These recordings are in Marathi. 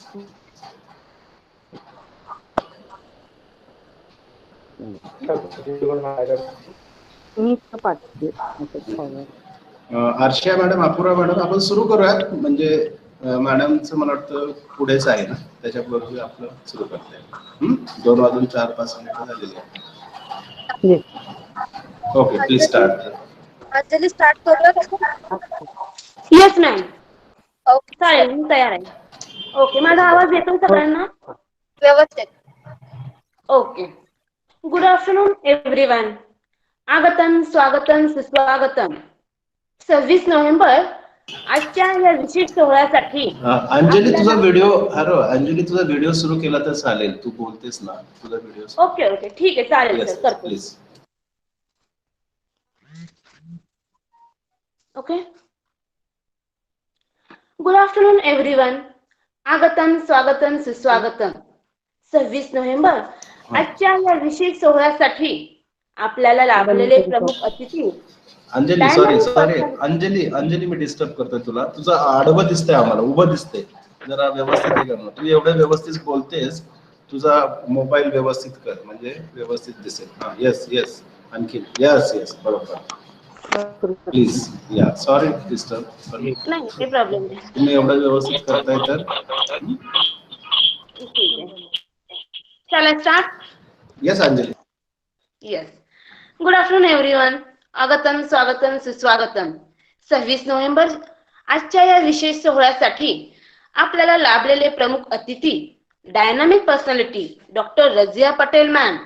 मी पाठवते message forward. Arshiya madam, Apurva madam, आपण सुरू करूयात. म्हणजे मॅडमचं मला वाटतं पुढेच आहे ना, त्याच्याबरोबर आपलं सुरू करता येईल. 2 वाजून 4-5 मिनिटं झालेली आहेत. Yes. Okay, please start. Anjali start करूया का? येस मॅम, ओके चालेल, मी तयार आहे. ओके, माझा आवाज येतो सगळ्यांना? व्यवस्थित. ओके. Good afternoon everyone. आगतम, स्वागतम, सुस्वागतम. 26 नोव्हेंबर आजच्या या विशेष सोहळ्यासाठी अंजली, तुझा व्हिडिओ, अंजली तुझा व्हिडिओ सुरू केला तर चालेल. तू बोलतेस ना, तुझा व्हिडिओ. ओके ओके, ठीक आहे, चालेल सर, करतो. Please. Okay. Good afternoon everyone. आगतम, स्वागतम, सुस्वागतम. 26 नोव्हेंबर आजच्या या विशेष सोहळ्यासाठी आपल्याला लाभलेले प्रमुख अतिथी. अंजली, सॉरी अंजली, मी डिस्टर्ब करतोय तुला. तुझं आडवं दिसतंय आम्हाला, उभं दिसतंय. जरा व्यवस्थित हे कर. तू एवढं व्यवस्थित बोलतेस, तुझा मोबाईल व्यवस्थित कर, म्हणजे व्यवस्थित दिसेल. हा, येस, आणखी येस, बरोबर. प्लीज, या, सॉरी डिस्टर्ब. नाही, काही प्रॉब्लेम नाही. तुम्ही एवढं व्यवस्थित करताय तर ठीक आहे. चला start. Yes Anjali. Yes. Good afternoon everyone. आगतम, स्वागतम, सुस्वागतम. 26 नोव्हेंबर आजच्या या विशेष सोहळ्यासाठी आपल्याला लाभलेले प्रमुख अतिथी, dynamic personality doctor Razia Patel ma'am,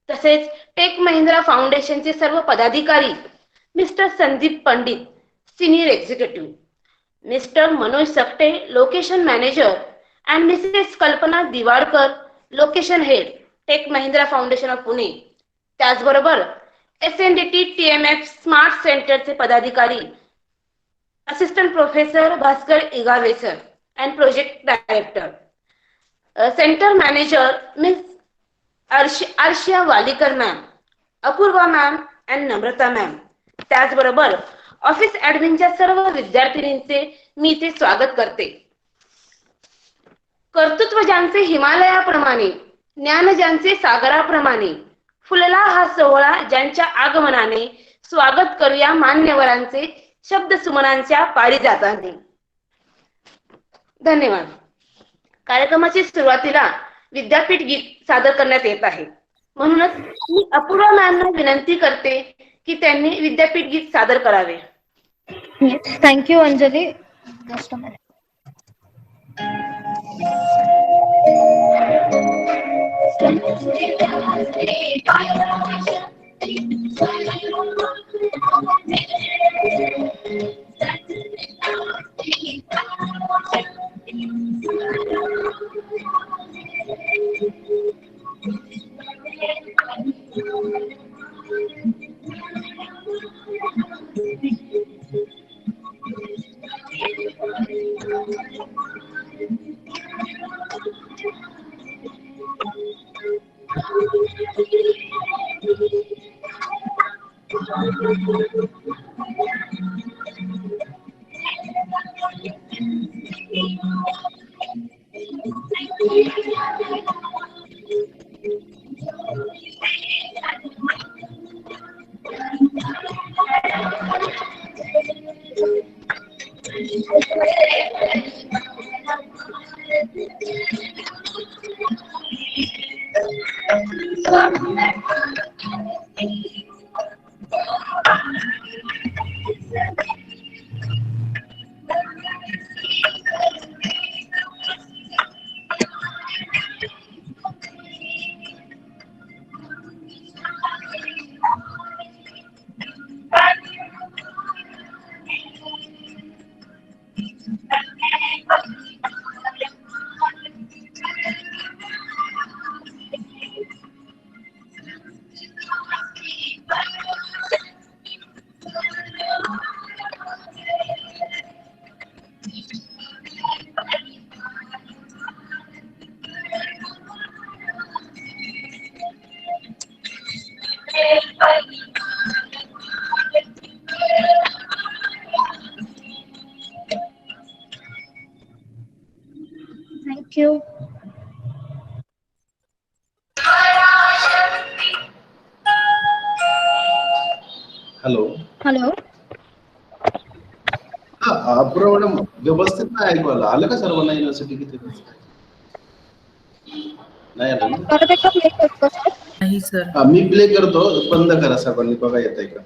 तसेच टेक महिंद्रा फाउंडेशनचे सर्व पदाधिकारी, mister Sandeep Pandit, senior executive, mister Manoj Sakate, location manager, and Mrs Kalpana Diwadkar, location head, Tech Mahindra foundation of Pune. त्याचबरोबर SNDT TMF स्मार्ट सेंटरचे पदाधिकारी, assistant professor Bhaskar Igave sir and project director, centre manager miss Arshiya Walikar ma'am, Apurva ma'am and Namrata ma'am. त्याचबरोबर ऑफिस ऍडमिनच्या सर्व विद्यार्थिनींचे मी इथे स्वागत करते. कर्तृत्व ज्यांचे हिमालयाप्रमाणे, ज्ञान ज्यांचे सागराप्रमाणे, फुलला हा सोहळा ज्यांच्या आगमनाने, स्वागत करूया मान्यवरांचे शब्द सुमनांच्या पारिजाताने. धन्यवाद. कार्यक्रमाची सुरुवातीला विद्यापीठ गीत सादर करण्यात येत आहे. म्हणूनच मी अपूर्वा मॅमना विनंती करते की त्यांनी विद्यापीठ गीत सादर करावे. Thank you Anjali. Thank you. Hello. Hello. हा अपूर्वा मॅडम, व्यवस्थित नाही ऐकू आलं का सर्वांना युनिव्हर्सिटी किती नाही आलं ना? परत एकदा प्ले करतो सर. नाही सर. हा मी प्ले करतो, बंद करा सर्वांनी, बघा येत आहे का.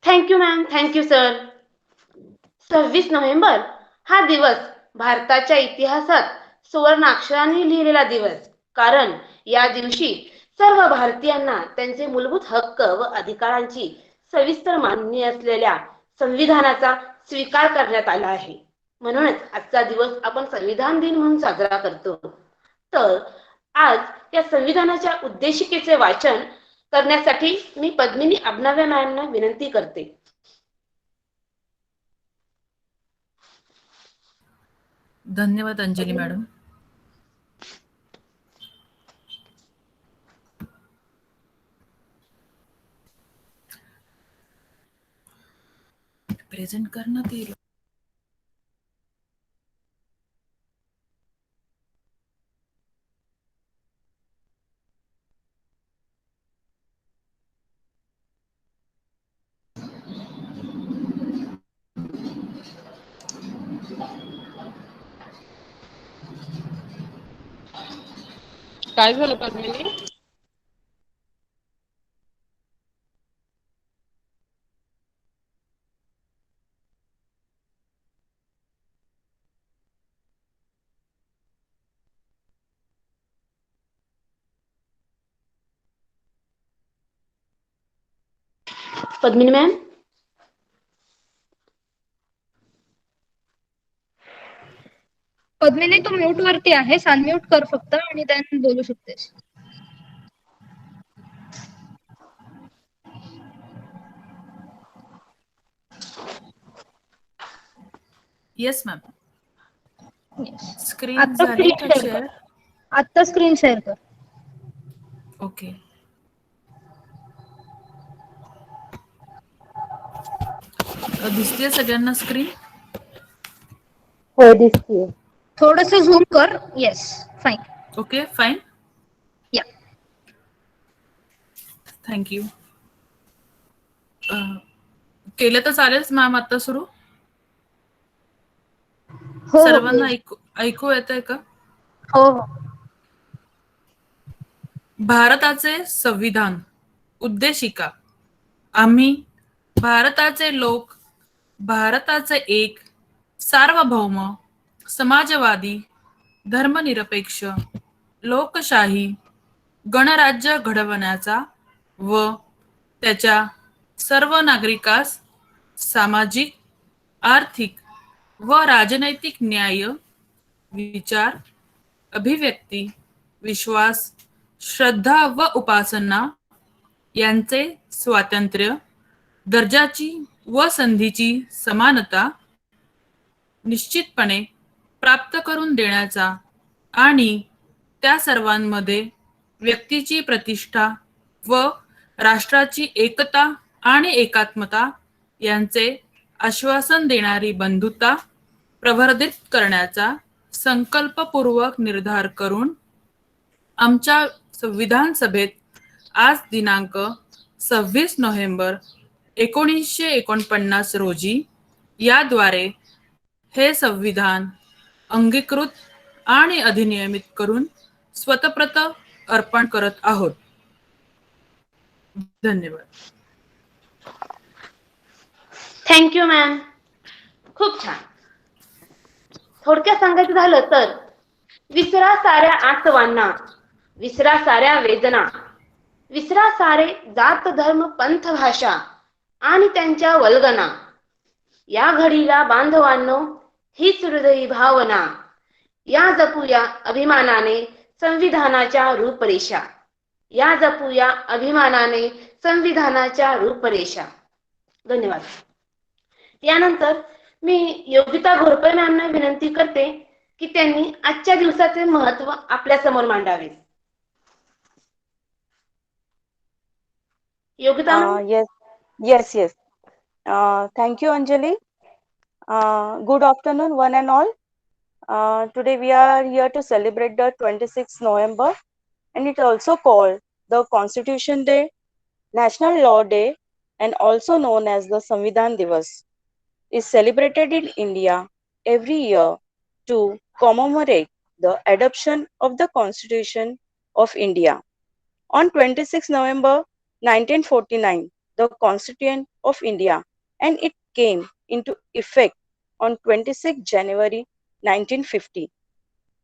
Thank you ma'am, thank you sir. 26 November हा दिवस भारताच्या इतिहासात सुवर्णाक्षरांनी लिहिलेला दिवस. कारण या दिवशी सर्व भारतीयांना त्यांचे मूलभूत हक्क व अधिकारांची सविस्तर मांडणी असलेल्या संविधानाचा स्वीकार करण्यात आला आहे. म्हणूनच आजचा दिवस आपण संविधान दिन म्हणून साजरा करतो. तर आज या संविधानाच्या उद्देशिकेचे वाचन करण्यासाठी मी पद्मिनी अभनावे मॅमना विनंती करते. धन्यवाद अंजली मॅडम. प्रेझेंट करण्यात येईल. काय झालं पद्मिनी? पद्मिनी मॅम, पद्मिनी तू म्यूट वरती आहेस, अनम्यूट कर फक्त आणि देन बोलू शकतेस. Yes ma'am. स्क्रीन आता झाली स्क्रीन का शेअर शेअर? कर. आता स्क्रीन शेअर कर. ओके. दिसते सगळ्यांना स्क्रीन? हो दिसतीये. थोडस झूम कर. Yes, fine. Okay fine. या. थँक्यू. केलं तर चालेल मॅम आता सुरू? हो सर्वांना ऐकू येत आहे का? हो हो. भारताचे संविधान. उद्देशिका. आम्ही भारताचे लोक, भारताचे एक सार्वभौम, समाजवादी, धर्मनिरपेक्ष, लोकशाही गणराज्य घडवण्याचा व त्याच्या सर्व नागरिकास सामाजिक, आर्थिक व राजनैतिक न्याय, विचार, अभिव्यक्ती, विश्वास, श्रद्धा व उपासना यांचे स्वातंत्र्य, दर्जाची व संधीची समानता निश्चितपणे प्राप्त करून देण्याचा आणि त्या सर्वांमध्ये व्यक्तीची प्रतिष्ठा व राष्ट्राची एकता आणि एकात्मता यांचे आश्वासन देणारी बंधुता प्रवर्धित करण्याचा संकल्पपूर्वक निर्धार करून आमच्या संविधान सभेत आज दिनांक 26 नोव्हेंबर 1949 रोजी याद्वारे हे संविधान अंगीकृत आणि अधिनियमित करून स्वतःप्रत अर्पण करत आहोत. धन्यवाद. Thank you ma'am. खूप छान. थोडक्यात सांगायचं झालं तर विसरा साऱ्या आसवांना, विसरा साऱ्या वेदना, विसरा सारे जात धर्म पंथ भाषा आणि त्यांच्या वल्गना. या घडीला बांधवांनो हीच हृदयी भावना, या जपूया अभिमानाने संविधानाच्या रूपरेषा, या जपूया अभिमानाने संविधानाच्या रूपरेषा. धन्यवाद. यानंतर मी योगिता घोरपडे मॅमना विनंती करते की त्यांनी आजच्या दिवसाचे महत्त्व आपल्या समोर मांडावे. Yogita ma'am. Yes. Thank you, Anjali. Good afternoon, one and all. Today we are here to celebrate the 26th November, and it's also called the Constitution Day, National Law Day, and also known as the Samvidhan Divas. Is celebrated in India every year to commemorate the adoption of the Constitution of India. On 26 November 1949, the Constitution of India, and it came into effect on 26 January 1950.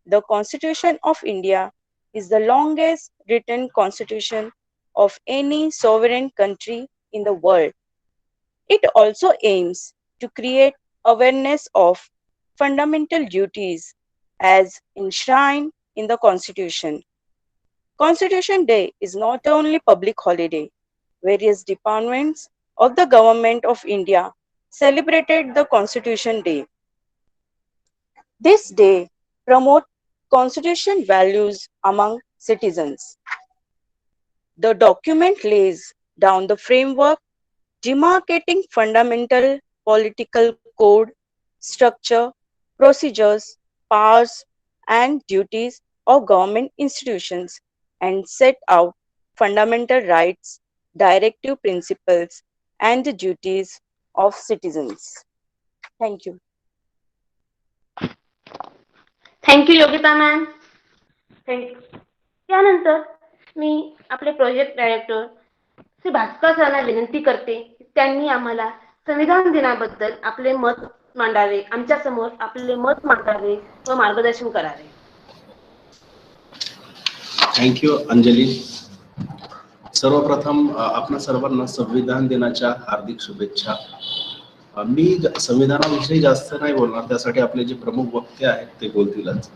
The Constitution of India is the longest written constitution of any sovereign country in the world. It also aims to create awareness of fundamental duties as enshrined in the Constitution. Constitution Day is not only public holiday. Various departments of the Government of India celebrated the Constitution Day. This day promotes constitution values among citizens. The document lays down the framework demarcating fundamental political code, structure, procedures, powers, and duties of government institutions and set out fundamental rights, directive principles, and the duties of citizens. Thank you. Thank you Yogita ma'am. Thank you. त्यानंतर मी आपले प्रोजेक्ट डायरेक्टर श्री भास्कर सरांना विनंती करते की त्यांनी आम्हाला संविधान दिनाबद्दल आपले मत मांडावे, आमच्या समोर आपले मत मांडावे व मार्गदर्शन करावे. थँक्यू अंजली. सर्वप्रथम आपणा सर्वांना संविधान दिनाच्या हार्दिक शुभेच्छा. मी संविधानाविषयी जास्त नाही बोलणार, त्यासाठी आपले जे प्रमुख वक्ते आहेत ते बोलतीलच.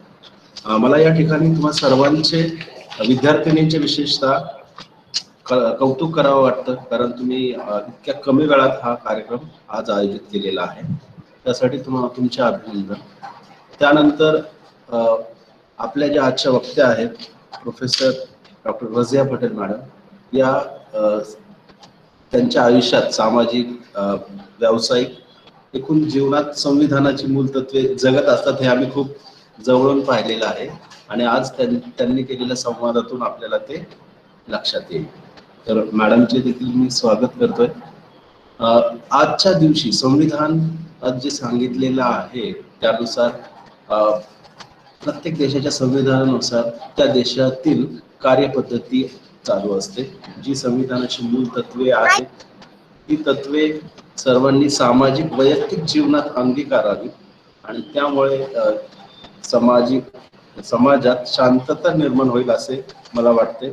मला या ठिकाणी तुम्हा सर्वांचे, विद्यार्थिनींचे विशेषतः कौतुक करावं वाटतं, कारण तुम्ही इतक्या कमी वेळात हा कार्यक्रम आज आयोजित केलेला आहे, त्यासाठी तुमचे अभिनंदन. त्यानंतर आपल्या ज्या आजच्या वक्त्या आहेत professor doctor Razia Patel madam, या त्यांच्या आयुष्यात सामाजिक, व्यावसायिक, एकूण जीवनात संविधानाची मूलतत्वे जगत असतात हे आम्ही खूप जवळून पाहिलेलं आहे आणि आज त्यांनी केलेल्या संवादातून आपल्याला ते लक्षात येईल. तर मॅडमचे देखील मी स्वागत करतोय. आजच्या दिवशी संविधानात जे सांगितलेलं आहे त्यानुसार प्रत्येक देशाच्या संविधानानुसार त्या देशातील कार्यपद्धती चालू असते, जी संविधानाची मूळ तत्वे आहेत. ही तत्वे सर्वांनी सामाजिक वैयक्तिक जीवनात अंगीकारावी आणि त्यामुळे समाजात शांतता निर्माण होईल असे मला वाटते.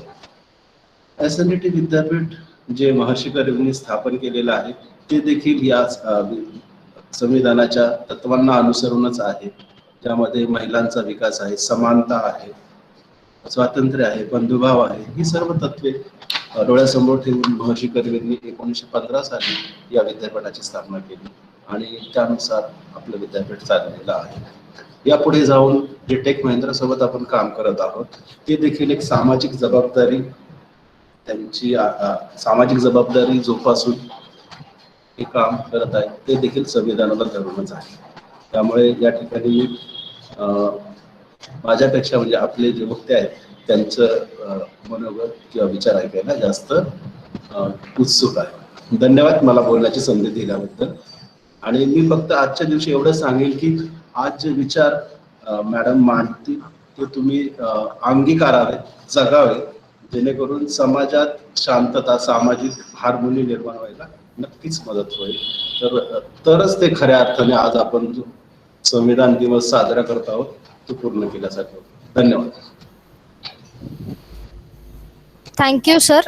SNDT विद्यापीठ जे महर्षी कर्वेंनी स्थापन केलेलं आहे ते देखील या संविधानाच्या तत्वांना अनुसरूनच आहे. त्यामध्ये महिलांचा विकास आहे, समानता आहे, स्वातंत्र्य आहे, बंधुभाव आहे. ही सर्व तत्वे डोळ्यासमोर ठेवून महर्षी कर्वेंनी 1915 साली या विद्यापीठाची स्थापना केली आणि त्यानुसार आपलं विद्यापीठ चाललेलं आहे. यापुढे जाऊन जे टेक महिंद्रा सोबत आपण काम करत आहोत ते देखील एक सामाजिक जबाबदारी त्यांची सामाजिक जबाबदारी जोपासून हे काम करत आहे. ते देखील संविधानाला धरूनच आहे. त्यामुळे या ठिकाणी माझ्यापेक्षा म्हणजे आपले जे वक्ते आहेत त्यांचं मनोगत किंवा विचार ऐकायला जास्त उत्सुक आहे. धन्यवाद मला बोलण्याची संधी दिल्याबद्दल. आणि मी फक्त आजच्या दिवशी एवढं सांगेल की आज जे विचार मॅडम मांडतील ते तुम्ही अंगीकारावे, जगावे, जेणेकरून समाजात शांतता, सामाजिक हार्मोनी निर्माण व्हायला नक्कीच मदत होईल. तरच ते खऱ्या अर्थाने आज आपण जो संविधान दिवस साजरा करत आहोत तो पूर्ण केल्यासाठी. धन्यवाद. Thank you, sir.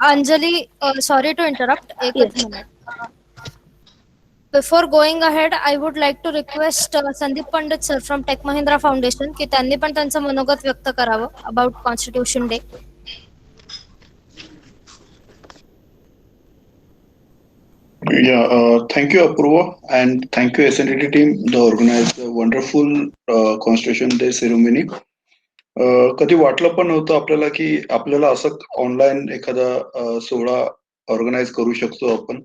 Anjali, sorry to interrupt. Yes. Before going ahead, I would like to request Sandeep Pandit sir from Tech Mahindra Foundation की त्यांनी पण त्यांचं मनोगत व्यक्त करावं about Constitution Day. Yeah, thank you, Apurva, and thank you, SNDT team, the organized a wonderful Constitution Day ceremony. कधी वाटलं पण नव्हतं आपल्याला की आपल्याला असं ऑनलाईन एखादा सोहळा ऑर्गनाईज करू शकतो आपण.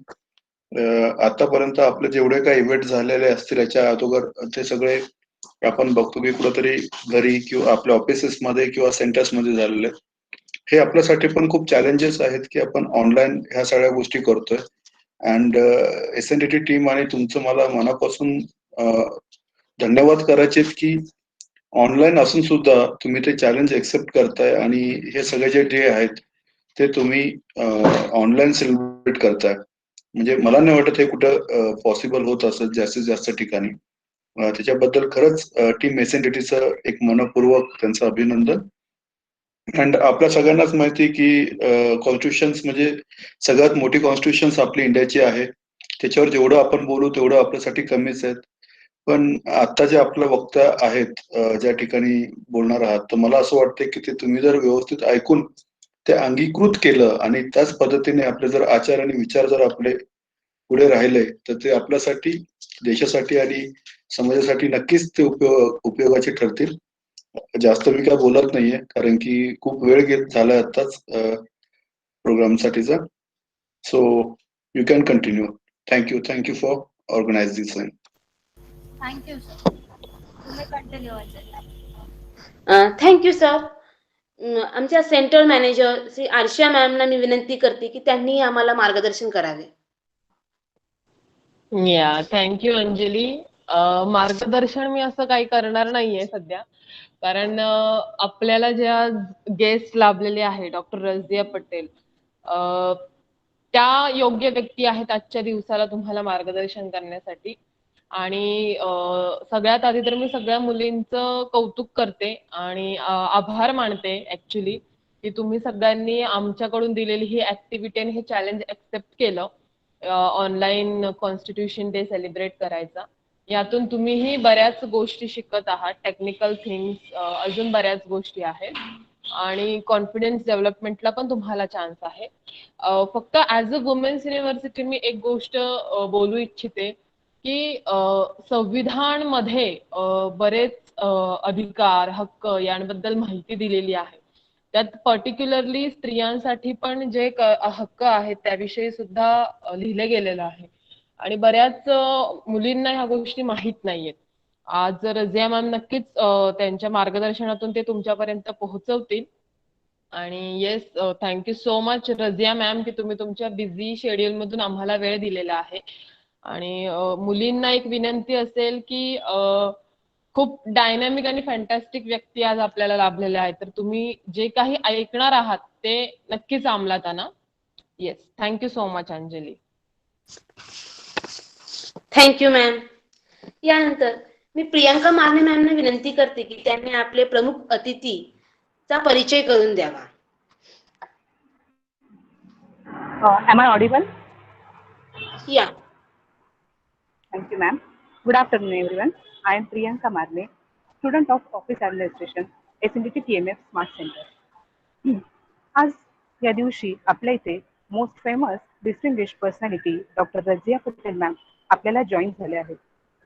आतापर्यंत आपले जेवढे काही इव्हेंट झालेले असतील याच्या अगोदर ते सगळे आपण बघतो की कुठेतरी घरी किंवा आपल्या ऑफिसेस मध्ये किंवा सेंटर्स मध्ये झालेले. हे आपल्यासाठी पण खूप चॅलेंजेस आहेत की आपण ऑनलाईन ह्या सगळ्या गोष्टी करतोय. अँड SNDT टीम आणि तुमचं मला मनापासून धन्यवाद करायचे की ऑनलाईन असून सुद्धा तुम्ही ते चॅलेंज एक्सेप्ट करताय आणि हे सगळे जे डे आहेत ते तुम्ही ऑनलाईन सेलिब्रेट करताय. म्हणजे मला नाही वाटत हे कुठं पॉसिबल होत असत जास्तीत जास्त ठिकाणी. त्याच्याबद्दल खरंच टीम SNDTचं एक मनपूर्वक त्यांचं अभिनंदन. अँड आपल्या सगळ्यांनाच माहिती की कॉन्स्टिट्यूशन्स म्हणजे सगळ्यात मोठी कॉन्स्टिट्यूशन्स आपली इंडियाची आहे. त्याच्यावर जेवढं आपण बोलू तेवढं आपल्यासाठी कमीच आहेत. पण आता जे आपलं वक्ता आहेत ज्या ठिकाणी बोलणार आहात तर मला असं वाटतं की ते तुम्ही जर व्यवस्थित ऐकून ते अंगीकृत केलं आणि त्याच पद्धतीने आपले जर आचार आणि विचार जर आपले पुढे राहिले तर ते आपल्यासाठी, देशासाठी आणि समाजासाठी नक्कीच ते उपयोगाचे ठरतील. जास्त मी काय बोलत नाहीये कारण की खूप वेळ घेत झालाय आताच प्रोग्रामसाठीचा. So you can continue. Thank you for organise this. Thank you, sir. तुम्ही continue थँक्यू सर. आमच्या सेंटर मॅनेजर श्री आरशा मॅमना मी विनंती करते की त्यांनी आम्हाला मार्गदर्शन करावे. या थँक्यू अंजली. मार्गदर्शन मी असं काही करणार नाहीये सध्या, कारण आपल्याला ज्या गेस्ट लाभलेले आहे डॉक्टर रझिया पटेल, त्या योग्य व्यक्ती आहेत आजच्या दिवसाला तुम्हाला मार्गदर्शन करण्यासाठी. आणि सगळ्यात आधी तर मी सगळ्या मुलींचं कौतुक करते आणि आभार मानते ऍक्च्युली की तुम्ही सगळ्यांनी आमच्याकडून दिलेली ही ऍक्टिव्हिटी आणि हे चॅलेंज एक्सेप्ट केलं ऑनलाईन कॉन्स्टिट्यूशन डे सेलिब्रेट करायचा. यातून तुम्हीही बऱ्याच गोष्टी शिकत आहात, टेक्निकल थिंग्स, अजून बऱ्याच गोष्टी आहेत आणि कॉन्फिडन्स डेव्हलपमेंटला पण तुम्हाला चान्स आहे. फक्त ऍज अ वुमेन्स युनिव्हर्सिटी मी एक गोष्ट बोलू इच्छिते की संविधान मध्ये बरेच अधिकार, हक्क यांबद्दल माहिती दिलेली आहे. त्यात पर्टिक्युलरली स्त्रियांसाठी पण जे हक्क आहेत त्याविषयी सुद्धा लिहिले गेलेलं आहे आणि बऱ्याच मुलींना ह्या गोष्टी माहीत नाहीयेत. आज रझिया मॅम नक्कीच त्यांच्या मार्गदर्शनातून ते तुमच्यापर्यंत पोहोचवतील. आणि yes, thank you so much Razia ma'am की तुम्ही तुमच्या बिझी शेड्यूल मधून आम्हाला वेळ दिलेला आहे. आणि मुलींना एक विनंती असेल की खूप डायनॅमिक आणि फॅन्टॅस्टिक व्यक्ती आज आपल्याला लाभलेल्या आहेत. तर तुम्ही जे काही ऐकणार आहात ते नक्कीच अंमलात आणा. Yes, thank you so much Anjali. Thank you ma'am. यानंतर मी प्रियांका माने मॅमना विनंती करते की त्यांनी आपले प्रमुख अतिथीचा परिचय करून द्यावा. Am I audible? या. Thank you, ma'am. Good afternoon, everyone. I am Priyanka Marle, student of Office Administration, SNDT TMF Smart Center. आज या दिवशी आपल्या इथे most famous distinguish personality doctor Razia Patel ma'am आपल्याला जॉईन झाले आहेत.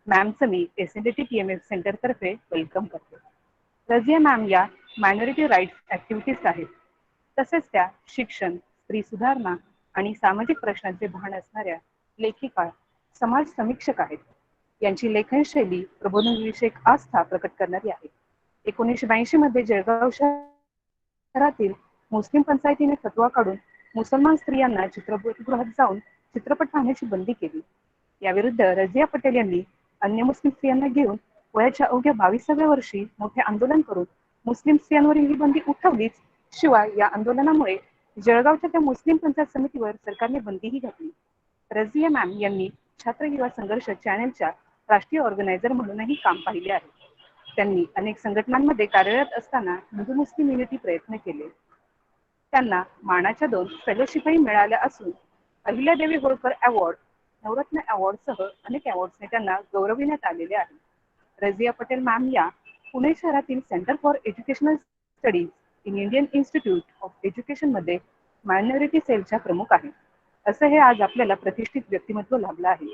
मॅमचं मी SNDT TMF सेंटर तर्फे वेलकम करते. रजिया मॅम या मायनॉरिटी राईट्स ऍक्टिव्हिटीस्ट आहेत. तसेच त्या शिक्षण, स्त्री सुधारणा आणि सामाजिक प्रश्नांचे भान असणाऱ्या लेखिका, समाज समीक्षक आहेत. यांची लेखनशैली प्रबोधनविषयक आस्था प्रकट करणारी आहे. 1982 मध्ये जळगाव शहरातील मुस्लिम पंचायतीने फतवा काढून मुसलमान स्त्रियांना चित्रपटगृहात जाऊन चित्रपट पाहण्याची बंदी केली. याविरुद्ध रजिया पटेल यांनी अन्य मुस्लिम स्त्रियांना घेऊन वयाच्या अवघ्या 22व्या वर्षी मोठे आंदोलन करून मुस्लिम स्त्रियांवरील ही बंदी उठवलीच. शिवाय या आंदोलनामुळे जळगावच्या त्या मुस्लिम पंचायत समितीवर सरकारने बंदीही घातली. रजिया मॅम यांनी छात्र युवा संघर्ष चॅनेलच्या राष्ट्रीय ऑर्गनायझर म्हणूनही काम पाहिले आहे. त्यांनी अनेक संघटनांमध्ये कार्यरत असताना हिंदू मुस्लिम युनिटी प्रयत्न केले. त्यांना मानाच्या 2 फेलोशिपही मिळाल्या असून अहिल्यादेवी होळकर अवॉर्ड, नवरत्न अवॉर्डसह अनेक अवॉर्ड्सने त्यांना गौरविण्यात आलेले आहे. रजिया पटेल मॅम या पुणे शहरातील centre for educational studies in Indian institute of education मध्ये मायनॉरिटी सेलच्या प्रमुख आहेत. असं हे आज आपल्याला प्रतिष्ठित व्यक्तिमत्व लाभलं आहे.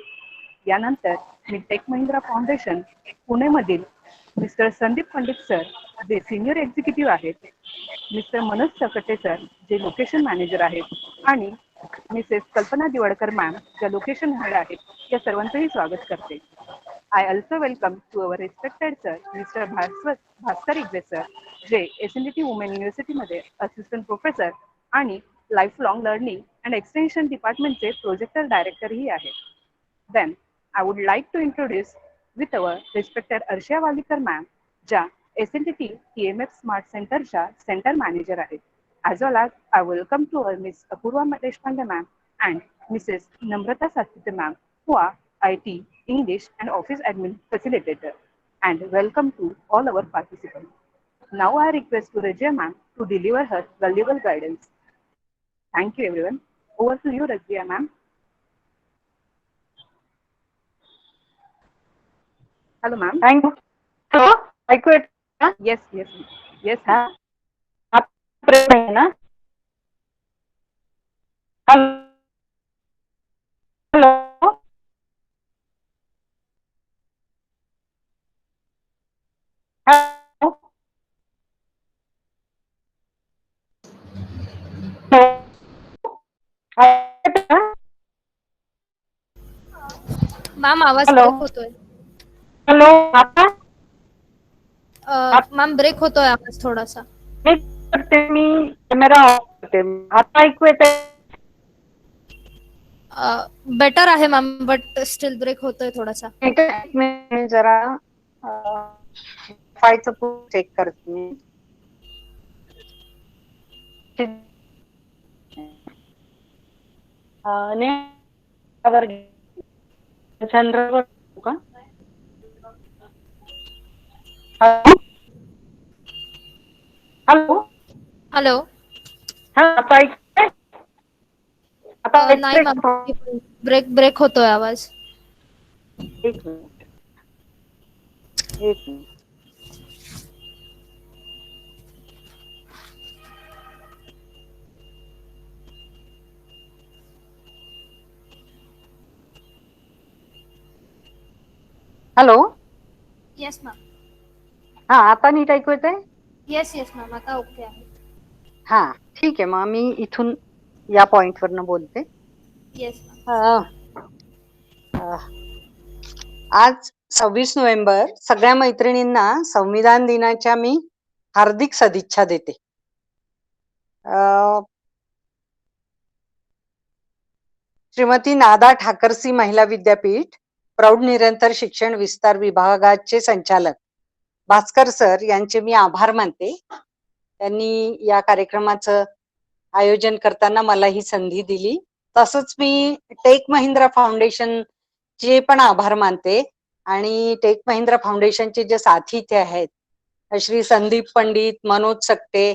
यानंतर मी टेक महिंद्रा फाउंडेशन पुणेमधील मिस्टर संदीप पंडित सर जे सिनियर एक्झिक्युटिव्ह आहेत, मिस्टर मनोज सकटे सर जे लोकेशन मॅनेजर आहेत आणि मिसेस कल्पना दिवाडकर मॅम ज्या लोकेशन हेड आहेत, या सर्वांचंही स्वागत करते. I also welcome to our respected sir, Mr. Bhaskar Igave sir जे SNDT वुमेन युनिव्हर्सिटी मध्ये असिस्टंट प्रोफेसर आणि life long learning and extension डिपार्टमेंटचे प्रोजेक्टर डायरेक्टरही आहेत. Then I would like to introduce with our respected Arshiya Walikar ma'am ज्या SNDT TMF स्मार्ट सेंटरच्या सेंटर मॅनेजर आहेत. As well as I welcome to our Miss Apurva Deshpande ma'am and Mrs. Namrata Sathite ma'am who are IT, English and Office Admin Facilitator, and welcome to all our participants. Now I request to Rajia ma'am to deliver her valuable guidance. Thank you everyone. Over to you Rajia ma'am. Hello ma'am. Thank you. Hello, ऐकू येत ना? Yes. हा, प्रेम आहे ना? हॅलो, हॅलो, मॅम आवाज Hello. ब्रेक होतोय. हॅलो, आता मॅम ब्रेक होतोय आवाज थोडासा. मी करते, मी कॅमेरा ऑफ करते. आता ऐकू येते? बेटर आहे मॅम, बट स्टील ब्रेक होतोय थोडासा. मी जरा फायचं चेक करते मी. चंद्रगड का? Hello hello. हा, आता ऐकते? आता नाही मॅम, ब्रेक होतोय आवाज. एक मिनिट. हॅलो. Yes ma'am. हा, आता नीट ऐकू येते? येस मॅम, आता ओके आहे. हा, ठीक आहे. मग मी इथून या पॉइंट वरनं बोलते. Yes ma'am. आज 26 नोव्हेंबर, सगळ्या मैत्रिणींना संविधान दिनाच्या मी हार्दिक सदिच्छा देते. श्रीमती नादा ठाकरसी महिला विद्यापीठ प्रौढ निरंतर शिक्षण विस्तार विभागाचे संचालक भास्कर सर यांचे मी आभार मानते. त्यांनी या कार्यक्रमाचं आयोजन करताना मला ही संधी दिली. तसंच मी टेक महिंद्रा फाउंडेशन चे पण आभार मानते आणि टेक महिंद्रा फाउंडेशनचे जे साथीचे आहेत श्री संदीप पंडित, मनोज सकटे,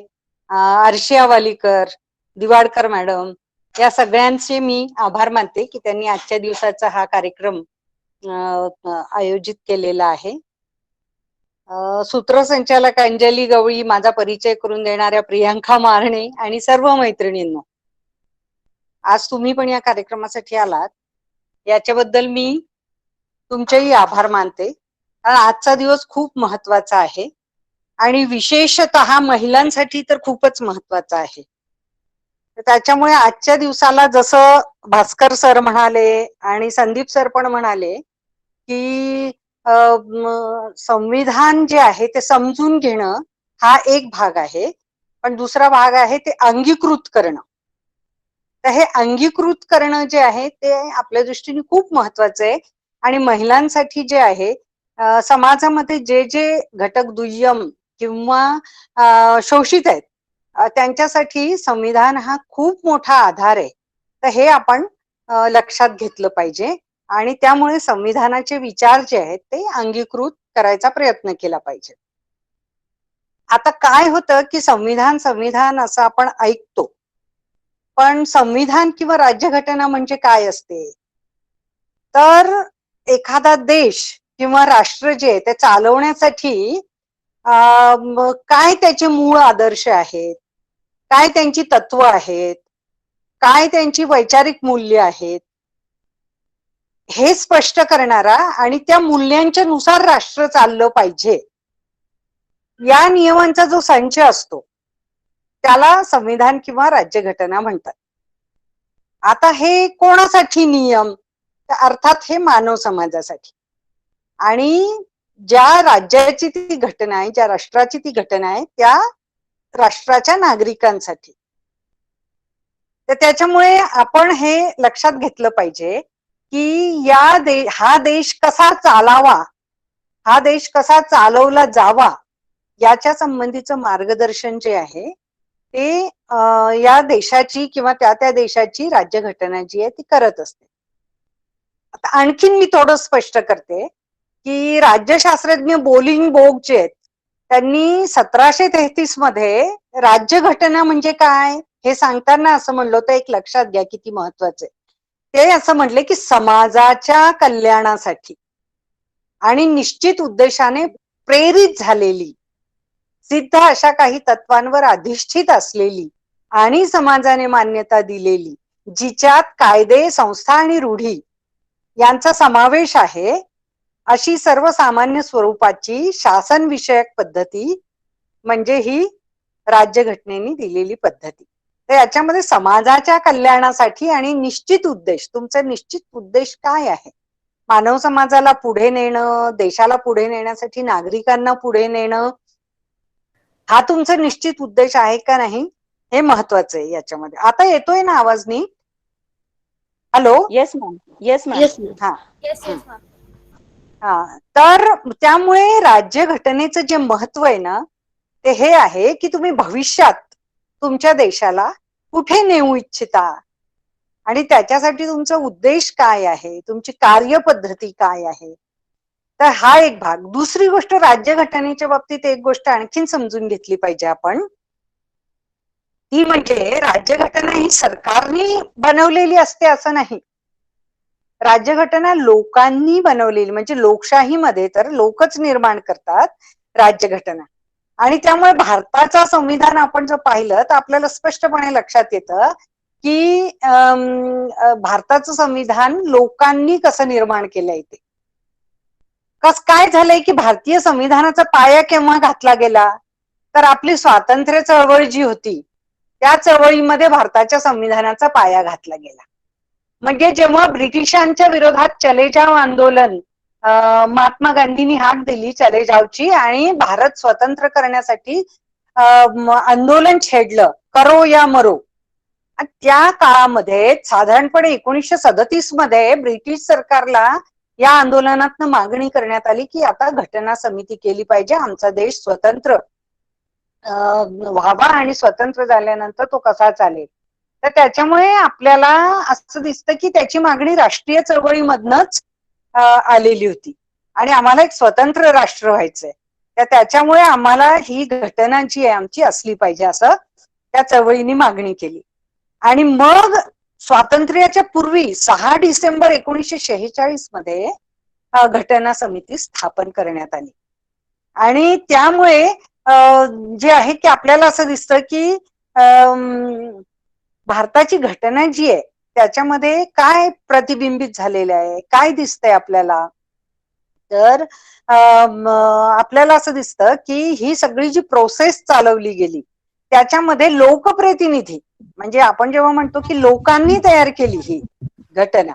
अर्शिया वालीकर, दिवाडकर मॅडम, या सगळ्यांचे मी आभार मानते की त्यांनी आजच्या दिवसाचा हा कार्यक्रम आयोजित केलेला आहे. सूत्रसंचालक अंजली गवळी, माझा परिचय करून देणाऱ्या प्रियांका मारणे आणि सर्व मैत्रिणींनो, आज तुम्ही पण या कार्यक्रमासाठी आलात याच्याबद्दल मी तुमचेही आभार मानते. कारण आजचा दिवस खूप महत्वाचा आहे आणि विशेषतः महिलांसाठी तर खूपच महत्वाचा आहे. त्याच्यामुळे आजच्या दिवसाला जसं भास्कर सर म्हणाले आणि संदीप सर पण म्हणाले की संविधान जे आहे ते समजून घेणं हा एक भाग आहे, पण दुसरा भाग आहे ते अंगीकृत करणं. तर हे अंगीकृत करणं जे आहे ते आपल्या दृष्टीने खूप महत्वाचं आहे. आणि महिलांसाठी जे आहे समाजामध्ये जे जे घटक दुय्यम किंवा शोषित आहेत त्यांच्यासाठी संविधान हा खूप मोठा आधार आहे. तर हे आपण लक्षात घेतलं पाहिजे आणि त्यामुळे संविधानाचे विचार जे आहेत ते अंगीकृत करायचा प्रयत्न केला पाहिजे. आता काय होतं की संविधान संविधान असं आपण ऐकतो, पण संविधान किंवा राज्यघटना म्हणजे काय असते? तर एखादा देश किंवा राष्ट्र जे आहे ते चालवण्यासाठी काय त्याचे मूळ आदर्श आहेत, काय त्यांची तत्व आहेत, काय त्यांची वैचारिक मूल्य आहेत, हे स्पष्ट करणारा आणि त्या मूल्यांच्या नुसार राष्ट्र चाललं पाहिजे या नियमांचा जो संच असतो त्याला संविधान किंवा राज्यघटना म्हणतात. आता हे कोणासाठी नियम? अर्थात हे मानव समाजासाठी. आणि ज्या राज्याची ती घटना आहे, ज्या राष्ट्राची ती घटना आहे त्या राष्ट्राच्या नागरिकांसाठी. तर त्याच्यामुळे आपण हे लक्षात घेतलं पाहिजे की हा देश कसा चालावा, हा देश कसा चालवला जावा याच्या संबंधीचं मार्गदर्शन जे आहे ते या देशाची किंवा त्या देशाची राज्यघटना जी आहे ती करत असते. आता आणखीन मी थोडं स्पष्ट करते की राज्यशास्त्रज्ञ बोलिंग बोग जे आहेत त्यांनी 1733 मध्ये राज्यघटना म्हणजे काय हे सांगताना असं म्हणलं होतं, एक लक्षात घ्या किती महत्वाचं आहे. ते असं म्हणले की समाजाच्या कल्याणासाठी आणि निश्चित उद्देशाने प्रेरित झालेली, सिद्ध अशा काही तत्वांवर अधिष्ठित असलेली आणि समाजाने मान्यता दिलेली, जिच्यात कायदे, संस्था आणि रूढी यांचा समावेश आहे, अशी सर्वसामान्य स्वरूपाची शासन विषयक पद्धती म्हणजे ही राज्यघटनेने दिलेली पद्धती. तर याच्यामध्ये समाजाच्या कल्याणासाठी आणि निश्चित उद्देश, तुमचा निश्चित उद्देश काय आहे? मानव समाजाला पुढे नेणं, देशाला पुढे नेण्यासाठी नागरिकांना पुढे नेणं, हा तुमचा निश्चित उद्देश आहे का नाही हे महत्वाचं आहे याच्यामध्ये. आता येतोय ना आवाज नीट? Hello? Yes ma'am. Yes ma'am. Yes हा येस येस मॅम. हा, तर त्यामुळे राज्यघटनेचं जे महत्व आहे ना ते हे आहे की तुम्ही भविष्यात तुमच्या देशाला कुठे नेऊ इच्छिता आणि त्याच्यासाठी तुमचा उद्देश काय आहे, तुमची कार्यपद्धती काय आहे. तर हा एक भाग. दुसरी गोष्ट, राज्यघटनेच्या बाबतीत एक गोष्ट आणखीन समजून घेतली पाहिजे आपण, ती म्हणजे राज्यघटना ही सरकारने बनवलेली असते असं नाही. राज्यघटना लोकांनी बनवलेली, म्हणजे लोकशाहीमध्ये तर लोकच निर्माण करतात राज्यघटना. आणि त्यामुळे भारताचं संविधान आपण जर पाहिलं तर आपल्याला स्पष्टपणे लक्षात येतं की भारताचं संविधान लोकांनी कसं निर्माण केलंय ते. काय झालंय की भारतीय संविधानाचा पाया केव्हा घातला गेला? तर आपली स्वातंत्र्य चळवळ जी होती त्या चळवळीमध्ये भारताच्या संविधानाचा पाया घातला गेला. म्हणजे जेव्हा ब्रिटिशांच्या विरोधात चले जाव आंदोलन महात्मा गांधींनी हाक दिली चले जावची आणि भारत स्वतंत्र करण्यासाठी आंदोलन छेडलं, करो या मरो. त्या काळामध्ये साधारणपणे 1937 मध्ये ब्रिटिश सरकारला या आंदोलनातनं मागणी करण्यात आली की आता घटना समिती केली पाहिजे, आमचा देश स्वतंत्र व्हावा आणि स्वतंत्र झाल्यानंतर तो कसा चालेल. तर त्याच्यामुळे आपल्याला असं दिसतं की त्याची मागणी राष्ट्रीय चळवळीमधनच आलेली होती आणि आम्हाला एक स्वतंत्र राष्ट्र व्हायचंय. तर त्याच्यामुळे आम्हाला ही घटना जी आहे आमची असली पाहिजे असं त्या चळवळीने मागणी केली. आणि मग स्वातंत्र्याच्या पूर्वी 6 डिसेंबर 1946 मध्ये घटना समिती स्थापन करण्यात आली. आणि त्यामुळे जे आहे की आपल्याला असं दिसतं की भारताची घटना जी आहे त्याच्यामध्ये काय प्रतिबिंबित झालेलं आहे, काय दिसतंय आपल्याला. तर आपल्याला असं दिसतं की ही सगळी जी प्रोसेस चालवली गेली त्याच्यामध्ये लोकप्रतिनिधी म्हणजे आपण जेव्हा म्हणतो की लोकांनी तयार केली ही घटना,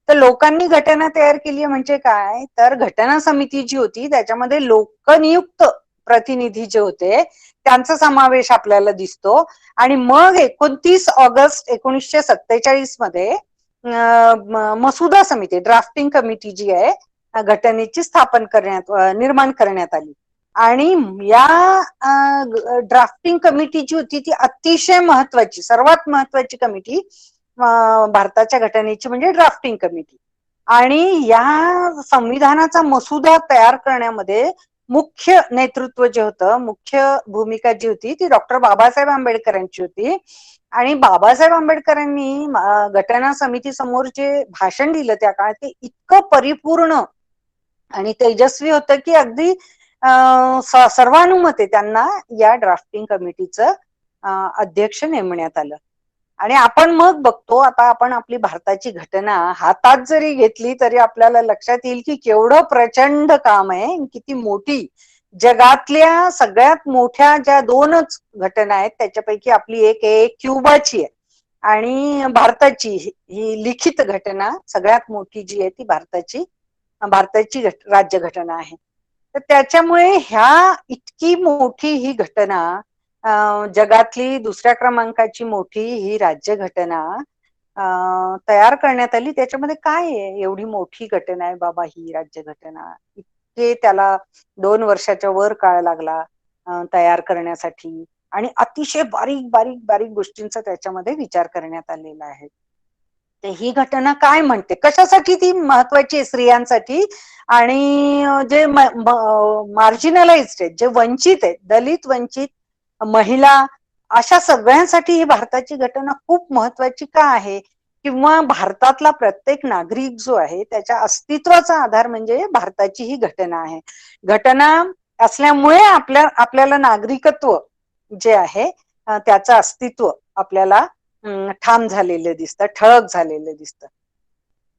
तर लोकांनी घटना तयार केली म्हणजे काय, तर घटना समिती जी होती त्याच्यामध्ये लोकनियुक्त प्रतिनिधी जे होते त्यांचा समावेश आपल्याला दिसतो. आणि मग 29 ऑगस्ट 1947 मध्ये मसुदा समिती ड्राफ्टिंग कमिटी जी आहे घटनेची निर्माण करण्यात आली. आणि या ड्राफ्टिंग कमिटी जी होती ती अतिशय महत्वाची, सर्वात महत्वाची कमिटी भारताच्या घटनेची म्हणजे ड्राफ्टिंग कमिटी. आणि या संविधानाचा मसुदा तयार करण्यामध्ये मुख्य नेतृत्व जे होतं, मुख्य भूमिका जी होती ती डॉक्टर बाबासाहेब आंबेडकरांची होती. आणि बाबासाहेब आंबेडकरांनी घटना समिती समोर जे भाषण दिलं त्या काळात ते इतकं परिपूर्ण आणि तेजस्वी होतं की अगदी सर्वानुमते त्यांना या ड्राफ्टिंग कमिटीचं अध्यक्ष नेमण्यात आलं. आणि आपण मग बघतो आता आपण आपली भारताची घटना हातात जरी घेतली तरी आपल्याला लक्षात येईल की केवढं प्रचंड काम आहे, किती मोठी, जगातल्या सगळ्यात मोठ्या ज्या 2च घटना आहेत त्याच्यापैकी आपली एक आहे क्युबाची आहे आणि भारताची ही लिखित घटना सगळ्यात मोठी जी आहे ती भारताची राज्यघटना आहे. तर त्याच्यामुळे ह्या इतकी मोठी ही घटना जगातली 2ऱ्या क्रमांकाची मोठी ही राज्यघटना तयार करण्यात आली. त्याच्यामध्ये काय आहे, एवढी मोठी घटना आहे बाबा ही राज्यघटना, इतके त्याला 2 वर्षाच्या वर काळ लागला तयार करण्यासाठी आणि अतिशय बारीक बारीक बारीक गोष्टींचा त्याच्यामध्ये विचार करण्यात आलेला आहे. तर ही घटना काय म्हणते, कशासाठी ती महत्वाची आहे स्त्रियांसाठी आणि जे मार्जिनलाइज्ड आहेत, जे वंचित आहेत, दलित, वंचित, महिला, अशा सगळ्यांसाठी ही भारताची घटना खूप महत्वाची का आहे, किंवा भारतातला प्रत्येक नागरिक जो आहे त्याच्या अस्तित्वाचा आधार म्हणजे भारताची ही घटना आहे. घटना असल्यामुळे आपल्याला नागरिकत्व जे आहे त्याचं अस्तित्व आपल्याला ठाम झालेलं दिसतं, ठळक झालेलं दिसतं.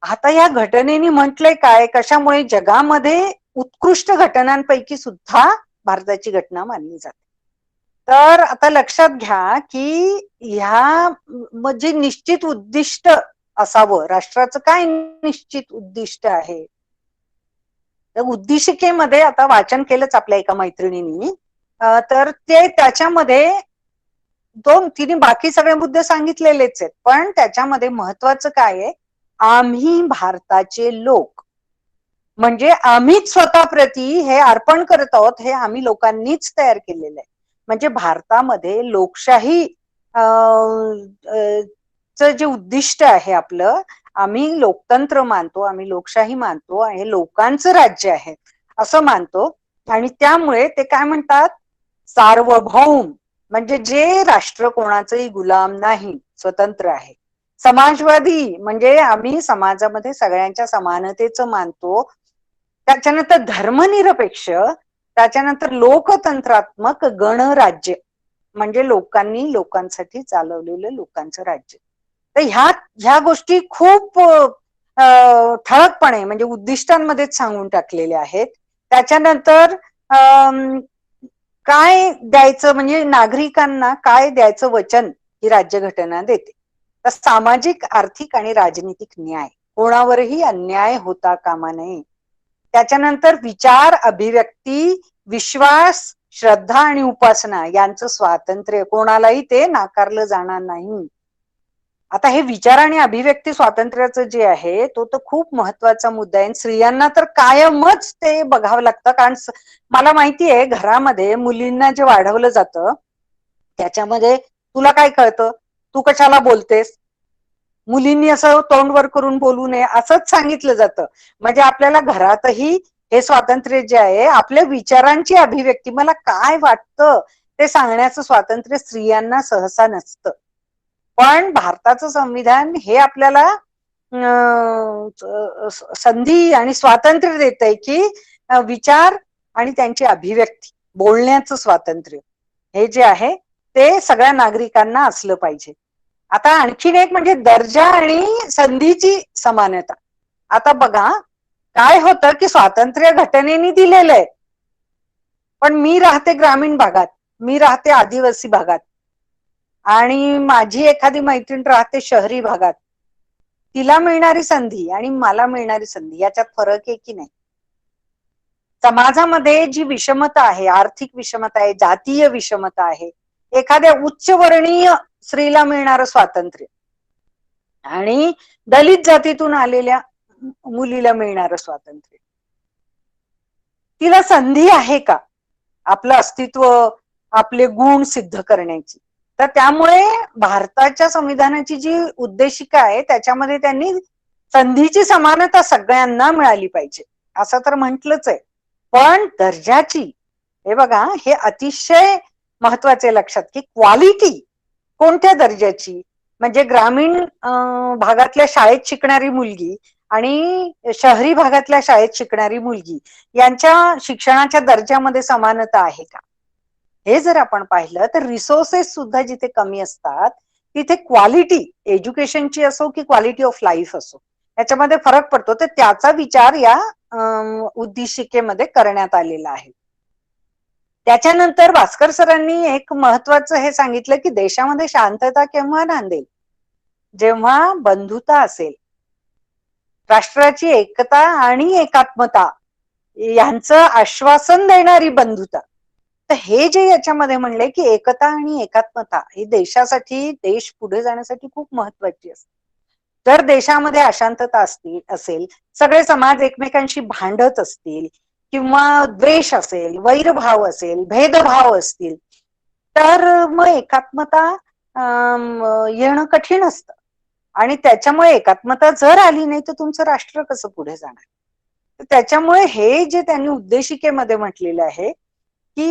आता या घटनेने म्हटलंय काय, कशामुळे जगामध्ये उत्कृष्ट घटनांपैकी सुद्धा भारताची घटना मानली जाते. तर आता लक्षात घ्या की ह्या म्हणजे निश्चित उद्दिष्ट असावं, राष्ट्राचं काय निश्चित उद्दिष्ट आहे. तर उद्दिष्टिकेमध्ये आता वाचन केलंच आपल्या एका मैत्रिणींनी, तर ते त्याच्यामध्ये तिने बाकी सगळे मुद्दे सांगितलेलेच आहेत, पण त्याच्यामध्ये महत्वाचं काय आहे, आम्ही भारताचे लोक म्हणजे आम्हीच स्वतःप्रती हे अर्पण करत आहोत, हे आम्ही लोकांनीच तयार केलेलं आहे. म्हणजे भारतामध्ये लोकशाही जे उद्दिष्ट आहे आपलं, आम्ही लोकतंत्र मानतो, आम्ही लोकशाही मानतो, हे लोकांचं राज्य आहे असं मानतो. आणि त्यामुळे ते काय म्हणतात, सार्वभौम म्हणजे जे राष्ट्र कोणाचंही गुलाम नाही, स्वतंत्र आहे. समाजवादी म्हणजे आम्ही समाजामध्ये सगळ्यांच्या समानतेचं मानतो. त्याच्यानंतर धर्मनिरपेक्ष, त्याच्यानंतर लोकतंत्रात्मक गणराज्य म्हणजे लोकांनी लोकांसाठी चालवलेलं लोकांचं राज्य. तर ह्या गोष्टी खूप ठळकपणे म्हणजे उद्दिष्टांमध्येच सांगून टाकलेल्या आहेत. त्याच्यानंतर काय द्यायचं म्हणजे नागरिकांना काय द्यायचं वचन ही राज्यघटना देते. तर सामाजिक, आर्थिक आणि राजनीतिक न्याय, कोणावरही अन्याय होता कामा नये. त्याच्यानंतर विचार, अभिव्यक्ती, विश्वास, श्रद्धा आणि उपासना यांचं स्वातंत्र्य, कोणालाही ते नाकारलं जाणार नाही. आता हे विचार आणि अभिव्यक्ती स्वातंत्र्याचं जे आहे तो तर खूप महत्वाचा मुद्दा आहे. स्त्रियांना तर कायमच ते बघावं लागतं, कारण मला माहिती आहे घरामध्ये मुलींना जे वाढवलं जातं त्याच्यामध्ये तुला काय कळतं, तू कशाला बोलतेस, मुलींनी असं तोंड वर करून बोलू नये असंच सांगितलं जातं. म्हणजे आपल्याला घरातही हे स्वातंत्र्य जे आहे आपल्या विचारांची अभिव्यक्ती, मला काय वाटतं ते सांगण्याचं स्वातंत्र्य स्त्रियांना सहसा नसतं. पण भारताचं संविधान हे आपल्याला संधी आणि स्वातंत्र्य देत आहे की विचार आणि त्यांची अभिव्यक्ती, बोलण्याचं स्वातंत्र्य हे जे आहे ते सगळ्या नागरिकांना असलं पाहिजे. आता आणखीन एक म्हणजे दर्जा आणि संधीची समानता. आता बघा काय होतं की स्वातंत्र्य घटनेने दिलेलं आहे, पण मी राहते ग्रामीण भागात, मी राहते आदिवासी भागात आणि माझी एखादी मैत्रीण राहते शहरी भागात. तिला मिळणारी संधी आणि मला मिळणारी संधी याच्यात फरक आहे की नाही? समाजामध्ये जी विषमता आहे, आर्थिक विषमता आहे, जातीय विषमता आहे, एखाद्या उच्चवर्णीय स्त्रीला मिळणारं स्वातंत्र्य आणि दलित जातीतून आलेल्या मुलीला मिळणारं स्वातंत्र्य, तिला संधी आहे का आपलं अस्तित्व, आपले गुण सिद्ध करण्याची? तर त्यामुळे भारताच्या संविधानाची जी उद्देशिका आहे त्याच्यामध्ये त्यांनी संधीची समानता सगळ्यांना मिळाली पाहिजे असं तर म्हटलंच आहे. पण दर्जाची, हे बघा हे अतिशय महत्वाचे लक्षात, की क्वालिटी कोणत्या दर्जाची, म्हणजे ग्रामीण भागातल्या शाळेत शिकणारी मुलगी आणि शहरी भागातल्या शाळेत शिकणारी मुलगी यांच्या शिक्षणाच्या दर्जामध्ये समानता आहे का? हे जर आपण पाहिलं तर रिसोर्सेस सुद्धा जिथे कमी असतात तिथे क्वालिटी एज्युकेशनची असो की क्वालिटी ऑफ लाईफ असो याच्यामध्ये फरक पडतो. तर त्याचा विचार या उद्दिष्टिकेमध्ये करण्यात आलेला आहे. त्याच्यानंतर भास्कर सरांनी एक महत्वाचं हे सांगितलं की देशामध्ये शांतता केव्हा नांदेल, जेव्हा बंधुता असेल, राष्ट्राची एकता आणि एकात्मता यांचं आश्वासन देणारी बंधुता. तर हे जे याच्यामध्ये म्हणले की एकता आणि एकात्मता ही देशासाठी, देश पुढे जाण्यासाठी खूप महत्वाची असते. जर देशामध्ये अशांतता असेल, सगळे समाज एकमेकांशी भांडत असतील किंवा द्वेष असेल, वैरभाव असेल, भेदभाव असतील, तर मग एकात्मता येणं कठीण असतं. आणि त्याच्यामुळे एकात्मता जर आली नाही तर तुमचं राष्ट्र कसं पुढे जाणार? तर त्याच्यामुळे हे जे त्यांनी उद्देशिकेमध्ये म्हटलेलं आहे की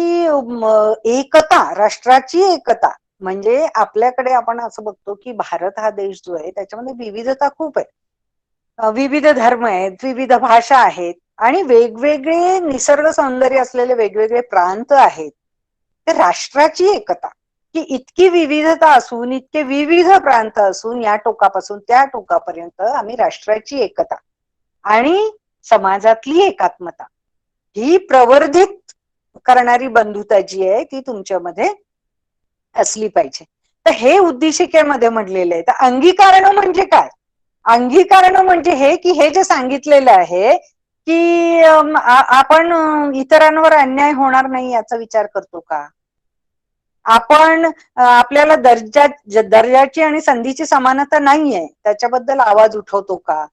एकता, राष्ट्राची एकता, म्हणजे आपल्याकडे आपण असं बघतो की भारत हा देश जो आहे त्याच्यामध्ये विविधता खूप आहे, विविध धर्म आहेत, विविध भाषा आहेत आणि वेगवेगळे निसर्ग सौंदर्य असलेले वेगवेगळे प्रांत आहेत. तर राष्ट्राची एकता की इतकी विविधता असून, इतके विविध प्रांत असून, या टोकापासून त्या टोकापर्यंत आम्ही राष्ट्राची एकता आणि समाजातली एकात्मता ही प्रवर्धित करणारी बंधुता जी आहे ती तुमच्यामध्ये असली पाहिजे. तर हे उद्दिष्टिकेमध्ये म्हटलेलं आहे. तर अंगीकारण म्हणजे काय? अंगीकारण म्हणजे हे की हे जे सांगितलेलं आहे की आपण इतरांवर अन्याय होणार नाही याचा विचार करतो का? आपण आपल्याला दर्जाची आणि संधीची समानता नाहीये त्याच्याबद्दल आवाज उठवतो का?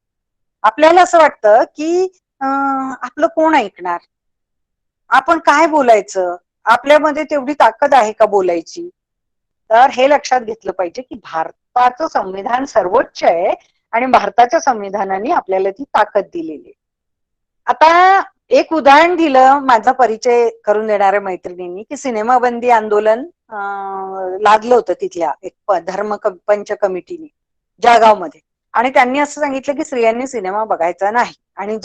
आपल्याला असं वाटतं की आपलं कोण ऐकणार, आपण काय बोलायचं, आपल्यामध्ये तेवढी ताकद आहे का बोलायची? तर हे लक्षात घेतलं पाहिजे की भारताचं संविधान सर्वोच्च आहे आणि भारताच्या संविधानाने आपल्याला ती ताकद दिलेली आहे. आता एक उदाहरण दिलं माझा परिचय करून देणाऱ्या मैत्रिणींनी की सिनेमा बंदी आंदोलन लागलं होतं तिथल्या एक धर्म पंच कमिटीने जळगावमध्ये, आणि त्यांनी असं सांगितलं की स्त्रियांनी सिनेमा बघायचा नाही आणि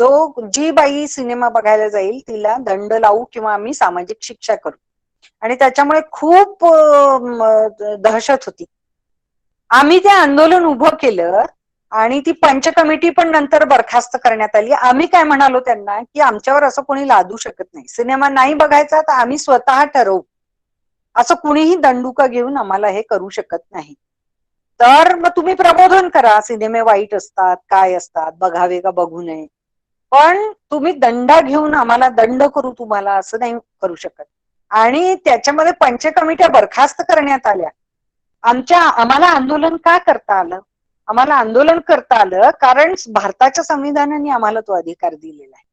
जी बाई सिनेमा बघायला जाईल तिला दंड लावू किंवा आम्ही सामाजिक शिक्षा करू. आणि त्याच्यामुळे खूप दहशत होती. आम्ही ते आंदोलन उभं केलं आणि ती पंच कमिटी पण नंतर बरखास्त करण्यात आली. आम्ही काय म्हणालो त्यांना की आमच्यावर असं कोणी लादू शकत नाही, सिनेमा नाही बघायचा तर आम्ही स्वतः ठरवू, असं कुणीही दंडुका घेऊन आम्हाला हे करू शकत नाही. तर मग तुम्ही प्रबोधन करा, सिनेमे वाईट असतात, काय असतात, बघावे का बघू नये, पण तुम्ही दंडा घेऊन आम्हाला दंड करू तुम्हाला असं नाही करू शकत. आणि त्याच्यामध्ये पंच कमिट्या बरखास्त करण्यात आल्या. आम्हाला आंदोलन का करता आलं? आम्हाला आंदोलन करता आलं कारण भारताच्या संविधानाने आम्हाला तो अधिकार दिलेला आहे.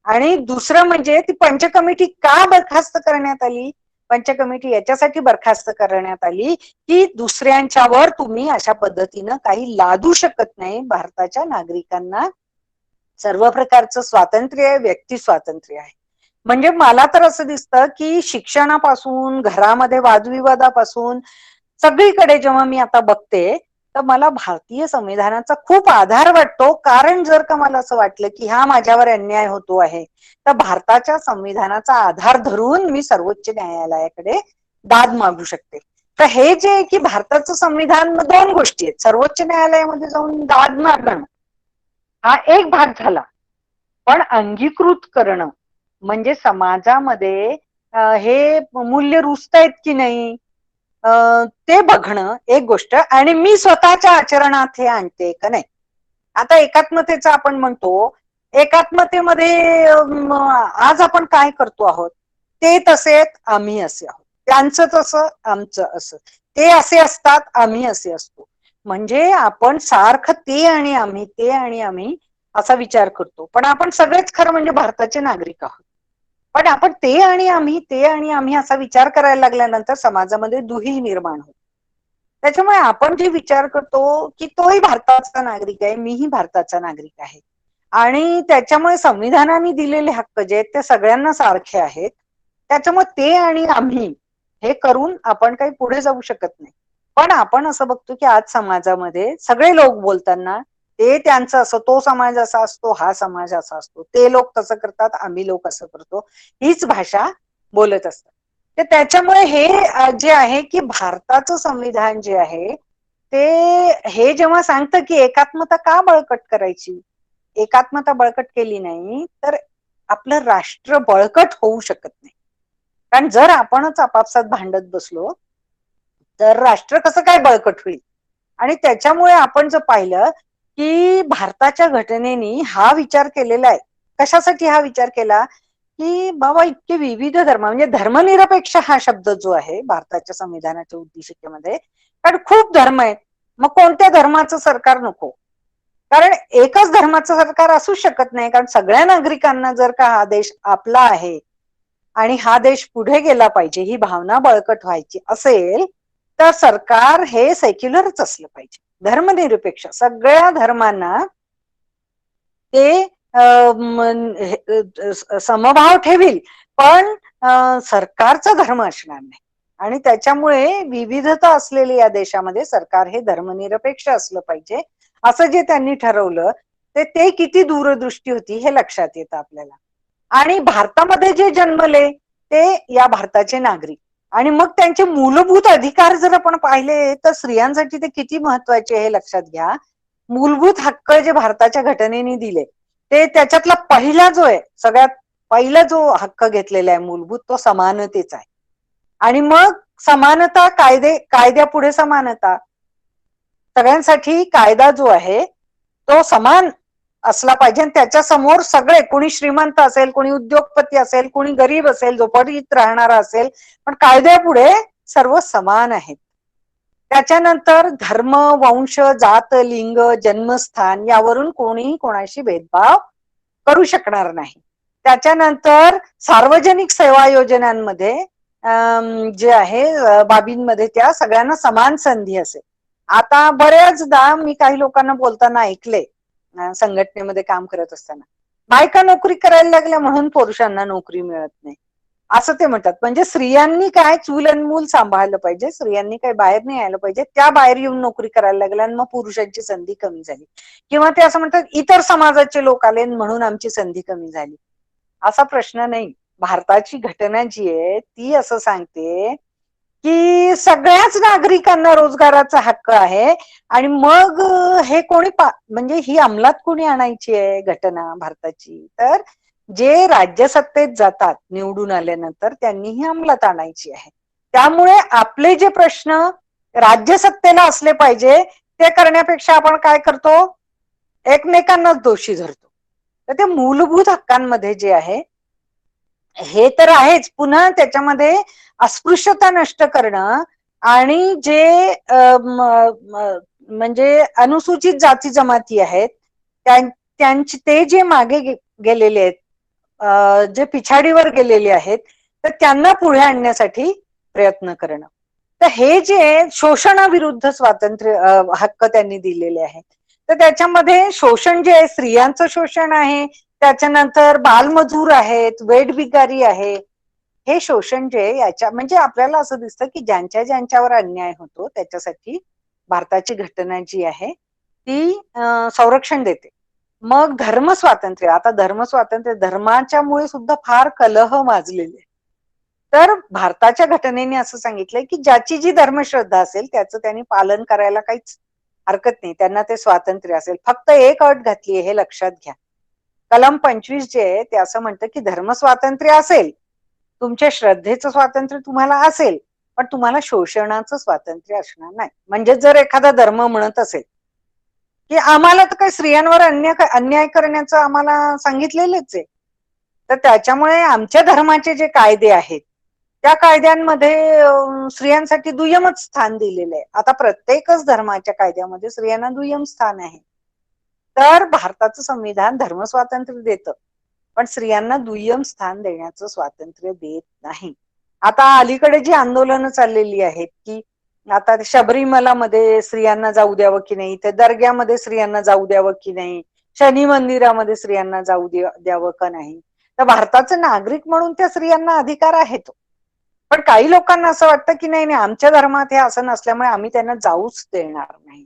आणि दुसरं म्हणजे ती पंच कमिटी का बरखास्त करण्यात आली? पंच कमिटी याच्यासाठी बरखास्त करण्यात आली की दुसऱ्यांच्यावर तुम्ही अशा पद्धतीनं काही लादू शकत नाही. भारताच्या नागरिकांना सर्व प्रकारचं स्वातंत्र्य आहे, व्यक्ती स्वातंत्र्य आहे. म्हणजे मला तर असं दिसतं की शिक्षणापासून, घरामध्ये वादविवादापासून सगळीकडे जेव्हा मी आता बघते तर मला भारतीय संविधानाचा खूप आधार वाटतो. कारण जर का मला असं वाटलं की हा माझ्यावर अन्याय होतो आहे तर भारताच्या संविधानाचा आधार धरून मी सर्वोच्च न्यायालयाकडे दाद मागू शकते. तर हे जे आहे की भारताचं संविधान दोन गोष्टी आहेत. सर्वोच्च न्यायालयामध्ये जाऊन दाद मागणं हा एक भाग झाला, पण अंगीकृत करणं म्हणजे समाजामध्ये हे मूल्य रुजतायत की नाही ते बघणं एक गोष्ट, आणि मी स्वतःच्या आचरणात हे आणते का नाही. आता एकात्मतेचं आपण म्हणतो, एकात्मतेमध्ये आज आपण काय करतो आहोत, ते तसे आम्ही असे आहोत, त्यांचं तसं आमचं असं, ते असे असतात आम्ही असे असतो. म्हणजे आपण सारखं ते आणि आम्ही, ते आणि आम्ही असा विचार करतो. पण आपण सगळेच खरं म्हणजे भारताचे नागरिक आहोत. पण आपण ते आणि आम्ही, ते आणि आम्ही असा विचार करायला लागल्यानंतर समाजामध्ये दुही निर्माण होते. त्याच्यामुळे आपण जे विचार करतो की तोही भारताचा नागरिक आहे, मीही भारताचा नागरिक आहे, आणि त्याच्यामुळे संविधानाने दिलेले हक्क जे आहेत ते सगळ्यांना सारखे आहेत. त्याच्यामुळे ते आणि आम्ही हे करून आपण काही पुढे जाऊ शकत नाही. पण आपण असं बघतो की आज समाजामध्ये सगळे लोक बोलताना ते त्यांचं असं, तो समाज असा असतो, हा समाज असा असतो, ते लोक तसं करतात, आम्ही लोक असं करतो, हीच भाषा बोलत असतात. तर त्याच्यामुळे हे जे आहे की भारताचं संविधान जे आहे ते हे जेव्हा सांगतं की एकात्मता का बळकट करायची, एकात्मता बळकट केली नाही तर आपलं राष्ट्र बळकट होऊ शकत नाही. कारण जर आपणच आपापसात भांडत बसलो तर राष्ट्र कसं काय बळकट होईल. आणि त्याच्यामुळे आपण जर पाहिलं की भारताच्या घटनेने हा विचार केलेला आहे. कशासाठी हा विचार केला की बाबा इतके विविध धर्म, म्हणजे धर्मनिरपेक्ष हा शब्द जो आहे भारताच्या संविधानाच्या उद्देशिकेमध्ये, कारण खूप धर्म आहेत, मग कोणत्या धर्माचं सरकार नको. कारण एकच धर्माचं सरकार असू शकत नाही. कारण सगळ्या नागरिकांना जर का हा देश आपला आहे आणि हा देश पुढे गेला पाहिजे ही भावना बळकट व्हायची असेल तर सरकार हे सेक्युलरच असलं पाहिजे, धर्मनिरपेक्ष, सगळ्या धर्मांना ते समभाव ठेवील, पण सरकारचा धर्म असणार नाही. आणि त्याच्यामुळे विविधता असलेल्या या देशामध्ये सरकार हे धर्मनिरपेक्ष असलं पाहिजे असं जे त्यांनी ठरवलं ते किती दूरदृष्टी होती हे लक्षात येतं आपल्याला. आणि भारतामध्ये जे जन्मले ते या भारताचे नागरिक, आणि मग त्यांचे मूलभूत अधिकार जर आपण पाहिले तर स्त्रियांसाठी ते किती महत्वाचे हे लक्षात घ्या. मूलभूत हक्क जे भारताच्या घटनेने दिले ते त्याच्यातला पहिला जो आहे, सगळ्यात पहिला जो हक्क घेतलेला आहे मूलभूत, तो समानतेचा आहे. आणि मग समानता, कायद्यापुढे समानता, सगळ्यांसाठी कायदा जो आहे तो समान असला पाहिजे. आणि त्याच्या समोर सगळे, कोणी श्रीमंत असेल, कोणी उद्योगपती असेल, कोणी गरीब असेल, झोपडीत राहणारा असेल, पण कायद्यापुढे सर्व समान आहेत. त्याच्यानंतर धर्म, वंश, जात, लिंग, जन्मस्थान यावरून कोणीही कोणाशी भेदभाव करू शकणार नाही. त्याच्यानंतर सार्वजनिक सेवा योजनांमध्ये जे आहे बाबींमध्ये त्या सगळ्यांना समान संधी असेल. आता बऱ्याचदा मी काही लोकांना बोलताना ऐकले, संघटनेमध्ये काम करत असताना, बायका नोकरी करायला लागल्या म्हणून पुरुषांना नोकरी मिळत नाही असं ते म्हणतात. म्हणजे स्त्रियांनी काय चूल आणि मूल सांभाळलं पाहिजे, स्त्रियांनी काय बाहेर नाही यायला पाहिजे, त्या बाहेर येऊन नोकरी करायला लागल्या आणि मग पुरुषांची संधी कमी झाली. किंवा ते असं म्हणतात इतर समाजाचे लोक आले म्हणून आमची संधी कमी झाली. असा प्रश्न नाही. भारताची घटना जी आहे ती असं सांगते की सगळ्याच नागरिकांना रोजगाराचा हक्क आहे. आणि मग हे कोणी म्हणजे ही अंमलात कोणी आणायची आहे घटना भारताची, तर जे राज्यसत्तेत जातात निवडून आल्यानंतर त्यांनी ही अंमलात आणायची आहे. त्यामुळे आपले जे प्रश्न राज्यसत्तेला असले पाहिजे ते करण्यापेक्षा आपण काय करतो, एकमेकांनाच दोषी धरतो. तर ते मूलभूत हक्कांमध्ये जे आहे हे तर आहेच, पुन्हा त्याच्यामध्ये अस्पृश्यता नष्ट करणं आणि जे म्हणजे अनुसूचित जाती जमाती आहेत त्यांची ते जे मागे गेलेले आहेत, जे पिछाडीवर गेलेले आहेत, तर त्यांना पुढे आणण्यासाठी प्रयत्न करणं. तर हे जे शोषणाविरुद्ध स्वातंत्र्य हक्क त्यांनी दिलेले आहेत, तर त्याच्यामध्ये शोषण जे आहे, स्त्रियांचं शोषण आहे, त्याच्यानंतर बालमजूर आहेत, वेठबिगारी आहे. हे शोषण जे याच्या म्हणजे आपल्याला असं दिसतं की ज्यांच्यावर अन्याय होतो त्याच्यासाठी भारताची घटना जी आहे ती संरक्षण देते. मग धर्म स्वातंत्र्य, आता धर्म स्वातंत्र्य, धर्माच्या मुळे सुद्धा फार कलह माजलेले. तर भारताच्या घटनेने असं सांगितलंय की ज्याची जी धर्मश्रद्धा असेल त्याचं त्यांनी पालन करायला काहीच हरकत नाही, त्यांना ते स्वातंत्र्य असेल. फक्त एक अट घातली, हे लक्षात घ्या. कलम 25 जे आहे ते असं म्हणतं की धर्म स्वातंत्र्य असेल, तुमच्या श्रद्धेचं स्वातंत्र्य तुम्हाला असेल, पण तुम्हाला शोषणाचं स्वातंत्र्य असणार नाही. म्हणजे जर एखादा धर्म म्हणत असेल की आम्हाला तर काही स्त्रियांवर अन्याय करण्याचं आम्हाला सांगितलेलेच आहे, तर त्याच्यामुळे आमच्या धर्माचे जे कायदे आहेत त्या कायद्यांमध्ये स्त्रियांसाठी दुय्यमच स्थान दिलेलं आहे. आता प्रत्येकच धर्माच्या कायद्यामध्ये स्त्रियांना दुय्यम स्थान आहे. तर भारताचं संविधान धर्म स्वातंत्र्य देतं, पण स्त्रियांना दुय्यम स्थान देण्याचं स्वातंत्र्य देत नाही. आता अलीकडे जी आंदोलनं चाललेली आहेत की आता शबरीमलामध्ये स्त्रियांना जाऊ द्यावं की नाही, ते दर्ग्यामध्ये स्त्रियांना जाऊ द्यावं की नाही, शनी मंदिरामध्ये स्त्रियांना जाऊ द्यावं का नाही, तर भारताचे नागरिक म्हणून त्या स्त्रियांना अधिकार आहेत. पण काही लोकांना असं वाटतं की नाही आमच्या धर्मात हे असं नसल्यामुळे आम्ही त्यांना जाऊच देणार नाही.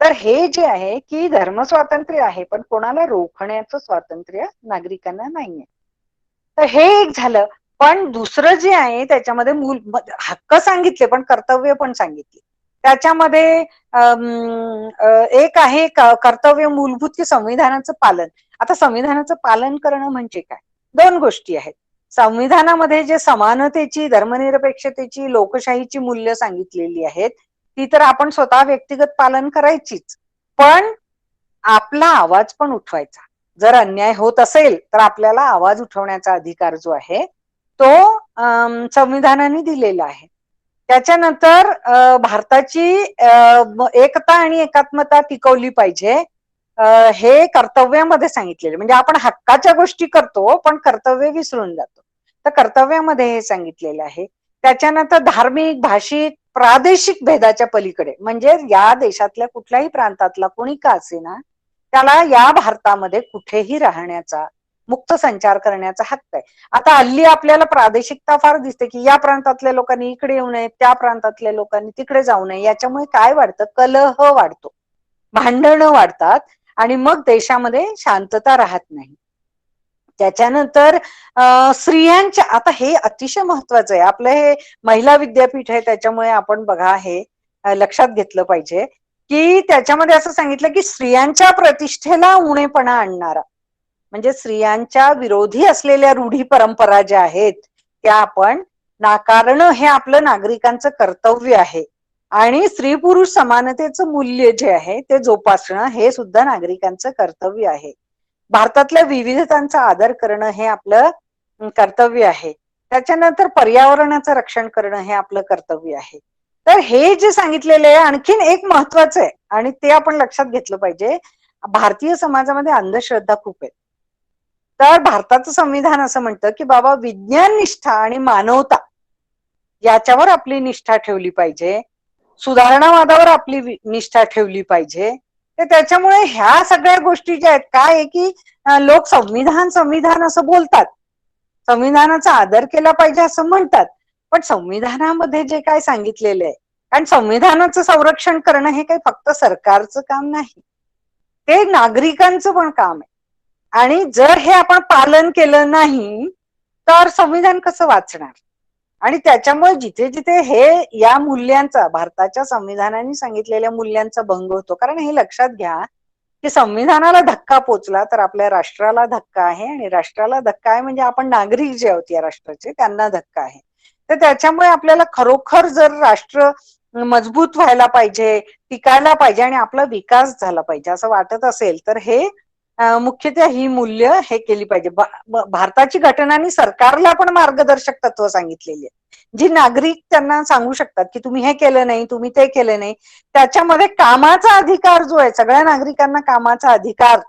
तर हे जे आहे की धर्म स्वातंत्र्य आहे, पण कोणाला रोखण्याचं स्वातंत्र्य नागरिकांना नाहीये. तर हे एक झालं. पण दुसरं जे आहे त्याच्यामध्ये हक्क सांगितले पण कर्तव्य पण सांगितले. त्याच्यामध्ये एक आहे कर्तव्य मूलभूत की संविधानाचं पालन. आता संविधानाचं पालन करणं म्हणजे काय, दोन गोष्टी आहेत. संविधानामध्ये जे समानतेची, धर्मनिरपेक्षतेची, लोकशाहीची मूल्य सांगितलेली आहेत ती तर आपण स्वतः व्यक्तिगत पालन करायचीच, पण आपला आवाज पण उठवायचा. जर अन्याय होत असेल तर आपल्याला आवाज उठवण्याचा अधिकार जो आहे तो संविधानाने दिलेला आहे. त्याच्यानंतर भारताची एकता आणि एकात्मता टिकवली पाहिजे, हे कर्तव्यामध्ये सांगितलेले. म्हणजे आपण हक्काच्या गोष्टी करतो पण कर्तव्य विसरून जातो, तर कर्तव्यामध्ये हे सांगितलेलं आहे. त्याच्यानंतर धार्मिक, भाषिक, प्रादेशिक भेदाच्या पलीकडे, म्हणजे या देशातल्या कुठल्याही प्रांतातला कोणी का असेना त्याला या भारतामध्ये कुठेही राहण्याचा, मुक्त संचार करण्याचा हक्क आहे. आता हल्ली आपल्याला प्रादेशिकता फार दिसते की या प्रांतातल्या लोकांनी इकडे येऊ नये, त्या प्रांतातल्या लोकांनी तिकडे जाऊ नये. याच्यामुळे काय वाढतं, कलह वाढतो, भांडणं वाढतात आणि मग देशामध्ये शांतता राहत नाही. त्याच्यानंतर स्त्रियांच्या, आता हे अतिशय महत्वाचं आहे, आपलं हे महिला विद्यापीठ आहे त्याच्यामुळे आपण बघा हे लक्षात घेतलं पाहिजे की त्याच्यामध्ये असं सांगितलं की स्त्रियांच्या प्रतिष्ठेला उणेपणा आणणारा, म्हणजे स्त्रियांच्या विरोधी असलेल्या रूढी परंपरा ज्या आहेत त्या आपण नाकारणं हे आपलं नागरिकांचं कर्तव्य आहे. आणि स्त्री पुरुष समानतेचं मूल्य जे आहे ते जोपासणं हे सुद्धा नागरिकांचं कर्तव्य आहे. भारतातल्या विविधतांचा आदर करणं हे आपलं कर्तव्य आहे. त्याच्यानंतर पर्यावरणाचं रक्षण करणं हे आपलं कर्तव्य आहे. तर हे जे सांगितलेलं आहे, आणखीन एक महत्वाचं आहे आणि ते आपण लक्षात घेतलं पाहिजे, भारतीय समाजामध्ये अंधश्रद्धा खूप आहे. तर भारताचं संविधान असं म्हणतं की बाबा विज्ञान निष्ठा आणि मानवता याच्यावर आपली निष्ठा ठेवली पाहिजे, सुधारणावादावर आपली निष्ठा ठेवली पाहिजे. तर त्याच्यामुळे ह्या सगळ्या गोष्टी ज्या आहेत, काय आहे की लोक संविधान असं बोलतात, संविधानाचा आदर केला पाहिजे असं म्हणतात, पण संविधानामध्ये जे काय सांगितलेलं आहे, कारण संविधानाचं संरक्षण करणं हे काही फक्त सरकारचं काम नाही, ते नागरिकांचं पण काम आहे. आणि जर हे आपण पालन केलं नाही तर संविधान कसं वाचणार. आणि त्याच्यामुळे जिथे जिथे हे या मूल्यांचा, भारताच्या संविधानाने सांगितलेल्या मूल्यांचा भंग होतो, कारण हे लक्षात घ्या की संविधानाला धक्का पोचला तर आपल्या राष्ट्राला धक्का आहे, आणि राष्ट्राला धक्का आहे म्हणजे आपण नागरिक जे आहोत या राष्ट्राचे त्यांना धक्का आहे. तर त्याच्यामुळे आपल्याला खरोखर जर राष्ट्र मजबूत व्हायला पाहिजे, टिकायला पाहिजे आणि आपला विकास झाला पाहिजे असं वाटत असेल तर हे मुख्यतः ही मूल्य हे केली पाहिजे. भारताची घटनांनी सरकारला पण मार्गदर्शक तत्व सांगितलेली आहे जी नागरिक त्यांना सांगू शकतात की तुम्ही हे केलं नाही, तुम्ही ते केलं नाही. त्याच्यामध्ये कामाचा अधिकार जो आहे, सगळ्या नागरिकांना कामाचा अधिकार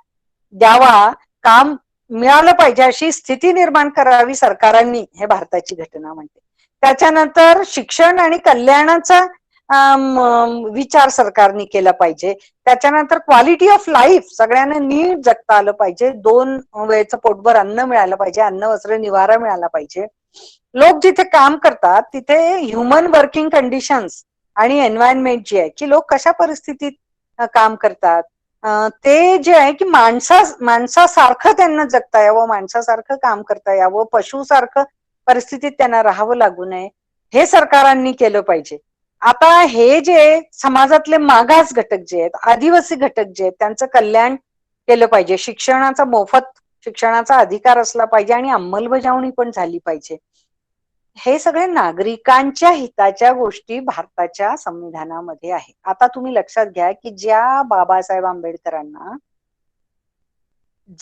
द्यावा, काम मिळालं पाहिजे अशी स्थिती निर्माण करावी सरकारांनी, हे भारताची घटना म्हणते. त्याच्यानंतर शिक्षण आणि कल्याणाचा विचार सरकारने केला पाहिजे. त्याच्यानंतर क्वालिटी ऑफ लाईफ, सगळ्यांना नीट जगता आलं पाहिजे. 2 वेळचं पोटभर अन्न मिळालं पाहिजे, अन्न वस्त्र निवारा मिळाला पाहिजे. लोक जिथे काम करतात तिथे ह्युमन वर्किंग कंडिशन्स आणि एन्व्हायरमेंट जी आहे की लोक कशा परिस्थितीत काम करतात, ते जे आहे की माणसासारखं त्यांना जगता यावं, माणसासारखं काम करता यावं, पशुसारखं परिस्थितीत त्यांना राहावं लागू नये, हे सरकारांनी केलं पाहिजे. आता हे जे समाजातले मागास घटक जे आहेत, आदिवासी घटक जे आहेत, त्यांचं कल्याण केलं पाहिजे. शिक्षणाचा मोफत शिक्षणाचा अधिकार असला पाहिजे आणि अंमलबजावणी पण झाली पाहिजे. हे सगळे नागरिकांच्या हिताच्या गोष्टी भारताच्या संविधानामध्ये आहे. आता तुम्ही लक्षात घ्या की ज्या बाबासाहेब आंबेडकरांना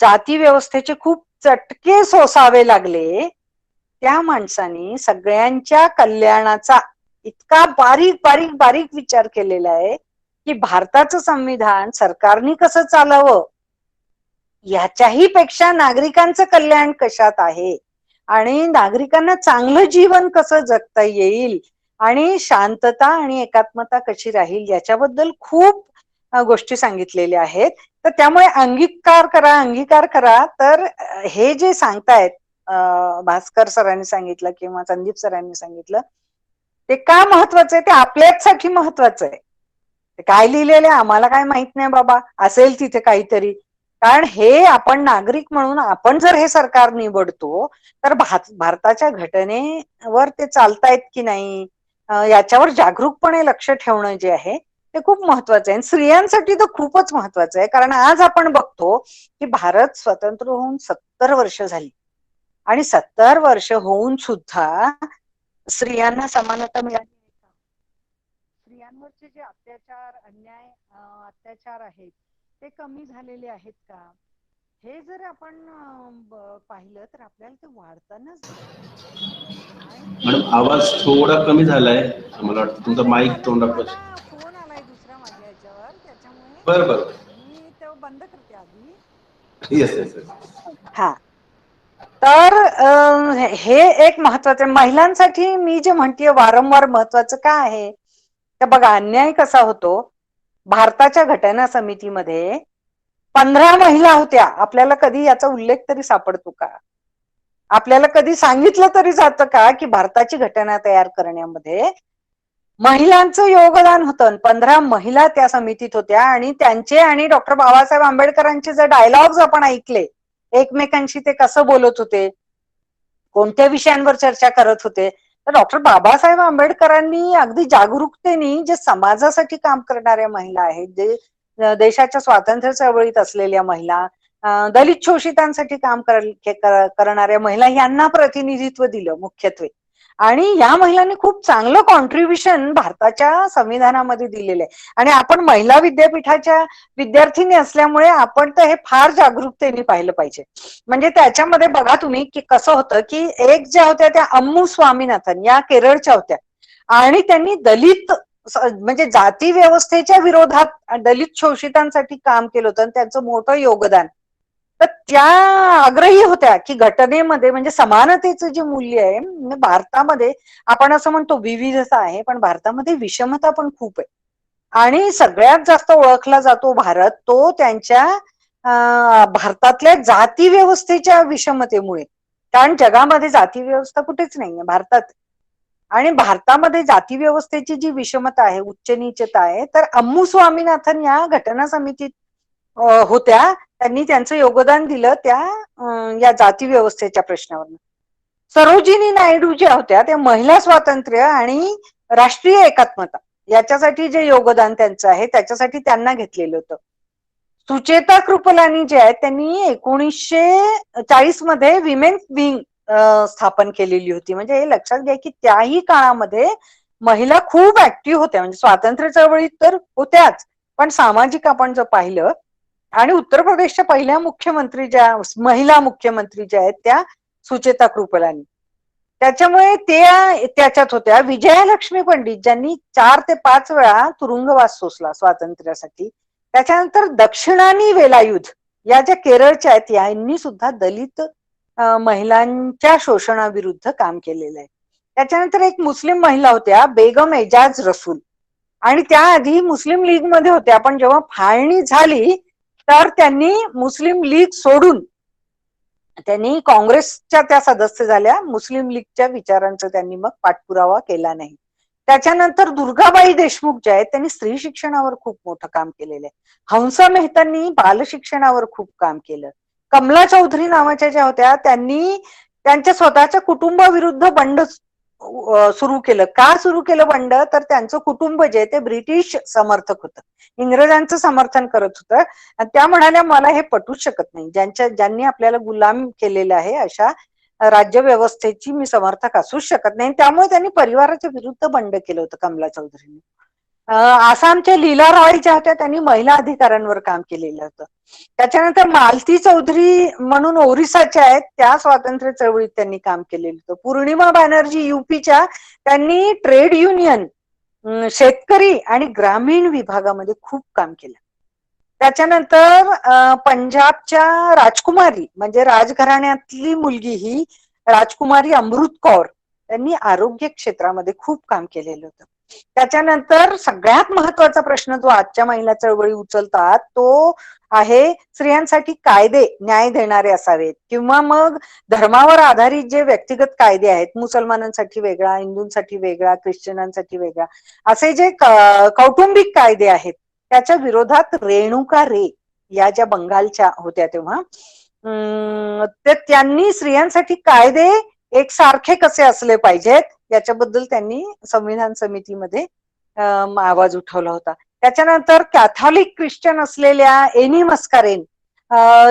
जाती व्यवस्थेचे खूप चटके सोसावे लागले, त्या माणसांनी सगळ्यांच्या कल्याणाचा इतका बारीक बारीक बारीक विचार केलेला आहे की भारताचं संविधान सरकारने कसं चालावं याच्याही पेक्षा नागरिकांचं कल्याण कशात आहे आणि नागरिकांना चांगलं जीवन कसं जगता येईल आणि शांतता आणि एकात्मता कशी राहील याच्याबद्दल खूप गोष्टी सांगितलेल्या आहेत. तर त्यामुळे अंगीकार करा. तर हे जे सांगतायत भास्कर सरांनी सांगितलं किंवा संदीप सरांनी सांगितलं, ते का महत्वाचं आहे, ते आपल्यासाठी महत्वाचं आहे. ते काय लिहिलेलं आहे आम्हाला काय माहित नाही बाबा, असेल तिथे काहीतरी. कारण हे आपण नागरिक म्हणून आपण जर हे सरकार निवडतो तर भारताच्या घटनेवर ते चालतायत की नाही याच्यावर जागरूकपणे लक्ष ठेवणं जे आहे ते खूप महत्वाचं आहे. स्त्रियांसाठी तर खूपच महत्वाचं आहे. कारण आज आपण बघतो की भारत स्वतंत्र होऊन 70 वर्ष झाली आणि 70 वर्ष होऊन सुद्धा स्त्रियांना समानता मिळाली नाही का? स्त्रियांवरचे जे अत्याचार आहेत ते कमी झालेले आहेत का? हे जर आपण पाहिलं तर आपल्याला ते वाढतानाच मॅडम आवाज थोडा कमी झालाय, मला वाटतं तुमचा माईक तोंडापाशी. फोन आलाय दुसरा माझ्या याच्यावर, त्याच्यामुळे बरं मी तो बंद करते आधी. येस. हा, तर हे एक महत्वाचं महिलांसाठी मी जे म्हणतेय वारंवार महत्वाचं का आहे तर बघा अन्याय कसा होतो. भारताच्या घटना समितीमध्ये 15 महिला होत्या. आपल्याला कधी याचा उल्लेख तरी सापडतो का? आपल्याला कधी सांगितलं तरी जातं का की भारताची घटना तयार करण्यामध्ये महिलांचं योगदान होतं. 15 महिला त्या समितीत होत्या आणि त्यांचे आणि डॉक्टर बाबासाहेब आंबेडकरांचे जे डायलॉग्स आपण ऐकले, एकमेकांशी ते कसं बोलत होते, कोणत्या विषयांवर चर्चा करत होते, तर डॉक्टर बाबासाहेब आंबेडकरांनी अगदी जागरूकतेने जे समाजासाठी काम करणाऱ्या महिला आहेत, जे देशाच्या स्वातंत्र्य चळवळीत असलेल्या महिला, दलित शोषितांसाठी काम करणाऱ्या महिला यांना प्रतिनिधित्व दिलं मुख्यत्वे. आणि या महिलांनी खूप चांगलं कॉन्ट्रीब्युशन भारताच्या संविधानामध्ये दिलेलं आहे. आणि आपण महिला विद्यापीठाच्या विद्यार्थिनी असल्यामुळे आपण तर हे फार जागरूकतेने पाहिलं पाहिजे. म्हणजे त्याच्यामध्ये बघा तुम्ही की कसं होतं की एक ज्या होत्या त्या अम्मू स्वामीनाथन या केरळच्या होत्या आणि त्यांनी दलित म्हणजे जाती व्यवस्थेच्या विरोधात दलित शोषितांसाठी काम केलं होतं आणि त्यांचं मोठं योगदान. तर त्या आग्रही होत्या की घटनेमध्ये म्हणजे समानतेचं जे मूल्य आहे, भारतामध्ये आपण असं म्हणतो विविधता आहे पण भारतामध्ये विषमता पण खूप आहे. आणि सगळ्यात जास्त ओळखला जातो भारत तो त्यांच्या भारतातल्या जाती व्यवस्थेच्या विषमतेमुळे. कारण जगामध्ये जाती व्यवस्था कुठेच नाहीये, भारतात. आणि भारतामध्ये जाती व्यवस्थेची जी विषमता आहे, उच्च नीचता आहे, तर अम्मू स्वामीनाथन या घटना समितीत होत्या. त्यांनी त्यांचं योगदान दिलं त्या या जाती व्यवस्थेच्या प्रश्नावर. सरोजिनी नायडू ज्या होत्या त्या महिला स्वातंत्र्य आणि राष्ट्रीय एकात्मता याच्यासाठी जे योगदान त्यांचं आहे त्याच्यासाठी त्यांना घेतलेलं होतं. सुचेता कृपलानी जे आहेत त्यांनी 1940 मध्ये विमेन विंग स्थापन केलेली होती. म्हणजे हे लक्षात घ्या की त्याही काळामध्ये महिला खूप ऍक्टिव्ह होत्या. म्हणजे स्वातंत्र्य चळवळीत तर होत्याच पण सामाजिक आपण जर पाहिलं. आणि उत्तर प्रदेशच्या पहिल्या मुख्यमंत्री ज्या महिला मुख्यमंत्री ज्या आहेत त्या सुचेता कृपलानी. त्याच्यामुळे त्याच्यात होत्या. विजयालक्ष्मी पंडित ज्यांनी 4 ते 5 वेळा तुरुंगवास सोसला स्वातंत्र्यासाठी. त्याच्यानंतर दक्षिणानी वेलायुध या ज्या केरळच्या आहेत यांनी सुद्धा दलित महिलांच्या शोषणाविरुद्ध काम केलेलं आहे. त्याच्यानंतर एक मुस्लिम महिला होत्या बेगम एजाज रसूल, आणि त्याआधी मुस्लिम लीग मध्ये होत्या, पण जेव्हा फाळणी झाली तर त्यांनी मुस्लिम लीग सोडून त्यांनी काँग्रेसच्या त्या सदस्य झाल्या. मुस्लिम लीगच्या विचारांचा त्यांनी मग पाठपुरावा केला नाही. त्याच्यानंतर दुर्गाबाई देशमुख ज्या आहेत त्यांनी स्त्री शिक्षणावर खूप मोठं काम केलेलं आहे. हंसा मेहतांनी बाल शिक्षणावर खूप काम केलं. कमला चौधरी नावाच्या ज्या होत्या त्यांनी त्यांच्या स्वतःच्या कुटुंबाविरुद्ध बंड सुरू केलं. का सुरू केलं बंड? तर त्यांचं कुटुंब जे ते ब्रिटिश समर्थक होतं, इंग्रजांचं समर्थन करत होतं. त्या म्हणाल्या मला हे पटूच शकत नाही, ज्यांनी आपल्याला गुलाम केलेलं आहे अशा राज्य व्यवस्थेची मी समर्थक असूच शकत नाही. त्यामुळे त्यांनी परिवाराच्या विरुद्ध बंड केलं होतं कमला चौधरीने. आसामच्या लीला रॉय ज्या होत्या त्यांनी महिला अधिकारांवर काम केलेलं होतं. त्याच्यानंतर मालती चौधरी म्हणून ओरिसाच्या आहेत, त्या स्वातंत्र्य चळवळीत त्यांनी काम केलेलं होतं. पूर्णिमा बॅनर्जी युपीच्या, त्यांनी ट्रेड युनियन, शेतकरी आणि ग्रामीण विभागामध्ये खूप काम केलं. त्याच्यानंतर पंजाबच्या राजकुमारी म्हणजे राजघराण्यातली मुलगी ही राजकुमारी अमृत कौर, त्यांनी आरोग्य क्षेत्रामध्ये खूप काम केलेलं होतं. त्याच्यानंतर सगळ्यात महत्वाचा प्रश्न जो आजच्या महिला चळवळी उचलतात तो आहे स्त्रियांसाठी कायदे न्याय देणारे असावेत, किंवा मग धर्मावर आधारित जे व्यक्तिगत कायदे आहेत, मुसलमानांसाठी वेगळा, हिंदूंसाठी वेगळा, ख्रिश्चनांसाठी वेगळा, असे जे कौटुंबिक कायदे आहेत त्याच्या विरोधात रेणुका रे या ज्या बंगालच्या होत्या तेव्हा त्यांनी स्त्रियांसाठी कायदे एकसारखे कसे असले पाहिजेत याच्याबद्दल त्यांनी संविधान समितीमध्ये आवाज उठवला होता. त्याच्यानंतर कॅथॉलिक ख्रिश्चन असलेल्या एनी मस्कारेन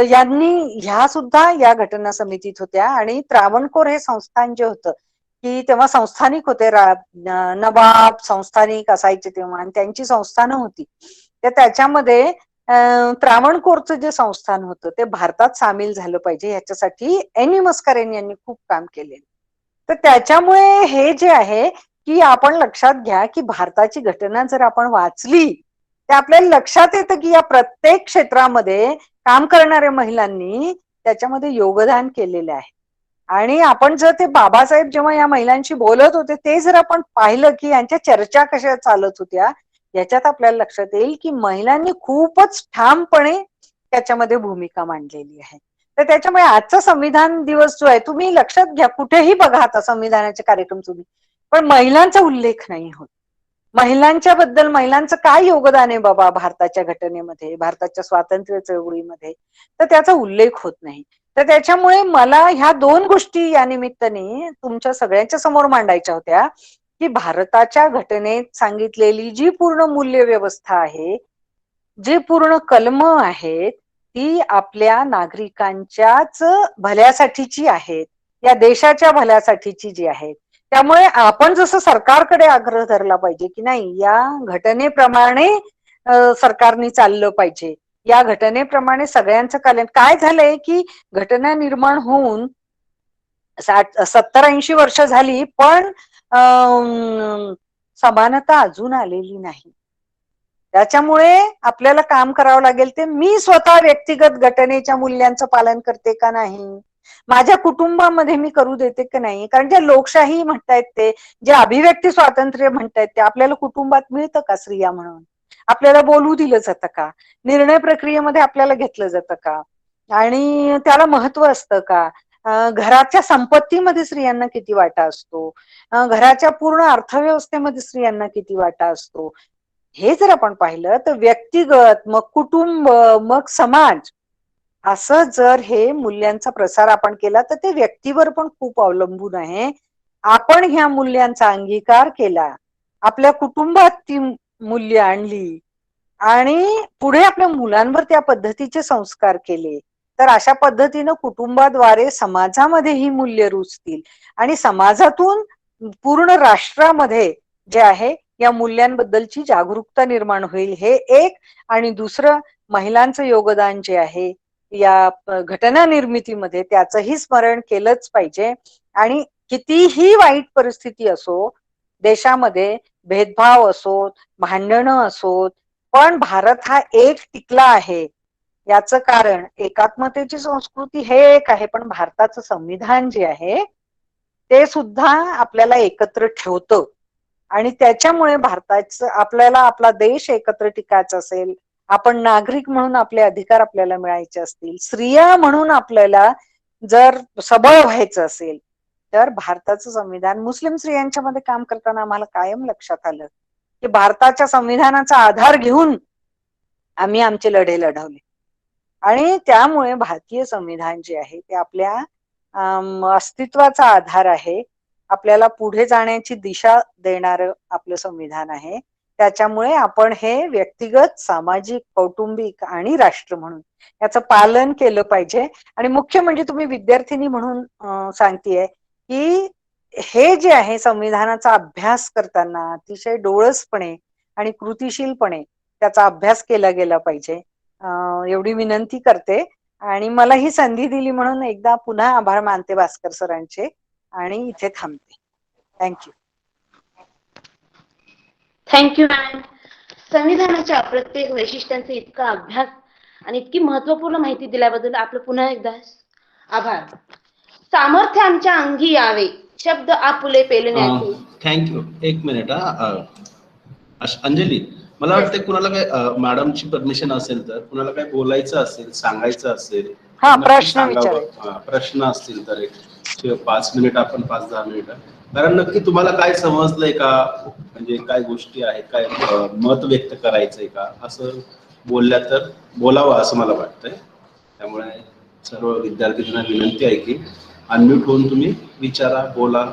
यांनी ह्या सुद्धा या घटना समितीत होत्या. आणि त्रावणकोर हे संस्थान जे होतं की तेव्हा संस्थानिक होते, नवाब संस्थानिक असायचे तेव्हा, आणि त्यांची संस्थानं होती. तर त्याच्यामध्ये त्रावणकोरचं जे संस्थान होतं ते भारतात सामील झालं पाहिजे ह्याच्यासाठी एनी मस्कारेन यांनी खूप काम केले. तर त्याच्यामुळे हे जे आहे की आपण लक्षात घ्या की भारताची घटना जर आपण वाचली तर आपल्याला लक्षात येतं की या प्रत्येक क्षेत्रामध्ये काम करणाऱ्या महिलांनी त्याच्यामध्ये योगदान केलेलं आहे. आणि आपण जर ते बाबासाहेब जेव्हा या महिलांशी बोलत होते ते जर आपण पाहिलं की यांच्या चर्चा कशा चालत होत्या, याच्यात आपल्याला लक्षात येईल की महिलांनी खूपच ठामपणे त्याच्यामध्ये भूमिका मांडलेली आहे. तर त्याच्यामुळे आजचा संविधान दिवस जो आहे, तुम्ही लक्षात घ्या कुठेही बघा आता संविधानाचे कार्यक्रम तुम्ही, पण महिलांचा उल्लेख नाही होत. महिलांच्या बद्दल महिलांचं काय योगदान आहे बाबा भारताच्या घटनेमध्ये, भारताच्या स्वातंत्र्य चळवळीमध्ये, तर त्याचा उल्लेख होत नाही. तर त्याच्यामुळे मला ह्या 2 गोष्टी या निमित्ताने तुमच्या सगळ्यांच्या समोर मांडायच्या होत्या की भारताच्या घटनेत सांगितलेली जी पूर्ण मूल्य व्यवस्था आहे, जी पूर्ण कलम आहेत, ती आपल्या नागरिकांच्याच भल्यासाठीची आहेत, या देशाच्या भल्यासाठीची जी आहेत. त्यामुळे आपण जसं सरकारकडे आग्रह धरला पाहिजे की नाही या घटनेप्रमाणे सरकारने चाललं पाहिजे, या घटनेप्रमाणे सगळ्यांचं कल्याण. काय झालंय की घटना निर्माण होऊन 70-80 वर्ष झाली पण समानता अजून आलेली नाही. त्याच्यामुळे आपल्याला काम करावं लागेल ते मी स्वतः व्यक्तिगत घटनेच्या मूल्यांचं पालन करते का नाही, माझ्या कुटुंबामध्ये मी करू देते का नाही. कारण जे लोकशाही म्हणतायत ते, जे अभिव्यक्ती स्वातंत्र्य म्हणतायत ते आपल्याला कुटुंबात मिळतं का स्त्रिया म्हणून, आपल्याला बोलू दिलं जातं का, निर्णय प्रक्रियेमध्ये आपल्याला घेतलं जातं का, आणि त्याला महत्व असतं का, घराच्या संपत्तीमध्ये स्त्रियांना किती वाटा असतो, घराच्या पूर्ण अर्थव्यवस्थेमध्ये स्त्रियांना किती वाटा असतो, हे जर आपण पाहिलं तर व्यक्तिगत मग कुटुंब मग समाज असं जर हे मूल्यांचा प्रसार आपण केला तर ते व्यक्तीवर पण खूप अवलंबून आहे. आपण ह्या मूल्यांचा अंगीकार केला, आपल्या कुटुंबात ती मूल्य आणली आणि पुढे आपल्या मुलांवर त्या पद्धतीचे संस्कार केले तर अशा पद्धतीनं कुटुंबाद्वारे समाजामध्ये ही मूल्य रुजतील आणि समाजातून पूर्ण राष्ट्रामध्ये जे आहे या मूल्यांबद्दलची जागरूकता निर्माण होईल. हे एक. आणि दुसरं, महिलांचं योगदान जे आहे या घटना निर्मितीमध्ये त्याचंही स्मरण केलंच पाहिजे आणि कितीही वाईट परिस्थिती असो, देशामध्ये भेदभाव असोत, भांडणं असोत, पण भारत हा एक टिकला आहे. याचं कारण एकात्मतेची संस्कृती हे एक आहे, पण भारताचं संविधान जे आहे ते सुद्धा आपल्याला एकत्र ठेवतं. आणि त्याच्यामुळे भारताचं आपल्याला आपला देश एकत्र टिकायचा असेल, आपण नागरिक म्हणून आपले अधिकार आपल्याला मिळायचे असतील, स्त्रिया म्हणून आपल्याला जर सबळ व्हायचं असेल, तर भारताचं संविधान, मुस्लिम स्त्रियांच्या मध्ये काम करताना आम्हाला कायम लक्षात आलं की भारताच्या संविधानाचा आधार घेऊन आम्ही आमचे लढे लढवले. आणि त्यामुळे भारतीय संविधान जे आहे ते आपल्या अस्तित्वाचा आधार आहे, आपल्याला पुढे जाण्याची दिशा देणारं आपलं संविधान आहे. त्याच्यामुळे आपण हे व्यक्तिगत, सामाजिक, कौटुंबिक आणि राष्ट्र म्हणून याचं पालन केलं पाहिजे. आणि मुख्य म्हणजे तुम्ही विद्यार्थिनी म्हणून सांगतेय की हे जे आहे संविधानाचा अभ्यास करताना अतिशय डोळसपणे आणि कृतिशीलपणे त्याचा अभ्यास केला गेला पाहिजे, एवढी विनंती करते. आणि मला ही संधी दिली म्हणून एकदा पुन्हा आभार मानते भास्कर सरांचे आणि इथे थांबते. थँक्यू. Thank you ma'am. संविधानाच्या प्रत्येक वैशिष्ट्यांचा इतका अभ्यास आणि इतकी महत्वपूर्ण माहिती दिल्याबद्दल आपलं पुन्हा एकदा आभार. सामर्थ्य आमच्या अंगी यावे, शब्द आपुले पेलण्याचे. थँक्यू. एक मिनिट अंजली, मला वाटतं कुणाला काय मॅडमची परमिशन असेल तर कुणाला काय बोलायचं असेल, सांगायचं असेल, प्रश्न असतील तर एक 5 मिनिट, आपण 5-10 मिनिट, कारण नक्की तुम्हाला काय समजलंय का, म्हणजे काय गोष्टी आहेत, काय मत व्यक्त करायचंय का, असं बोलल्या तर बोलावं असं मला वाटतंय. त्यामुळे सर्व विद्यार्थ्यांना विनंती आहे की अनम्यूट होऊन तुम्ही विचारा, बोला.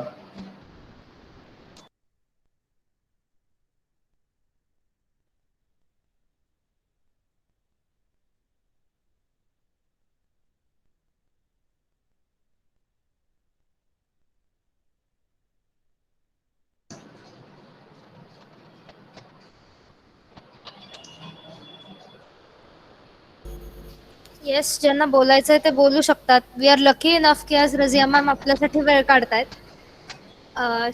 येस, ज्यांना बोलायचंय ते बोलू शकतात. वी आर लकी इनफ की आज रझिया मॅम आपल्यासाठी वेळ काढतायत.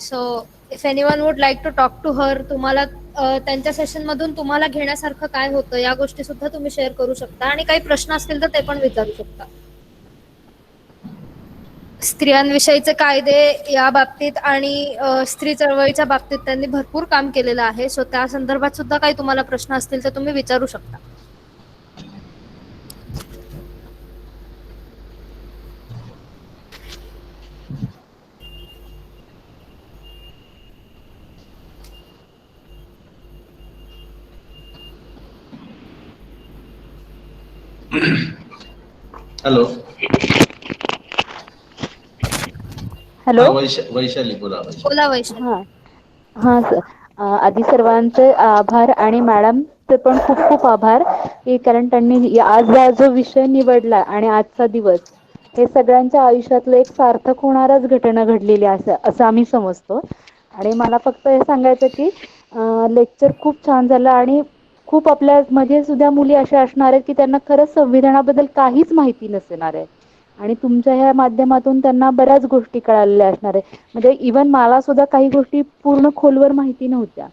So if anyone would like to talk to her, तुम्हाला त्यांच्या सेशन मधून तुम्हाला घेण्यासारखं काय होतं या गोष्टी सुद्धा तुम्ही शेअर करू शकता, आणि काही प्रश्न असतील तर ते पण विचारू शकता. स्त्रियांविषयीचे कायदे या बाबतीत आणि स्त्री चळवळीच्या बाबतीत त्यांनी भरपूर काम केलेलं आहे. सो त्या संदर्भात सुद्धा काही तुम्हाला प्रश्न असतील तर तुम्ही विचारू शकता. हॅलो. हॅलो. वैशाली बोला. बोला वैशाली. हा सर, आधी सर्वांचे आभार आणि मॅडमचे पण खूप खूप आभार, की कारण त्यांनी आज जो विषय निवडला आणि आजचा दिवस हे सगळ्यांच्या आयुष्यातलं एक सार्थक होणारच घटना घडलेली असं आम्ही समजतो. आणि मला फक्त हे सांगायचं की लेक्चर खूप छान झालं आणि खूप आपल्या मध्ये सुद्धा मुली अशा असणार आहेत की त्यांना खरंच संविधानाबद्दल काहीच माहिती नसणार आहे, आणि तुमच्या ह्या माध्यमातून त्यांना बऱ्याच गोष्टी कळालेल्या असणार आहे. म्हणजे इव्हन मला सुद्धा काही गोष्टी पूर्ण खोलवर माहिती नव्हत्या,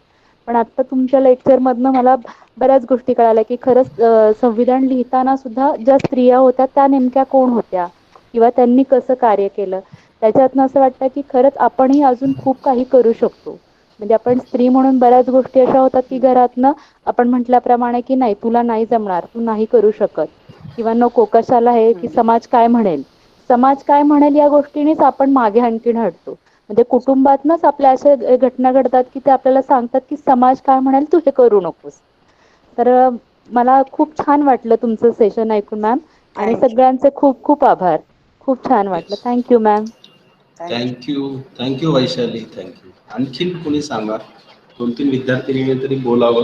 पण आता तुमच्या लेक्चर मधनं मला बऱ्याच गोष्टी कळाल्या की खरंच संविधान लिहिताना सुद्धा ज्या स्त्रिया होत्या त्या नेमक्या कोण होत्या किंवा त्यांनी कसं कार्य केलं. त्याच्यातनं असं वाटतं की खरंच आपणही अजून खूप काही करू शकतो. म्हणजे आपण स्त्री म्हणून बऱ्याच गोष्टी अशा होतात की घरातनं आपण म्हटल्याप्रमाणे की नाही तुला नाही जमणार, तू नाही करू शकत, किंवा नको कशाला हे, की समाज काय म्हणेल, समाज काय म्हणेल या गोष्टीनेच आपण मागे आणखीन हटतो. म्हणजे कुटुंबातनच आपल्या अशा घटना घडतात की ते आपल्याला सांगतात की समाज काय म्हणेल तू हे करू नकोस. तर मला खूप छान वाटलं तुमचं सेशन ऐकून मॅम, आणि सगळ्यांचे खूप खूप आभार. खूप छान वाटलं. Thank you ma'am. Thank you Vaishali. Thank you. आणखीन कोणी सांगा, 2-3 विद्यार्थिनी तरी बोलावं,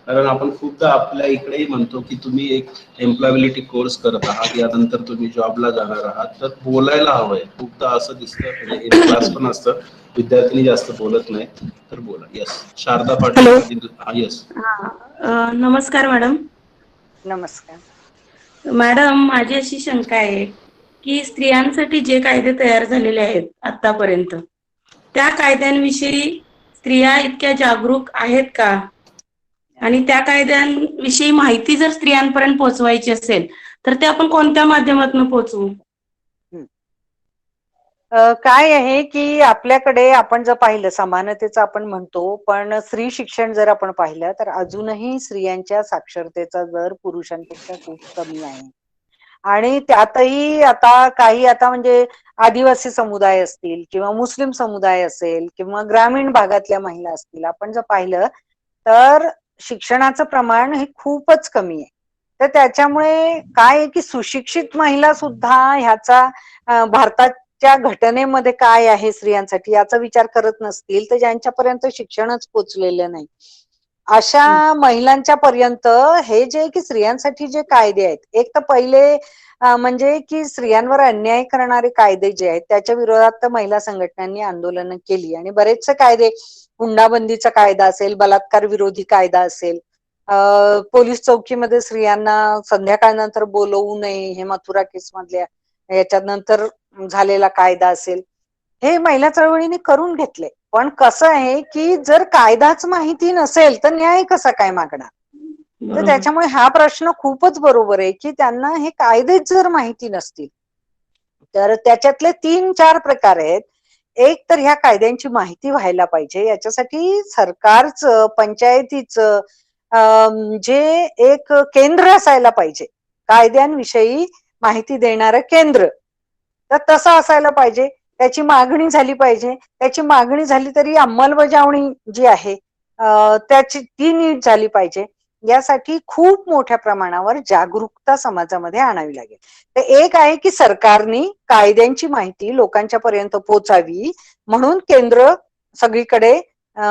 कारण आपण खूपदा आपल्या इकडेही म्हणतो की तुम्ही एक एम्प्लॉयबिलिटी कोर्स करत आहात, यानंतर तुम्ही जॉबला जाणार आहात, तर बोलायला हवंय. खूपदा असं दिसतं, म्हणजे क्लास पण असतं, विद्यार्थिनी जास्त बोलत नाही, तर बोला. येस, शारदा पाटील. येस. नमस्कार मॅडम. नमस्कार मॅडम, माझी अशी शंका आहे की स्त्रियांसाठी जे कायदे तयार झालेले आहेत आतापर्यंत, त्या कायद्यांविषयी स्त्रिया इतक्या जागरूक आहेत का? आणि त्या कायद्यांविषयी माहिती जर स्त्रियांपर्यंत पोहोचवायची असेल तर ते आपण कोणत्या माध्यमातून पोहोचवू? काय आहे की आपल्याकडे आपण जर पाहिलं समानतेचं आपण म्हणतो, पण स्त्री शिक्षण जर आपण पाहिलं तर अजूनही स्त्रियांच्या साक्षरतेचा दर पुरुषांपेक्षा खूप कमी आहे. आणि त्यातही आता म्हणजे आदिवासी समुदाय असतील किंवा मुस्लिम समुदाय असेल किंवा ग्रामीण भागातल्या महिला असतील, आपण जर पाहिलं तर शिक्षणाचं प्रमाण हे खूपच कमी आहे. तर त्याच्यामुळे काय आहे की सुशिक्षित महिला सुद्धा ह्याचा भारताच्या घटनेमध्ये काय आहे स्त्रियांसाठी याचा विचार करत नसतील, तर ज्यांच्यापर्यंत शिक्षणच पोचलेलं नाही अशा महिलांच्या पर्यंत हे जे की स्त्रियांसाठी जे कायदे आहेत, एक तर पहिले म्हणजे की स्त्रियांवर अन्याय करणारे कायदे जे आहेत त्याच्या विरोधात तर महिला संघटनांनी आंदोलनं केली आणि बरेचसे कायदे, हुंडाबंदीचा कायदा असेल, बलात्कार विरोधी कायदा असेल, पोलीस चौकीमध्ये स्त्रियांना संध्याकाळनंतर बोलवू नये हे मथुरा केस मधल्या याच्या नंतर झालेला कायदा असेल, हे महिला चळवळीने करून घेतले. पण कसं आहे की जर कायदाच माहिती नसेल तर न्याय कसा काय मागणार? तर त्याच्यामुळे हा प्रश्न खूपच बरोबर आहे की त्यांना हे कायदेच जर माहिती नसतील तर त्याच्यातले 3-4 प्रकार आहेत. एक तर ह्या कायद्यांची माहिती व्हायला पाहिजे, याच्यासाठी सरकारचं, पंचायतीचं जे एक केंद्र असायला पाहिजे, कायद्यांविषयी माहिती देणारं केंद्र, तर तसं असायला पाहिजे. त्याची मागणी झाली पाहिजे. त्याची मागणी झाली तरी अंमलबजावणी जी आहे त्याची ती नीट झाली पाहिजे. यासाठी खूप मोठ्या प्रमाणावर जागरूकता समाजामध्ये आणावी लागेल. तर एक आहे की सरकारने कायद्यांची माहिती लोकांच्या पर्यंत पोहोचावी म्हणून केंद्र सगळीकडे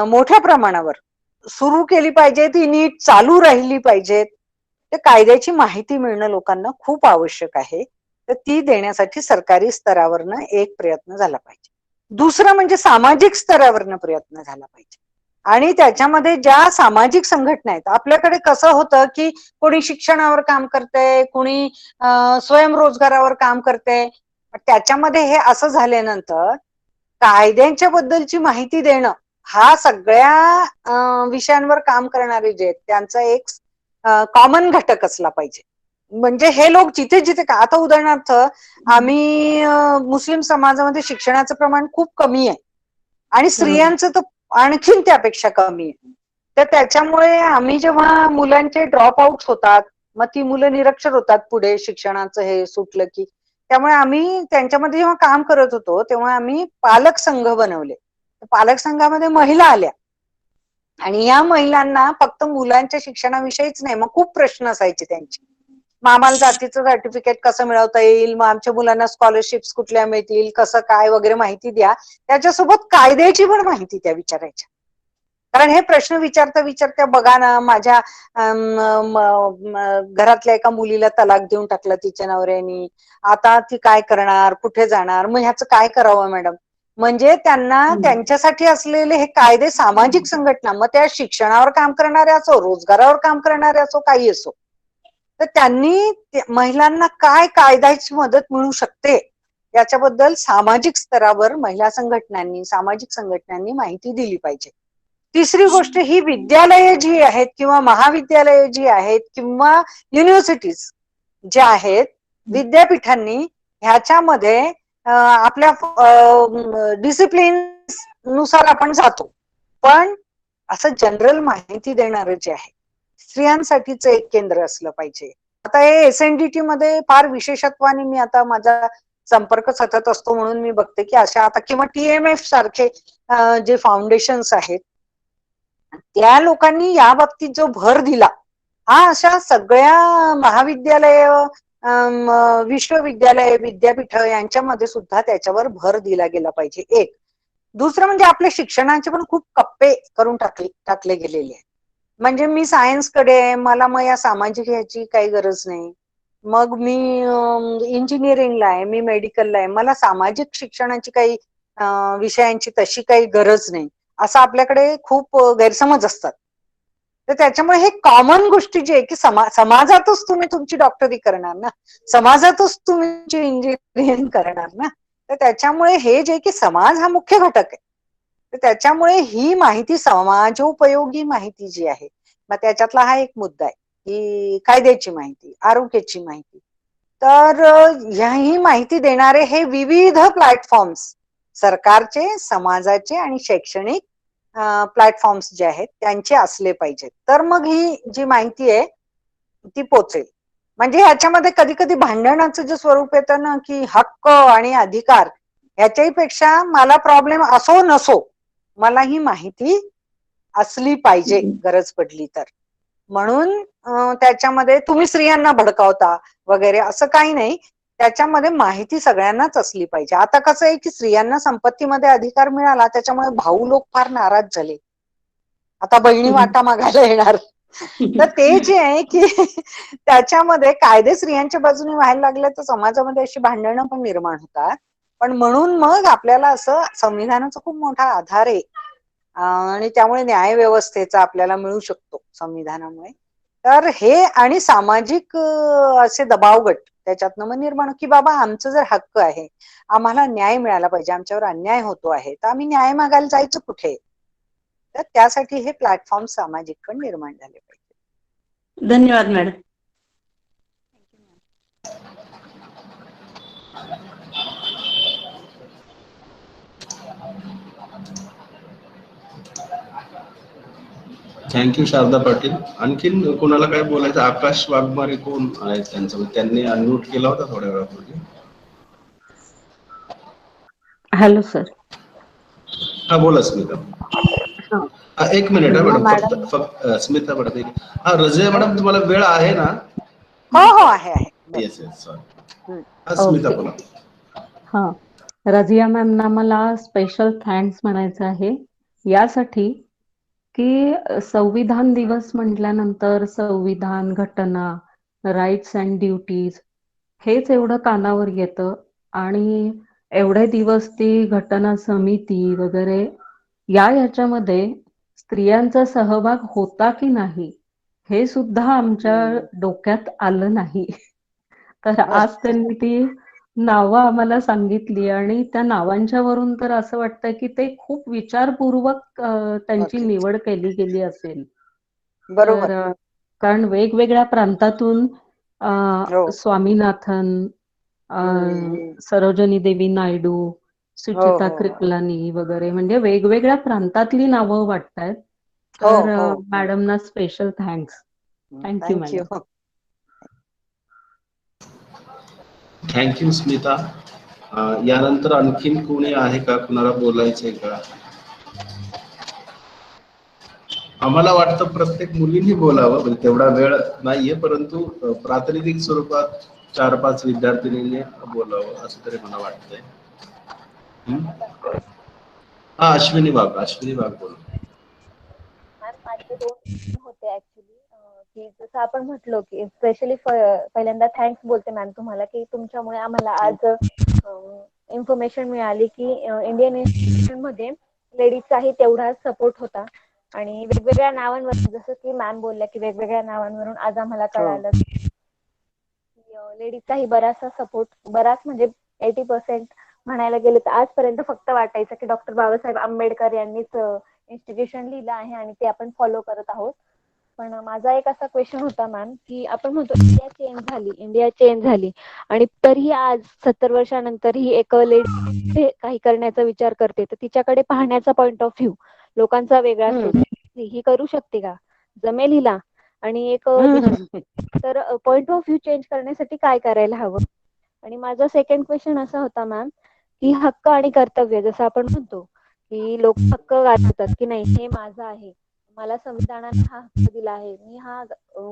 मोठ्या प्रमाणावर सुरू केली पाहिजे, ती नीट चालू राहिली पाहिजेत. तर कायद्याची माहिती मिळणं लोकांना खूप आवश्यक आहे. तर ती देण्यासाठी सरकारी स्तरावरनं एक प्रयत्न झाला पाहिजे. दुसरं म्हणजे सामाजिक स्तरावरनं प्रयत्न झाला पाहिजे. आणि त्याच्यामध्ये ज्या सामाजिक संघटना आहेत, आपल्याकडे कसं होतं की कोणी शिक्षणावर काम करतंय, कोणी स्वयंरोजगारावर काम करतंय, त्याच्यामध्ये हे असं झाल्यानंतर कायद्यांच्या बद्दलची माहिती देणं हा सगळ्या विषयांवर काम करणारे जे आहेत त्यांचा एक कॉमन घटक असला पाहिजे. म्हणजे हे लोक जिथे जिथे आता उदाहरणार्थ आम्ही मुस्लिम समाजामध्ये शिक्षणाचं प्रमाण खूप कमी आहे आणि स्त्रियांचं तर आणखीन त्यापेक्षा कमी आहे. तर त्याच्यामुळे आम्ही जेव्हा मुलांचे ड्रॉप आउट होतात, मग ती मुलं निरक्षर होतात पुढे शिक्षणाचं हे सुटलं की, त्यामुळे आम्ही त्यांच्यामध्ये जेव्हा काम करत होतो तेव्हा आम्ही पालक संघ बनवले. पालक संघामध्ये महिला आल्या आणि या महिलांना फक्त मुलांच्या शिक्षणाविषयीच नाही, मग खूप प्रश्न असायचे त्यांचे. मग आम्हाला जातीचं सर्टिफिकेट कसं मिळवता येईल, मग आमच्या मुलांना स्कॉलरशिप्स कुठल्या मिळतील, कसं काय वगैरे माहिती द्या. त्याच्यासोबत कायद्याची पण माहिती त्या विचारायच्या. कारण हे प्रश्न विचारता विचारता बघा ना, माझ्या घरातल्या एका मुलीला तलाक देऊन टाकला तिच्या नवऱ्यानी, आता ती काय करणार, कुठे जाणार, मग ह्याचं काय करावं मॅडम? म्हणजे त्यांना त्यांच्यासाठी असलेले हे कायदे सामाजिक संघटना, मग त्या शिक्षणावर काम करणारे असो, रोजगारावर काम करणारे असो, काही असो, तर त्यांनी महिलांना काय कायद्याची मदत मिळू शकते याच्याबद्दल सामाजिक स्तरावर महिला संघटनांनी, सामाजिक संघटनांनी माहिती दिली पाहिजे. तिसरी गोष्ट ही विद्यालये जी आहेत किंवा महाविद्यालये जी आहेत किंवा युनिव्हर्सिटीज ज्या आहेत, विद्यापीठांनी ह्याच्यामध्ये आपल्या डिसिप्लिन नुसार आपण जातो, पण असं जनरल माहिती देणारं जे आहे स्त्रियांसाठीच एक केंद्र असलं पाहिजे. आता हे SNDT मध्ये फार विशेषत्वाने मी आता माझा संपर्क सतत असतो म्हणून मी बघते की अशा आता किंवा TMF सारखे जे फाउंडेशन्स आहेत त्या लोकांनी या बाबतीत जो भर दिला, हा अशा सगळ्या महाविद्यालय, विश्वविद्यालय, विद्यापीठ यांच्यामध्ये सुद्धा त्याच्यावर भर दिला गेला पाहिजे. एक. दुसरं म्हणजे आपल्या शिक्षणाचे पण खूप कप्पे करून टाकले गेलेले आहेत. म्हणजे मी सायन्स कडे आहे, मला मग या सामाजिक ह्याची काही गरज नाही. मग मी इंजिनिअरिंगला आहे, मी मेडिकलला आहे, मला सामाजिक शिक्षणाची काही विषयांची तशी काही गरज नाही, असं आपल्याकडे खूप गैरसमज असतात. तर त्याच्यामुळे हे कॉमन गोष्टी जे आहे की समाजातच तुम्ही तुमची डॉक्टरी करणार ना, समाजातच तुम्ही तुमची इंजिनिअरिंग करणार ना. तर त्याच्यामुळे हे जे की समाज हा मुख्य घटक आहे. तर त्याच्यामुळे ही माहिती, समाजोपयोगी माहिती जी आहे, मग त्याच्यातला हा एक मुद्दा आहे की कायद्याची माहिती, आरोग्याची माहिती. तर ही माहिती देणारे हे विविध प्लॅटफॉर्म्स, सरकारचे, समाजाचे आणि शैक्षणिक प्लॅटफॉर्म्स जे आहेत त्यांचे असले पाहिजेत. तर मग ही जी माहिती आहे ती पोचेल. म्हणजे ह्याच्यामध्ये कधी कधी भांडणाचं जे स्वरूप येतं ना की हक्क आणि अधिकार, ह्याच्याही पेक्षा मला प्रॉब्लेम असो नसो, मला ही माहिती असली पाहिजे गरज पडली तर. म्हणून त्याच्यामध्ये तुम्ही स्त्रियांना भडकावता वगैरे असं काही नाही. त्याच्यामध्ये माहिती सगळ्यांनाच असली पाहिजे. आता कसं आहे की स्त्रियांना संपत्तीमध्ये अधिकार मिळाला, त्याच्यामुळे भाऊ लोक फार नाराज झाले, आता बहिणी वाटा मागायला येणार. तर ते जे आहे की त्याच्यामध्ये कायदे स्त्रियांच्या बाजूने व्हायला लागले तर समाजामध्ये अशी भांडणं पण निर्माण होतात. पण म्हणून मग आपल्याला असं संविधानाचा खूप मोठा आधार आहे आणि त्यामुळे न्याय व्यवस्थेचा आपल्याला मिळू शकतो संविधानामुळे. तर हे आणि सामाजिक असे दबावगट त्याच्यातनं मग निर्माण की बाबा आमचं जर हक्क आहे, आम्हाला न्याय मिळाला पाहिजे, आमच्यावर अन्याय होतो आहे, तर आम्ही न्याय मागायला जायचं कुठे. तर त्यासाठी हे प्लॅटफॉर्म सामाजिक पण निर्माण झाले पाहिजे. धन्यवाद मॅडम. थँक्यू शारदा पाटील. आणखीन कोणाला काय बोलायचं? आकाश वाघमारे कोण आहेत त्यांचं, त्यांनी अनम्यूट केला होता थोड्या वेळापूर्वी. Hello sir. हा बोला स्मिता. एक मिनिट मॅडम, फक्त स्मिता मॅडम हा रजिया मॅडम तुम्हाला वेळ आहे ना? हो हो आहे. Yes yes sorry. स्मिता बोला. हा, रजिया मॅमना मला स्पेशल थँक्स म्हणायचं आहे यासाठी की संविधान दिवस म्हटल्यानंतर संविधान, घटना, राईट्स अँड ड्युटीज हेच एवढं कानावर येतं आणि एवढे दिवस ती घटना समिती वगैरे याच्यामध्ये स्त्रियांचा सहभाग होता की नाही हे सुद्धा आमच्या डोक्यात आलं नाही. तर आज त्यांनी ती नावं आम्हाला सांगितली आणि त्या नावांच्या वरून तर असं वाटतं की ते खूप विचारपूर्वक त्यांची निवड केली गेली असेल. बरोबर. तर कारण वेगवेगळ्या प्रांतातून स्वामीनाथन, सरोजनी देवी नायडू, सुचिता कृपलानी वगैरे म्हणजे वेगवेगळ्या प्रांतातली नावं वाटतायत. तर मॅडमना special thanks. Thank you madam. Thank you Smita. यानंतर आणखीन कोणी आहे का, कुणाला बोलायचंय का? आम्हाला वाटतं प्रत्येक मुलींनी बोलावं, म्हणजे तेवढा वेळ नाहीये, परंतु प्रातिनिधिक स्वरूपात 4-5 विद्यार्थिनींनी बोलावं असं तरी मला वाटतंय. हा अश्विनी वाघ बोला. माझे 2 होते ऍक्च्युली की जसं आपण म्हटलो की स्पेशली पहिल्यांदा थँक्स बोलते मॅम तुम्हाला की तुमच्यामुळे आम्हाला आज इन्फॉर्मेशन मिळाली की इंडियन इन्स्टिट्यूशन मध्ये लेडीजचाही तेवढाच सपोर्ट होता आणि वेगवेगळ्या नावांवर, जसं की मॅम बोलल्या की वेगवेगळ्या नावांवरून आज आम्हाला कळालं की लेडीजचाही बराचसा सपोर्ट, बराच म्हणजे 80% म्हणायला गेलं तर आजपर्यंत फक्त वाटायचं की डॉक्टर बाबासाहेब आंबेडकर यांनीच इन्स्टिट्यूशन लिहिलं आहे आणि ते आपण फॉलो करत आहोत. पण माझा एक असा क्वेश्चन होता मॅम की आपण म्हणतो इंडिया चेंज झाली आणि तरीही आज 70 वर्षानंतर ही एक लेडी काही करण्याचा विचार करते, तर तिच्याकडे पाहण्याचा पॉइंट ऑफ व्ह्यू लोकांचा वेगळा असतो. ही करू शकते का, जमेल हिला, आणि एक तर पॉइंट ऑफ व्ह्यू चेंज करण्यासाठी काय करायला हवं. आणि माझा सेकंड क्वेश्चन असा होता मॅम की हक्क आणि कर्तव्य, जसं आपण म्हणतो की लोक हक्क गाजवतात की नाही हे माझं आहे, मला संविधानाने हा हक्क दिला आहे, मी हा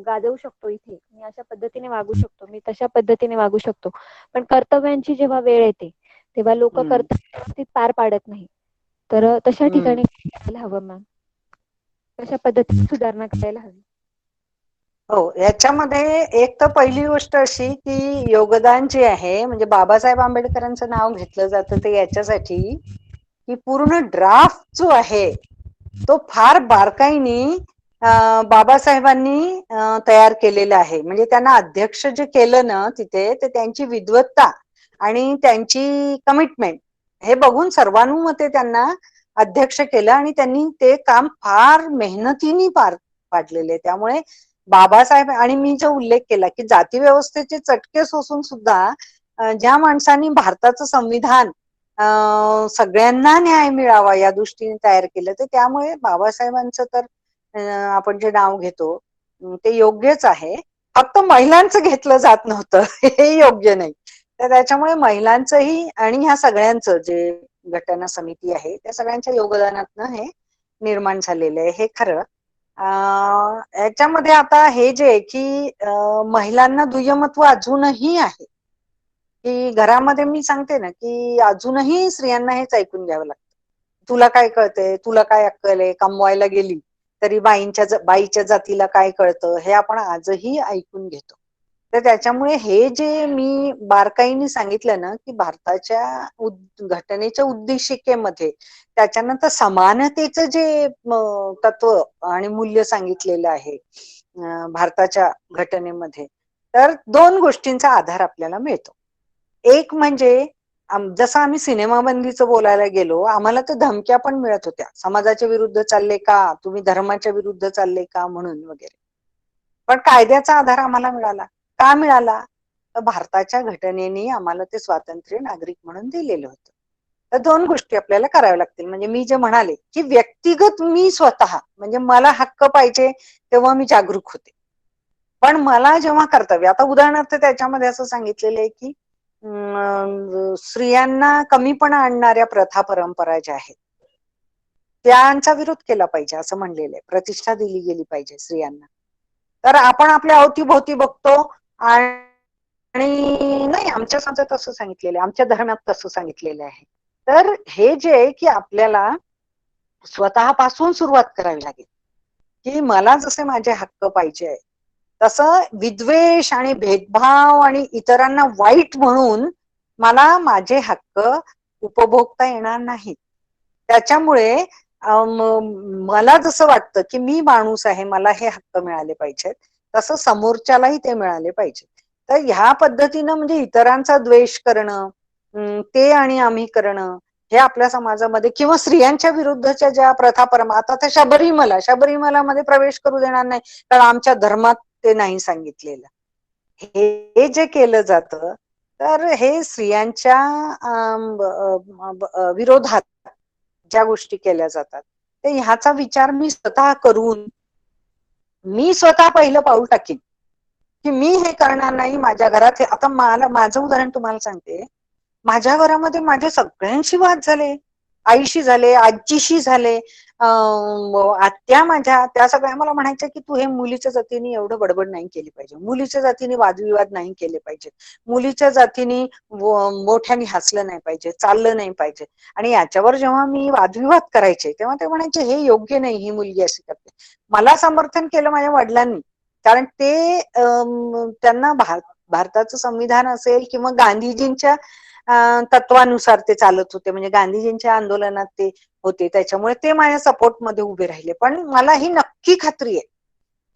गाजवू शकतो, इथे मी अशा पद्धतीने वागू शकतो, मी तशा पद्धतीने वागू शकतो. पण कर्तव्यांची जेव्हा वेळ येते तेव्हा लोक कर्तव्य व्यवस्थित पार पाडत नाही. तर तशा ठिकाणी करायला हवं मॅम, कशा पद्धतीने सुधारणा करायला हवी. हो, याच्यामध्ये एक तर पहिली गोष्ट अशी की योगदान जे आहे, म्हणजे बाबासाहेब आंबेडकरांचं नाव घेतलं जातं ते याच्यासाठी की पूर्ण ड्राफ्ट जो आहे तो फार बारकाईने बाबासाहेबांनी तयार केलेलं आहे. म्हणजे त्यांना अध्यक्ष जे केलं ना तिथे, ते त्यांची विद्वत्ता आणि त्यांची कमिटमेंट हे बघून सर्वानुमते त्यांना अध्यक्ष केलं आणि त्यांनी ते काम फार मेहनतीने पार पाडलेले. त्यामुळे बाबासाहेब, आणि मी जो उल्लेख केला की जाती व्यवस्थेचे चटके सोसून सुद्धा ज्या माणसांनी भारताचं संविधान सगळ्यांना न्याय मिळावा या दृष्टीने तयार केलं, तर त्यामुळे बाबासाहेबांचं तर आपण जे नाव घेतो ते योग्यच आहे. फक्त महिलांचं घेतलं जात नव्हतं हे योग्य नाही. तर त्याच्यामुळे महिलांचंही आणि ह्या सगळ्यांचं जे घटना समिती आहे त्या सगळ्यांच्या योगदानातनं हे निर्माण झालेलं आहे, हे खरं. याच्यामध्ये आता हे जे की महिलांना दुय्यमत्व अजूनही आहे, की घरामध्ये मी सांगते ना की अजूनही स्त्रियांना हेच ऐकून घ्यावं लागतं. तुला काय कळतंय, तुला काय अक्कल आहे, कमवायला गेली तरी बाईच्या जातीला काय कळतं, हे आपण आजही ऐकून घेतो. तर त्याच्यामुळे हे जे मी बारकाईने सांगितलं ना की भारताच्या घटनेच्या उद्देशिकेमध्ये त्याच्यानंतर समानतेचं जे तत्व आणि मूल्य सांगितलेलं आहे भारताच्या घटनेमध्ये, तर दोन गोष्टींचा आधार आपल्याला मिळतो. एक म्हणजे जसं आम्ही सिनेमा बंदीचं बोलायला गेलो, आम्हाला तर धमक्या पण मिळत होत्या, समाजाच्या विरुद्ध चालले का, तुम्ही धर्माच्या विरुद्ध चालले का म्हणून वगैरे. पण कायद्याचा आधार आम्हाला मिळाला. का मिळाला? तर भारताच्या घटनेने आम्हाला ते स्वातंत्र्य नागरिक म्हणून दिलेलं होतं. तर दोन गोष्टी आपल्याला कराव्या लागतील. म्हणजे मी जे म्हणाले की व्यक्तिगत मी स्वतः, म्हणजे मला हक्क पाहिजे तेव्हा मी जागरूक होते. पण मला जेव्हा कर्तव्य, आता उदाहरणार्थ त्याच्यामध्ये असं सांगितलेलं आहे की स्त्रियांना कमीपणा आणणाऱ्या प्रथा परंपरा ज्या आहेत त्यांचा विरोध केला पाहिजे असं म्हणलेलं आहे. प्रतिष्ठा दिली गेली पाहिजे स्त्रियांना. तर आपण आपल्या अवतीभोवती बघतो आणि नाही, आमच्या समाजात असं सांगितलेलं आहे, आमच्या धर्मात तसं सांगितलेलं आहे. तर हे जे आहे की आपल्याला स्वतःपासून सुरुवात करावी लागेल की मला जसे माझे हक्क पाहिजे तसं विद्वेष आणि भेदभाव आणि इतरांना वाईट म्हणून मला माझे हक्क उपभोगता येणार नाहीत. त्याच्यामुळे मला जसं वाटतं की मी माणूस आहे, मला हे हक्क मिळाले पाहिजेत, तसं समोरच्यालाही ते मिळाले पाहिजे. तर ह्या पद्धतीनं म्हणजे इतरांचा द्वेष करणं, ते आणि आम्ही करणं, हे आपल्या समाजामध्ये किंवा स्त्रियांच्या विरुद्धच्या ज्या प्रथा आता तर शबरीमलामध्ये प्रवेश करू देणार नाही कारण आमच्या धर्मात ते नाही सांगितलेलं. हे जे केलं जातं तर हे स्त्रियांच्या विरोधात ज्या गोष्टी केल्या जातात ते ह्याचा विचार मी स्वतः करून मी स्वतः पहिलं पाऊल टाकीन की मी हे करणार नाही. माझ्या घरात आता माझं उदाहरण तुम्हाला सांगते. माझ्या घरामध्ये माझे सगळ्यांशी वाद झाले, आईशी झाले, आजीशी झाले, आत्या माझ्या, त्या सगळ्या मला म्हणायच्या की तू हे मुलीच्या जातीने एवढं बडबड नाही केली पाहिजे, मुलीच्या जातीने वादविवाद नाही केले पाहिजे, मुलीच्या जातीने मोठ्याने हसलं नाही पाहिजे, चाललं नाही पाहिजे. आणि याच्यावर जेव्हा मी वादविवाद करायचे तेव्हा ते म्हणायचे हे योग्य नाही, ही मुलगी अशी करते. मला समर्थन केलं माझ्या वडिलांनी, कारण ते त्यांना भारताचं संविधान असेल किंवा गांधीजींच्या तत्वानुसार ते चालत होते, म्हणजे गांधीजींच्या आंदोलनात ते होते, त्याच्यामुळे ते माझ्या सपोर्ट मध्ये उभे राहिले. पण मला ही नक्की खात्री आहे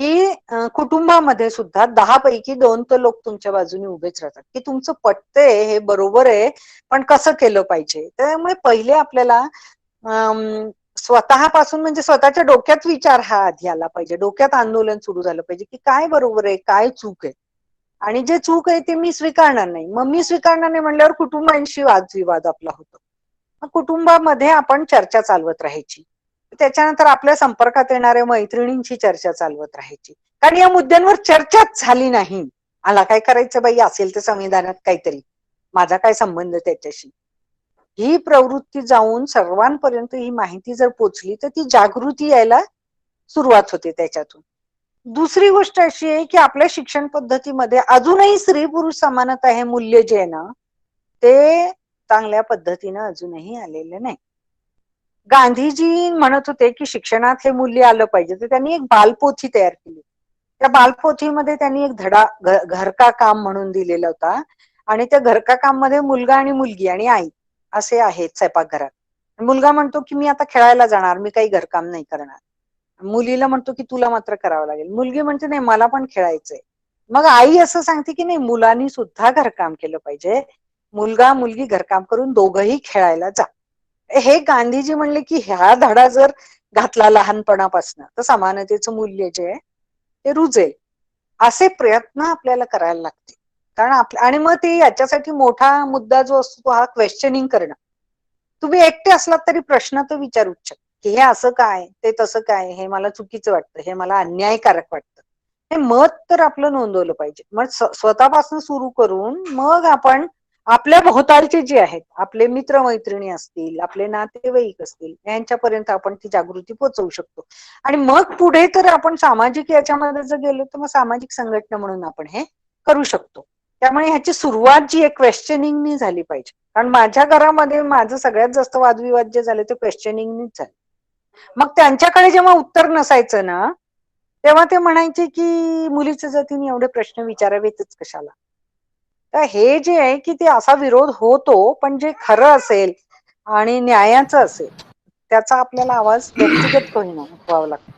की कुटुंबामध्ये सुद्धा 10 पैकी 2 तर लोक तुमच्या बाजूने उभेच राहतात की तुमचं पटतंय, हे बरोबर आहे, पण कसं केलं पाहिजे. त्यामुळे पहिले आपल्याला स्वतःपासून म्हणजे स्वतःच्या डोक्यात विचार हा आधी आला पाहिजे, डोक्यात आंदोलन सुरू झालं पाहिजे की काय बरोबर आहे, काय चूक आहे, आणि जे चूक आहे ते मी स्वीकारणार नाही. मग मी स्वीकारणार नाही म्हणल्यावर कुटुंबांशी वादविवाद आपला होतो. मग कुटुंबामध्ये आपण चर्चा चालवत राहायची, त्याच्यानंतर आपल्या संपर्कात येणाऱ्या मैत्रिणींची चर्चा चालवत राहायची, कारण या मुद्द्यांवर चर्चाच झाली नाही. मला काय करायचं बाई, असेल तर संविधानात काहीतरी, माझा काय संबंध त्याच्याशी. ही प्रवृत्ती जाऊन सर्वांपर्यंत ही माहिती जर पोचली तर ती जागृती यायला सुरुवात होते त्याच्यातून. दुसरी गोष्ट अशी आहे की आपल्या शिक्षण पद्धतीमध्ये अजूनही स्त्री पुरुष समानता हे मूल्य जे आहे ना ते चांगल्या पद्धतीनं अजूनही आलेलं नाही. गांधीजी म्हणत होते की शिक्षणात हे मूल्य आलं पाहिजे, तर त्यांनी एक बालपोथी तयार केली. त्या बालपोथीमध्ये त्यांनी एक धडा घरका काम म्हणून दिलेला होता, आणि त्या घरका काम मध्ये मुलगा आणि मुलगी आणि आई असे आहेत स्वयंपाकघरात. मुलगा म्हणतो की मी आता खेळायला जाणार, मी काही घरकाम नाही करणार. मुलीला म्हणतो की तुला मात्र करावं लागेल. मुलगी म्हणते नाही मला पण खेळायचंय. मग आई असं सांगते की नाही मुलांनी सुद्धा घरकाम केलं पाहिजे. मुलगा मुलगी घरकाम करून दोघंही खेळायला जा. हे गांधीजी म्हणले की ह्या धडा जर घातला लहानपणापासून तर समानतेचं मूल्य जे आहे ते रुजेल. असे प्रयत्न आपल्याला करायला लागतील. कारण आणि मग ते याच्यासाठी मोठा मुद्दा जो असतो तो हा क्वेश्चनिंग करणं. तुम्ही एकटे असलात तरी प्रश्न तर विचारूच शकता की हे असं काय, ते तसं काय, हे मला चुकीचं वाटतं, हे मला अन्यायकारक वाटतं. हे मत तर आपलं नोंदवलं पाहिजे. मग स्वतःपासून सुरू करून मग आपण आपल्या भोवतालचे जे आहेत आपले मित्रमैत्रिणी असतील, आपले नातेवाईक असतील, यांच्यापर्यंत आपण ती जागृती पोहोचवू शकतो. आणि मग पुढे तर आपण सामाजिक याच्यामध्ये जर गेलो तर मग सामाजिक संघटना म्हणून आपण हे करू शकतो. त्यामुळे ह्याची सुरुवात जी आहे क्वेश्चनिंगनी झाली पाहिजे. कारण माझ्या घरामध्ये माझं सगळ्यात जास्त वादविवाद जे झाले ते क्वेश्चनिंगनीच झाले. मग त्यांच्याकडे जेव्हा उत्तर नसायचं ना तेव्हा ते म्हणायचे की मुलीच्या जातीने एवढे प्रश्न विचारावेतच कशाला. तर हे जे आहे की ते असा विरोध होतो पण जे खरं असेल आणि न्यायाचं असेल त्याचा आपल्याला आवाज व्यक्तिगत होईना उठवावा लागतो.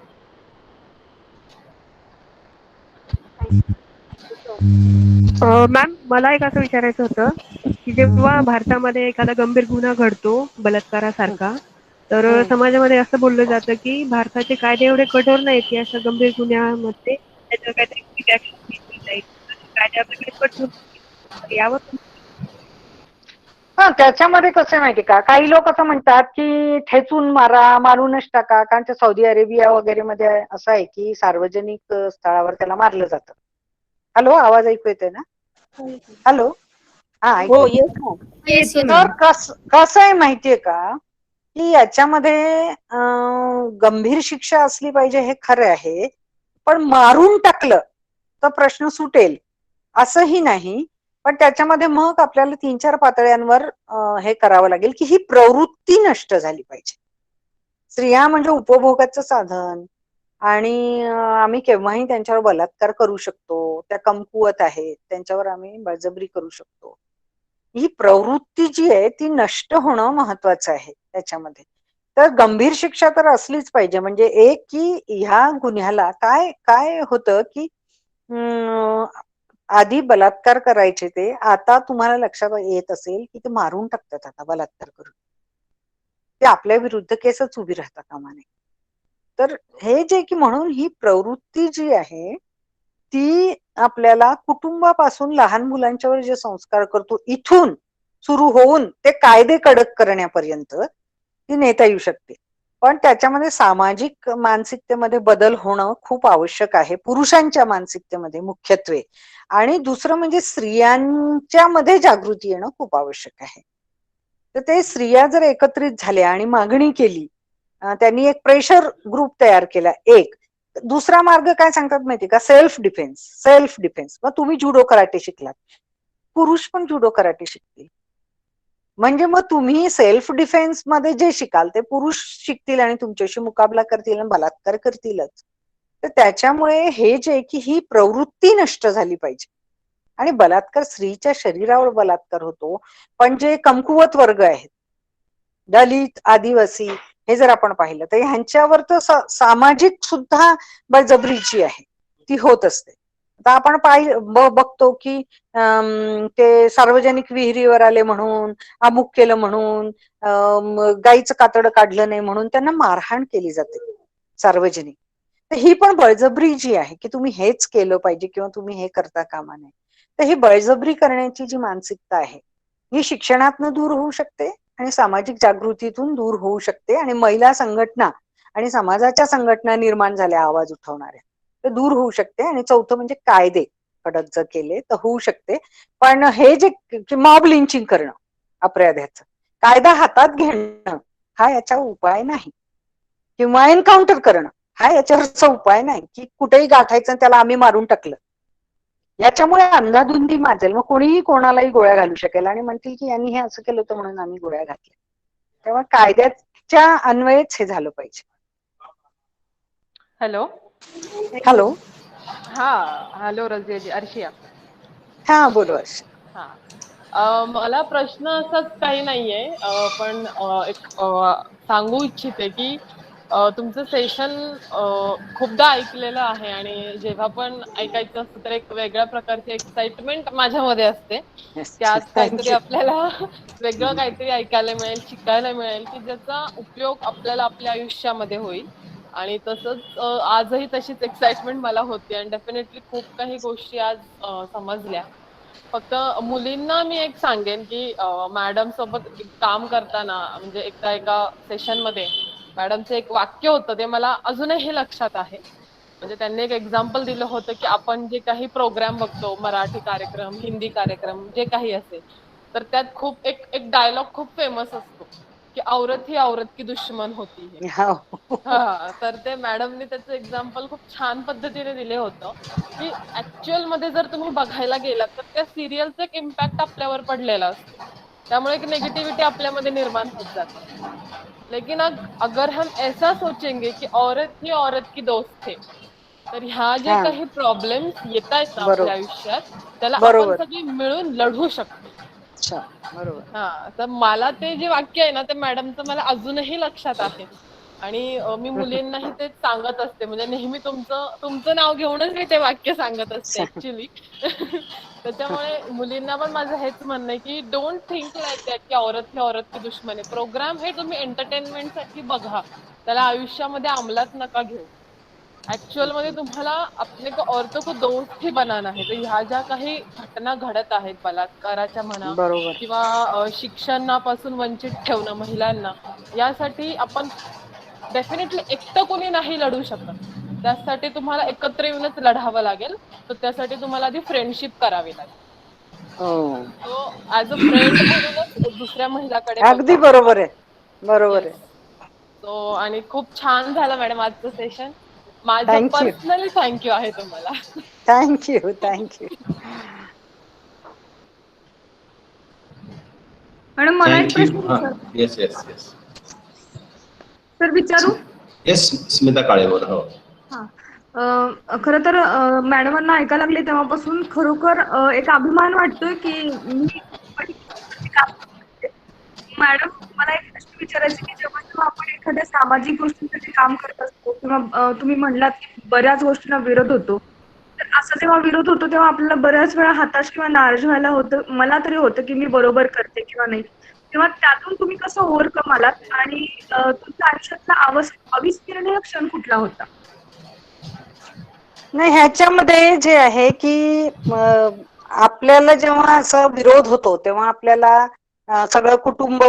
मॅम मला एक असं विचारायचं होतं की जेव्हा भारतामध्ये एखादा गंभीर गुन्हा घडतो बलात्कारासारखा तर समाजामध्ये असं बोललं जातं की भारताचे कायदे एवढे कठोर नाहीत की अशा गंभीर गुन्ह्यामध्ये त्याच्यावर काहीतरी quick action घेतली जाईल. कायदे आपल्याकडे कठोर नाहीत. यावर हा त्याच्यामध्ये कसं आहे माहिती का काही लोक असं म्हणतात की ठेचून मारा, मारूनच टाका. कारण ते सौदी अरेबिया वगैरे मध्ये असं आहे की सार्वजनिक स्थळावर त्याला मारलं जातं. हॅलो आवाज ऐकू येतोय ना? हॅलो हा हो, ऐकू येस मॅम. येस तर कसं आहे माहितीये का की याच्यामध्ये गंभीर शिक्षा असली पाहिजे हे खरं आहे. पण मारून टाकलं तर प्रश्न सुटेल असंही नाही. पण त्याच्यामध्ये मग आपल्याला 3-4 पातळ्यांवर हे करावं लागेल की ही प्रवृत्ती नष्ट झाली पाहिजे. स्त्रिया म्हणजे उपभोगाचं साधन आणि आम्ही केव्हाही त्यांच्यावर बलात्कार करू शकतो. त्या कमकुवत आहेत त्यांच्यावर आम्ही बळजबरी करू शकतो. ही प्रवृत्ती जी आहे ती नष्ट होणं महत्वाचं आहे त्याच्यामध्ये. तर गंभीर शिक्षा तर असलीच पाहिजे. म्हणजे एक की ह्या गुन्ह्याला काय काय होतं की आधी बलात्कार करायचे ते आता तुम्हाला लक्षात येत असेल की ते मारून टाकतात आता बलात्कार करून. ते आपल्या विरुद्ध केसच उभी राहता कामा नये. तर हे जे की म्हणून ही प्रवृत्ती जी आहे ती आपल्याला कुटुंबापासून लहान मुलांच्यावर जे संस्कार करतो इथून सुरू होऊन ते कायदे कडक करण्यापर्यंत ती नेता येऊ शकते. पण त्याच्यामध्ये सामाजिक मानसिकतेमध्ये बदल होणं खूप आवश्यक आहे पुरुषांच्या मानसिकतेमध्ये मुख्यत्वे. आणि दुसरं म्हणजे स्त्रियांच्या मध्ये जागृती येणं खूप आवश्यक आहे. तर ते स्त्रिया जर एकत्रित झाल्या आणि मागणी केली त्यांनी एक प्रेशर ग्रुप तयार केला. एक दुसरा मार्ग काय सांगतात माहिती का सेल्फ डिफेन्स. मग तुम्ही जुडो कराटे शिकलात पुरुष पण जुडो कराटे शिकतील. म्हणजे मग तुम्ही सेल्फ डिफेन्स मध्ये जे शिकाल ते पुरुष शिकतील आणि तुमच्याशी मुकाबला करतील आणि बलात्कार करतीलच. तर त्याच्यामुळे हे जे की ही प्रवृत्ती नष्ट झाली पाहिजे. आणि बलात्कार स्त्रीच्या शरीरावर बलात्कार होतो पण जे कमकुवत वर्ग आहेत दलित आदिवासी हे जर आपण पाहिलं तर ह्यांच्यावर तर सामाजिक सुद्धा बळजबरीची आहे ती होत असते. आता आपण बघतो की ते सार्वजनिक विहिरीवर आले म्हणून अमुक केलं म्हणून गाईचं कातड काढलं नाही म्हणून त्यांना मारहाण केली जाते सार्वजनिक. तर ही पण बळजबरी जी आहे की तुम्ही हेच केलं पाहिजे किंवा तुम्ही हे करता कामा नये. तर ही बळजबरी करण्याची जी मानसिकता आहे ही शिक्षणातनं दूर होऊ शकते आणि सामाजिक जागृतीतून दूर होऊ शकते. आणि महिला संघटना आणि समाजाच्या संघटना निर्माण झाल्या आवाज उठवणाऱ्या तर दूर होऊ शकते. आणि चौथं म्हणजे कायदे कडक जर केले तर होऊ शकते. पण हे जे मॉब लिंचिंग करणं अपराध्याचं कायदा हातात घेणं हा याचा उपाय नाही. किंवा एन्काउंटर करणं हा याच्यावरचा उपाय नाही की कुठेही गाठायचं त्याला आम्ही मारून टाकलं. याच्यामुळे अंधाधुंदी माजेल. मग कोणीही कोणालाही गोळ्या घालू शकेल आणि म्हणतील की यांनी हे असं केलं होतं म्हणून आम्ही गोळ्या घातल्या. तेव्हा कायद्याच्या अन्वयच हे झालं पाहिजे. हॅलो हॅलो हा हॅलो रजियाजी अर्शिया. हा बोल वर्ष. हा मला प्रश्न असाच काही नाहीये पण एक सांगू इच्छिते की तुमचं सेशन खूपदा ऐकलेलं आहे आणि जेव्हा पण ऐकायचं असतं तर एक वेगळ्या प्रकारची एक्साइटमेंट माझ्यामध्ये असते की आज काहीतरी थँक्यू. आपल्याला वेगळं काहीतरी ऐकायला मिळेल, शिकायला मिळेल की ज्याचा उपयोग आपल्याला आपल्या आयुष्यामध्ये होईल. आणि तसंच आजही तशीच एक्साइटमेंट मला होती आणि डेफिनेटली खूप काही गोष्टी आज समजल्या. फक्त मुलींना मी एक सांगेन की मॅडम सोबत काम करताना म्हणजे एकदा एका सेशनमध्ये मॅडमचं एक वाक्य होतं ते मला अजूनही लक्षात आहे. म्हणजे त्यांनी एक एक्झाम्पल दिलं होतं की आपण जे काही प्रोग्राम बघतो, मराठी कार्यक्रम, हिंदी कार्यक्रम जे काही असेल, तर त्यात खूप एक एक डायलॉग खूप फेमस असतो की औरत ही औरत की दुश्मन होती है. हां, तर ते मॅडमनी त्याचं एक्झाम्पल खूप छान पद्धतीने दिलं होतं की ऍक्च्युअल मध्ये जर तुम्ही बघायला गेलात तर त्या सिरियलचा एक इम्पॅक्ट आपल्यावर पडलेला असतो. त्यामुळे एक निगेटिव्हिटी आपल्यामध्ये निर्माण होत जाते. लेकिन अगर हम ऐसा सोचेंगे की औरत ही औरत की दोस्त है, तर ह्या जे हा काही प्रॉब्लेम्स येतायत ना आपल्या बरोबर आयुष्यात त्याला आपण बरोबर. सगळी मिळून लढू शकतो. अच्छा बरोबर. तर मला ते जे वाक्य आहे ना ते मॅडमचं मला अजूनही लक्षात आहे. आणि मी मुलींनाही तेच सांगत असते म्हणजे नेहमी तुमचं नाव घेऊनच मी ते वाक्य सांगत असते ऍक्च्युली. त्याच्यामुळे मुलींना पण माझं हेच म्हणणं आहे की डोंट थिंक लाईक दॅट की औरत ही औरत की दुश्मन आहे. प्रोग्राम हे तुम्ही एंटरटेनमेंटसाठी बघा. त्याला आयुष्यामध्ये अंमलात नका घेऊ. ऍक्च्युअल मध्ये तुम्हाला अपने को औरतों को दोस्त ही बनाना है. तर ह्या ज्या काही घटना घडत आहेत बलात्काराच्या म्हणा बरोबर. किंवा शिक्षणापासून वंचित ठेवणं महिलांना, यासाठी आपण डेफिनेटली एकटं कोणी नाही लढू शकत. त्यासाठी तुम्हाला एकत्र येऊनच लढावं लागेल. तर त्यासाठी तुम्हाला आधी फ्रेंडशिप करावी लागेल. हो सो ऍज अ फ्रेंड म्हणूनच दुसऱ्या महिलाकडे अगदी बघा. बरोबर आहे. बरोबर येस. आहे. सो आणि खूप छान झालं मॅडम आजचं सेशन. माझं थँक्यू. पर्सनली थँक्यू आहे तुम्हाला. थँक्यू. थँक्यू. मॅडम मला एक थँक्यू. प्रश्न हा विचार येस येस येस सर विचारू? येस स्मिता काळेवर. हो हा खरं तर मॅडमांना ऐकायला लागले तेव्हापासून खरोखर एक अभिमान वाटतोय की मी काम करते. मॅडम मला एक प्रश्न विचारायचा की जेव्हा जेव्हा आपण एखाद्या सामाजिक गोष्टींसाठी काम करत असतो किंवा तुम्ही म्हणलात की बऱ्याच गोष्टींना विरोध होतो, तर असं जेव्हा विरोध होतो तेव्हा आपल्याला बऱ्याच वेळा हताश किंवा नाराज व्हायला होतं. मला तरी होतं की मी बरोबर करते किंवा नाही. तेव्हा त्यातून तुम्ही कसं ओव्हरकम आलात आणि तुमच्या आयुष्यातला अविस्मरणीय क्षण कुठला होता? नाही ह्याच्यामध्ये जे आहे की आपल्याला जेव्हा असा विरोध होतो तेव्हा आपल्याला सगळं कुटुंब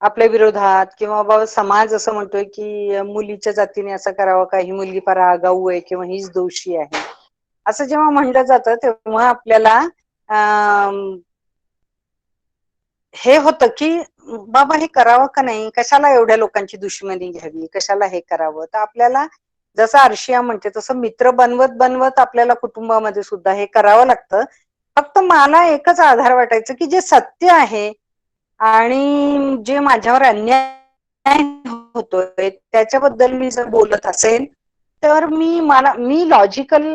आपल्या विरोधात किंवा बाबा समाज असं म्हणतोय की मुलीच्या जातीने असं करावं का, ही मुलगी फार आगाऊ आहे किंवा हीच दोषी आहे, असं जेव्हा म्हणलं जातं तेव्हा आपल्याला हे होतं की बाबा हे करावं का नाही, कशाला एवढ्या लोकांची दुश्मनी घ्यावी, कशाला हे करावं. तर आपल्याला जसं अर्शिया म्हणते तसं मित्र बनवत बनवत आपल्याला कुटुंबामध्ये सुद्धा हे करावं लागतं. फक्त मला एकच आधार वाटायचं की जे सत्य आहे आणि जे माझ्यावर अन्याय होतोय त्याच्याबद्दल मी जर बोलत असेल तर मी लॉजिकल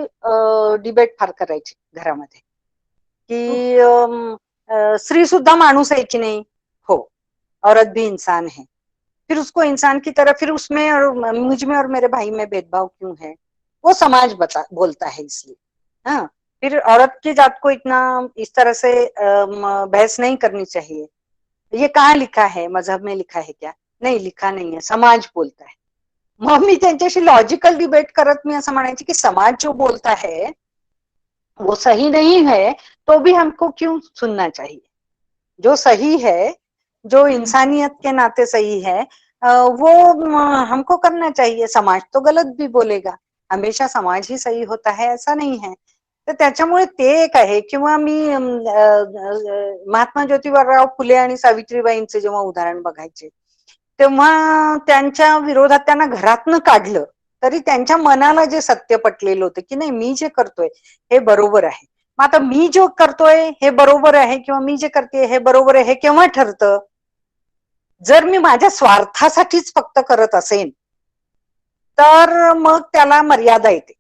डिबेट फार करायची घरामध्ये की स्त्री सुद्धा माणूस है कि नहीं, हो औरत भी इंसान है, फिर उसको इंसान की तरह फिर उसमें और मुझ में और मेरे भाई में भेदभाव क्यों है, वो समाज बोलता है इसलिए. हाँ फिर औरत की जात को इतना इस तरह से बहस नहीं करनी चाहिए. ये कहाँ लिखा है, मजहब में लिखा है क्या, नहीं लिखा नहीं है, समाज बोलता है. मग मी त्यांच्याशी लॉजिकल डिबेट करत मी असं म्हणायची की समाज जो बोलता है वो सही नहीं है तो भी हमको क्यों सुनना चाहिए. जो सही है, जो इंसानियत के नाते सही है वो हमको करना चाहिए. समाज तो गलत भी बोलेगा, हमेशा समाज ही सही होता है ऐसा नहीं है. तर त्याच्यामुळे ते एक आहे. किंवा मी महात्मा ज्योतिबाराव फुले आणि सावित्रीबाईंचे जेव्हा उदाहरण बघायचे तेव्हा त्यांच्या विरोधात त्यांना घरातनं काढलं तरी त्यांच्या मनाला जे सत्य पटलेलं होतं की नाही मी जे करतोय हे बरोबर आहे. मग आता मी जो करतोय हे बरोबर आहे किंवा मी जे करते हे बरोबर आहे हे केव्हा ठरतं, जर मी माझ्या स्वार्थासाठीच फक्त करत असेन तर मग त्याला मर्यादा येते.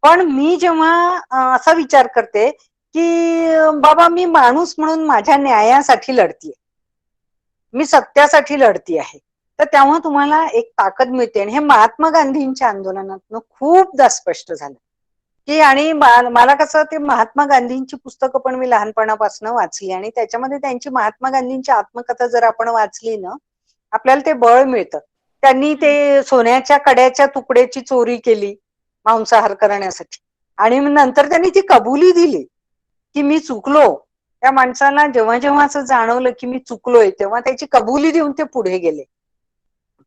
पण मी जेव्हा असा विचार करते की बाबा मी माणूस म्हणून माझ्या न्यायासाठी लढतीये, मी सत्यासाठी लढती आहे, तर तेव्हा तुम्हाला एक ताकद मिळते. आणि हे महात्मा गांधींच्या आंदोलनातनं खूपदा स्पष्ट झालं की, आणि मला कसं ते महात्मा गांधींची पुस्तकं पण मी लहानपणापासून वाचली, आणि त्याच्यामध्ये त्यांची महात्मा गांधींची आत्मकथा जर आपण वाचली ना, आपल्याला ते बळ मिळतं. त्यांनी ते सोन्याच्या कड्याच्या तुकड्याची चोरी केली मांसाहार करण्यासाठी, आणि नंतर त्यांनी ती कबुली दिली की मी चुकलो. त्या माणसाला जेव्हा जेव्हा असं जाणवलं की मी चुकलोय, तेव्हा त्याची कबुली देऊन ते पुढे गेले.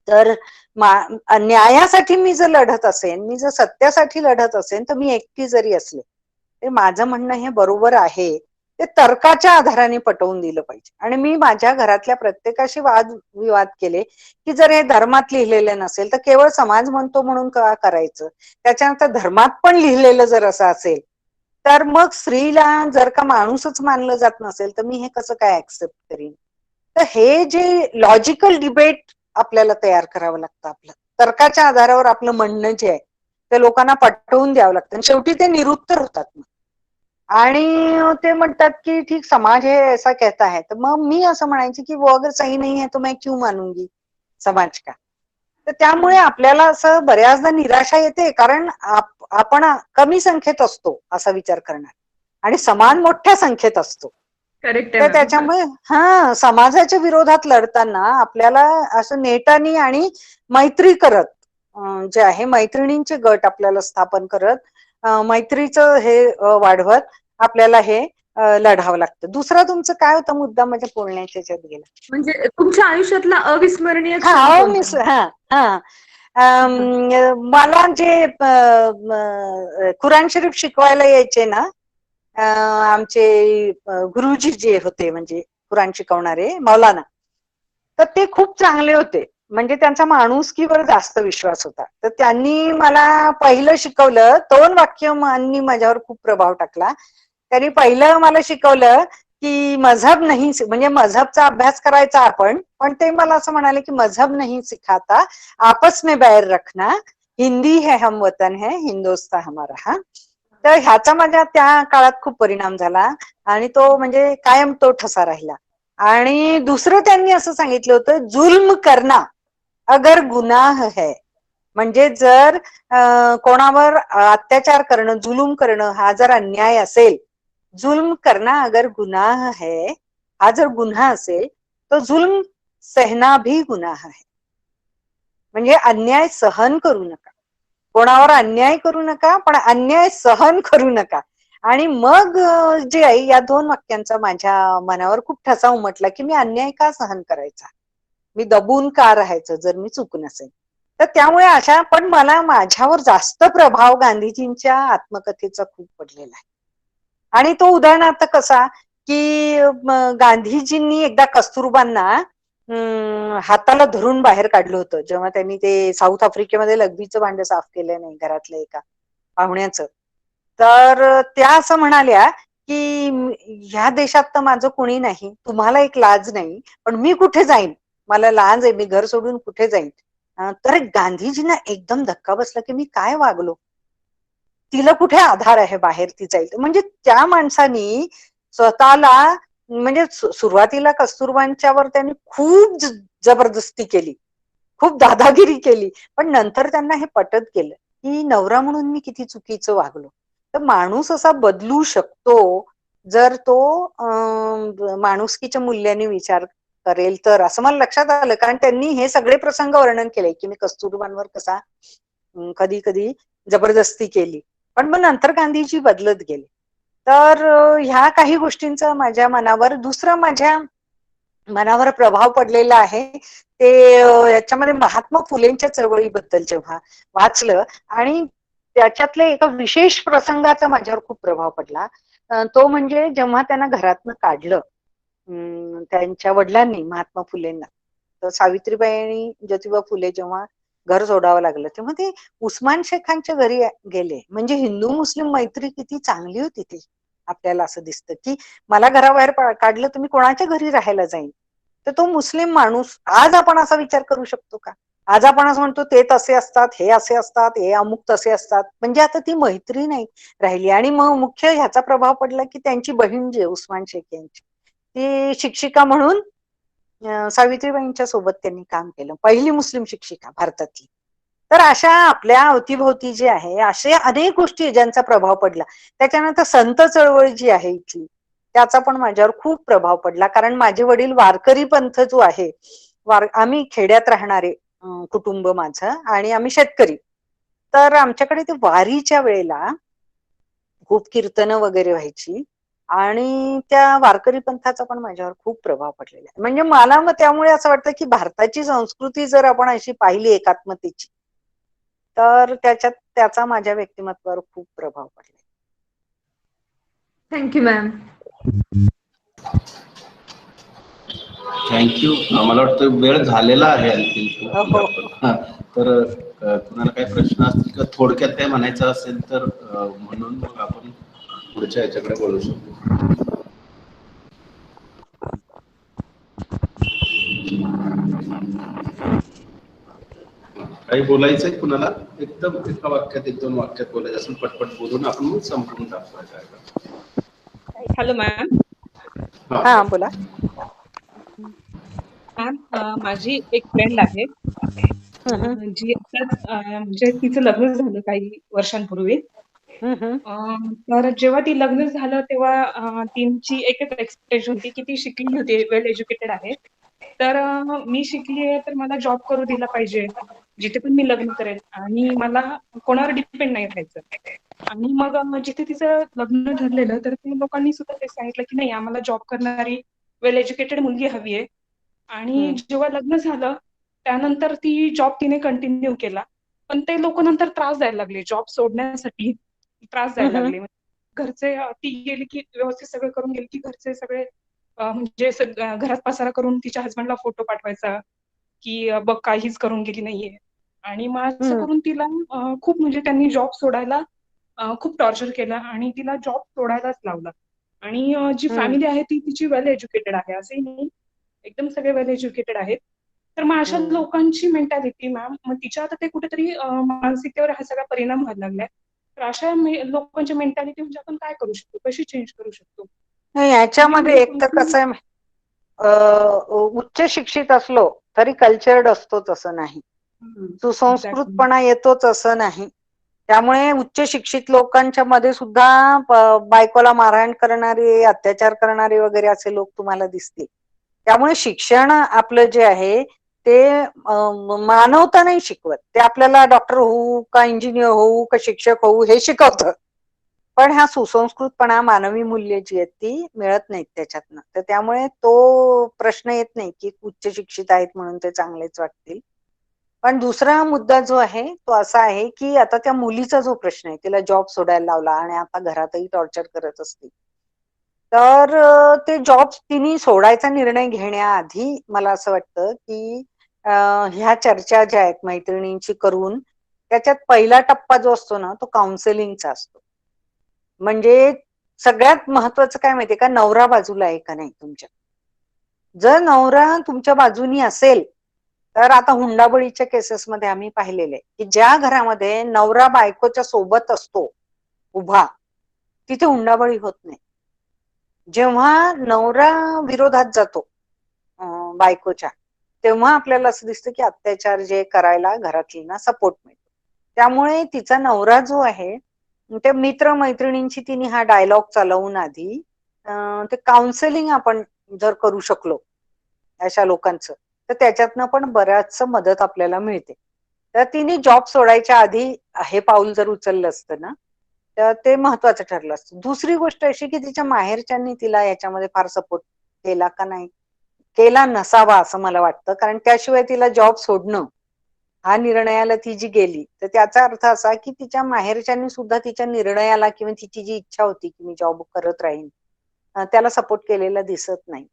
तर न्यायासाठी मी जर लढत असेन, मी जर सत्यासाठी लढत असेन, तर मी एकटी जरी असले, ते माझं म्हणणं हे बरोबर आहे ते तर्काच्या आधाराने पटवून दिलं पाहिजे. आणि मी माझ्या घरातल्या प्रत्येकाशी वादविवाद केले की जर हे धर्मात लिहिलेलं नसेल तर केवळ समाज म्हणतो म्हणून का करायचं, त्याच्यानंतर धर्मात पण लिहिलेलं जर असं असेल तर मग स्त्रीला जर का माणूसच मानलं जात नसेल तर मी हे कसं काय ऍक्सेप्ट करीन. तर हे जे लॉजिकल डिबेट आपल्याला तयार करावं लागतं, आपलं तर्काच्या आधारावर आपलं म्हणणं जे आहे ते लोकांना पटवून द्यावं लागतं, आणि शेवटी ते निरुत्तर होतात. आणि ते म्हणतात की ठीक समाज है ऐसा कहता है, तर मग मी असं म्हणायची की वो अगर सही नहीं है तो मैं क्यों मानूंगी समाज का. तर त्यामुळे आपल्याला असं बऱ्याचदा निराशा येते, कारण आपण कमी संख्येत असतो असा विचार करणार, आणि समाज मोठ्या संख्येत असतो. करेक्ट तर आहे मॅम. त्याच्यामुळे समाजाच्या विरोधात लढताना आपल्याला असं नेटानी आणि मैत्री करत जे आहे, मैत्रिणींचे गट आपल्याला स्थापन करत मैत्रीचं हे वाढवत आपल्याला हे लढावं लागतं. दुसरा तुमचं काय होता मुद्दा माझ्या बोलण्याच्या याच्यात गेला? म्हणजे तुमच्या आयुष्यातला अविस्मरणीय क्षण हा कोणता? मला जे कुराण शरीफ शिकवायला यायचे ना, आमचे गुरुजी जे होते म्हणजे कुराण शिकवणारे मौलाना, तर ते खूप चांगले होते. म्हणजे त्यांचा माणुसकीवर जास्त विश्वास होता. तर त्यांनी मला पहिलं शिकवलं, 2 वाक्यांनी माझ्यावर खूप प्रभाव टाकला. त्यांनी पहिलं मला शिकवलं की मजहब नाही, म्हणजे मजहबचा अभ्यास करायचा आपण, पण ते मला असं म्हणाले की मजहब नहीं सिखाता, आपस में बैर रखना, हिंदी है हम वतन है, हिंदुस्तान हमारा. हा, तर ह्याचा माझ्या त्या काळात खूप परिणाम झाला, आणि तो म्हणजे कायम तो ठसा राहिला. आणि दुसरं त्यांनी असं सांगितलं होतं, जुल्म करना अगर गुनाह है, म्हणजे जर कोणावर अत्याचार करणं, जुलूम करणं हा जर अन्याय असेल, जुल्म करना अगर गुनाह है, हा जर गुन्हा असेल तो जुल्म सहना भी गुनाह है. म्हणजे अन्याय सहन करू नका, कोणावर अन्याय करू नका, पण अन्याय सहन करू नका. आणि मग जे आहे या 2 वाक्यांचा माझ्या मनावर खूप ठसा उमटला की मी अन्याय का सहन करायचा, मी दबून का राहायचं जर मी चूक नसेल. तर त्यामुळे अशा, पण मला माझ्यावर जास्त प्रभाव गांधीजींच्या आत्मकथेचा खूप पडलेला आहे. आणि तो उदाहरणार्थ कसा की गांधीजींनी एकदा कस्तुरबांना हाताला धरून बाहेर काढलं होतं, जेव्हा त्यांनी ते साऊथ आफ्रिकेमध्ये लघवीचं भांड साफ केलं नाही घरातल्या एका पाहुण्याचं. तर त्या असं म्हणाल्या की ह्या देशात तर माझं कोणी नाही, तुम्हाला एक लाज नाही, पण मी कुठे जाईन, मला लाज आहे, मी घर सोडून कुठे जाईन. तर गांधीजींना एकदम धक्का बसला की मी काय वागलो, तिला कुठे आधार आहे बाहेर ती जाईल. म्हणजे त्या माणसानी स्वतःला, म्हणजे सुरुवातीला कस्तुरबांच्यावर त्यांनी खूप जबरदस्ती केली, खूप दादागिरी केली, पण नंतर त्यांना हे पटत गेलं की नवरा म्हणून मी किती चुकीचं वागलो. तर माणूस असा बदलू शकतो जर तो माणुसकीच्या मूल्याने विचार करेल तर, असं मला लक्षात आलं. कारण त्यांनी हे सगळे प्रसंग वर्णन केले की मी कस्तुरबांवर कसा कधी कधी जबरदस्ती केली, पण मग नंतर गांधीजी बदलत गेले. तर ह्या काही गोष्टींचा माझ्या मनावर, दुसरा माझ्या मनावर प्रभाव पडलेला आहे ते याच्यामध्ये महात्मा फुलेंच्या चळवळीबद्दल जेव्हा वाचलं, आणि त्याच्यातले एका विशेष प्रसंगाचा माझ्यावर खूप प्रभाव पडला. तो म्हणजे जेव्हा त्यांना घरातनं काढलं त्यांच्या वडिलांनी, महात्मा फुलेंना. तर सावित्रीबाई आणि ज्योतिबा फुले जेव्हा घर सोडावं लागलं तेव्हा ते उस्मान शेखांच्या घरी गेले. म्हणजे हिंदू मुस्लिम मैत्री किती चांगली होती ती, आपल्याला असं दिसतं की मला घराबाहेर काढलं तर मी कोणाच्या घरी राहायला जाईन. तर तो मुस्लिम माणूस, आज आपण असा विचार करू शकतो का? आज आपण असं म्हणतो ते तसे असतात, हे असे असतात, हे अमुक तसे असतात. म्हणजे आता ती मैत्री नाही राहिली. आणि मग मुख्य ह्याचा प्रभाव पडला की त्यांची बहीण जी उस्मान शेख यांची, ती शिक्षिका म्हणून सावित्रीबाईंच्या सोबत त्यांनी काम केलं, पहिली मुस्लिम शिक्षिका भारतातली. तर अशा आपल्या अवतीभोवती जे आहे असे अनेक गोष्टी ज्यांचा प्रभाव पडला. त्याच्यानंतर संत चळवळ जी आहे इथली त्याचा पण माझ्यावर खूप प्रभाव पडला, कारण माझे वडील वारकरी पंथ जो आहे, आम्ही खेड्यात राहणारे कुटुंब माझं, आणि आम्ही शेतकरी. तर आमच्याकडे ते वारीच्या वेळेला खूप कीर्तनं वगैरे व्हायची, आणि त्या वारकरी पंथाचा पण माझ्यावर खूप प्रभाव पडलेला आहे. म्हणजे मला मग त्यामुळे असं वाटतं की भारताची संस्कृती जर आपण अशी पाहिली एकात्मतेची, तर त्याच्यात त्याचा माझ्या व्यक्तिमत्वावर खूप प्रभाव पडला. Thank you ma'am. थँक्यू. मला वाटतं वेळ झालेला आहे आणखी. तर कुणाला काही प्रश्न असतील किंवा थोडक्यात काय म्हणायचं असेल तर म्हणून मग आपण पुढच्या याच्याकडे बोलू शकतो. काही बोलायचंय कुणाला? एकदम एका वाक्यात 1-2 वाक्यात बोलायचं असेल पटपट बोलून आपण संपून टाकूया. Hello ma'am. हा बोला. मॅम, माझी एक फ्रेंड आहे जी म्हणजे तिचं लग्न झालं काही वर्षांपूर्वी. तर जेव्हा ती लग्न झालं तेव्हा तिची एकच एक्सपेक्टेशन होती की ती शिकली होती, वेल एज्युकेटेड आहे. तर मी शिकली आहे तर मला जॉब करू दिला पाहिजे जिथे पण मी लग्न करेन, आणि मला कोणावर डिपेंड नाही राहायचं. आणि मग जिथे तिचं लग्न ठरलेलं तर त्या लोकांनी सुद्धा ते सांगितलं की नाही, आम्हाला जॉब करणारी वेल एज्युकेटेड मुलगी हवी आहे. आणि जेव्हा लग्न झालं त्यानंतर ती जॉब तिने कंटिन्यू केला, पण ते लोक नंतर त्रास द्यायला लागले, जॉब सोडण्यासाठी त्रास द्यायला लागले. घरचे, ती गेली की व्यवस्थित सगळं करून गेली की घरचे सगळे म्हणजे घरात पसारा करून तिच्या हसबंडला फोटो पाठवायचा की बघ काहीच करून गेली नाहीये. आणि मग असं करून तिला खूप म्हणजे त्यांनी जॉब सोडायला खूप टॉर्चर केलं आणि तिला जॉब सोडायलाच लावला. आणि जी फॅमिली आहे ती तिची वेल एज्युकेटेड आहे, असंही नाही एकदम सगळे वेल एज्युकेटेड आहेत. तर मग अशा लोकांची मेंटॅलिटी मॅम, मग तिच्या आता ते कुठेतरी मानसिकतेवर हा सगळा परिणाम व्हायला लागलाय. तर अशा लोकांची मेंटॅलिटी म्हणजे आपण काय करू शकतो, कशी चेंज करू शकतो? नाही, याच्यामध्ये एक तर कसं आहे, उच्च शिक्षित असलो तरी कल्चर्ड असतोच असं नाही, सुसंस्कृतपणा येतोच असं नाही. त्यामुळे उच्च शिक्षित लोकांच्या मध्ये सुद्धा बायकोला मारहाण करणारे, अत्याचार करणारे वगैरे असे लोक तुम्हाला दिसतील. त्यामुळे शिक्षण आपलं जे आहे ते मानवता नाही शिकवत, ते आपल्याला डॉक्टर होऊ का इंजिनियर होऊ का शिक्षक होऊ हे शिकवतं, पण हा सुसंस्कृतपणा, मानवी मूल्य जी आहेत ती मिळत नाहीत त्याच्यातनं. तर त्यामुळे तो प्रश्न येत नाही की उच्च शिक्षित आहेत म्हणून ते चांगलेच वाटतील. पण दुसरा मुद्दा जो आहे तो असा आहे की आता त्या मुलीचा जो प्रश्न आहे, तिला जॉब सोडायला लावला आणि आता घरातही टॉर्चर करत असते, तर ते जॉब तिने सोडायचा निर्णय घेण्याआधी मला असं वाटतं की ह्या चर्चा ज्या आहेत मैत्रिणींची करून, त्याच्यात पहिला टप्पा जो असतो ना तो काउन्सिलिंगचा असतो. म्हणजे सगळ्यात महत्वाचं काय माहितीये का, नवरा बाजूला आहे का नाही तुमच्या. जर नवरा तुमच्या बाजूनी असेल तर, आता हुंडाबळीच्या केसेसमध्ये आम्ही पाहिलेले की ज्या घरामध्ये नवरा बायकोच्या सोबत असतो उभा, तिथे हुंडाबळी होत नाही. जेव्हा नवरा विरोधात जातो बायकोच्या, तेव्हा आपल्याला असं दिसतं की अत्याचार जे करायला घरातलींना सपोर्ट मिळतो. त्यामुळे तिचा नवरा जो आहे, ते मित्र मैत्रिणींची तिने हा डायलॉग चालवून आधी ते काउन्सिलिंग आपण जर करू शकलो अशा लोकांचं, तर त्याच्यातनं पण बऱ्याच मदत आपल्याला मिळते. तर तिने जॉब सोडायच्या आधी हे पाऊल जर उचललं असतं ना, तर ते महत्वाचं ठरलं असतं. दुसरी गोष्ट अशी की तिच्या माहेरच्यांनी तिला याच्यामध्ये फार सपोर्ट केला का नाही, केला नसावा असं मला वाटतं, कारण त्याशिवाय तिला जॉब सोडणं हा निर्णयाला ती जी गेली, तर त्याचा अर्थ असा की तिच्या माहेरच्यांनी सुद्धा तिच्या निर्णयाला किंवा तिची जी इच्छा होती की मी जॉब करत राहीन त्याला सपोर्ट केलेला दिसत नाही.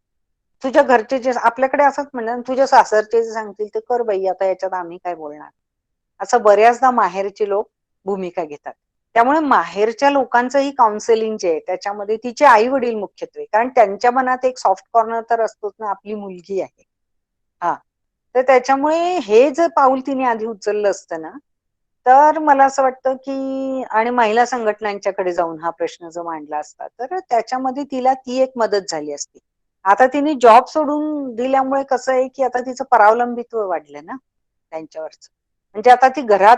तुझ्या घरचे जे आपल्याकडे असंच म्हणणार, तुझ्या सासरचे जे सांगतील ते कर बाई, आता याच्यात आम्ही काय बोलणार, असं बऱ्याचदा माहेरचे लोक भूमिका घेतात. त्यामुळे माहेरच्या लोकांचंही काउन्सिलिंग जे आहे त्याच्यामध्ये तिचे आई वडील मुख्यत्वे, कारण त्यांच्या मनात एक सॉफ्ट कॉर्नर तर असतोच ना, आपली मुलगी आहे. हा, तर त्याच्यामुळे हे जर पाऊल तिने आधी उचललं असतं ना, तर मला असं वाटतं की, आणि महिला संघटनांच्याकडे जाऊन हा प्रश्न जो मांडला असता, तर त्याच्यामध्ये तिला ती एक मदत झाली असती. आता तिने जॉब सोडून दिल्यामुळे कसं आहे की आता तिचं परावलंबित्व वाढलं ना त्यांच्यावरच. म्हणजे आता ती घरात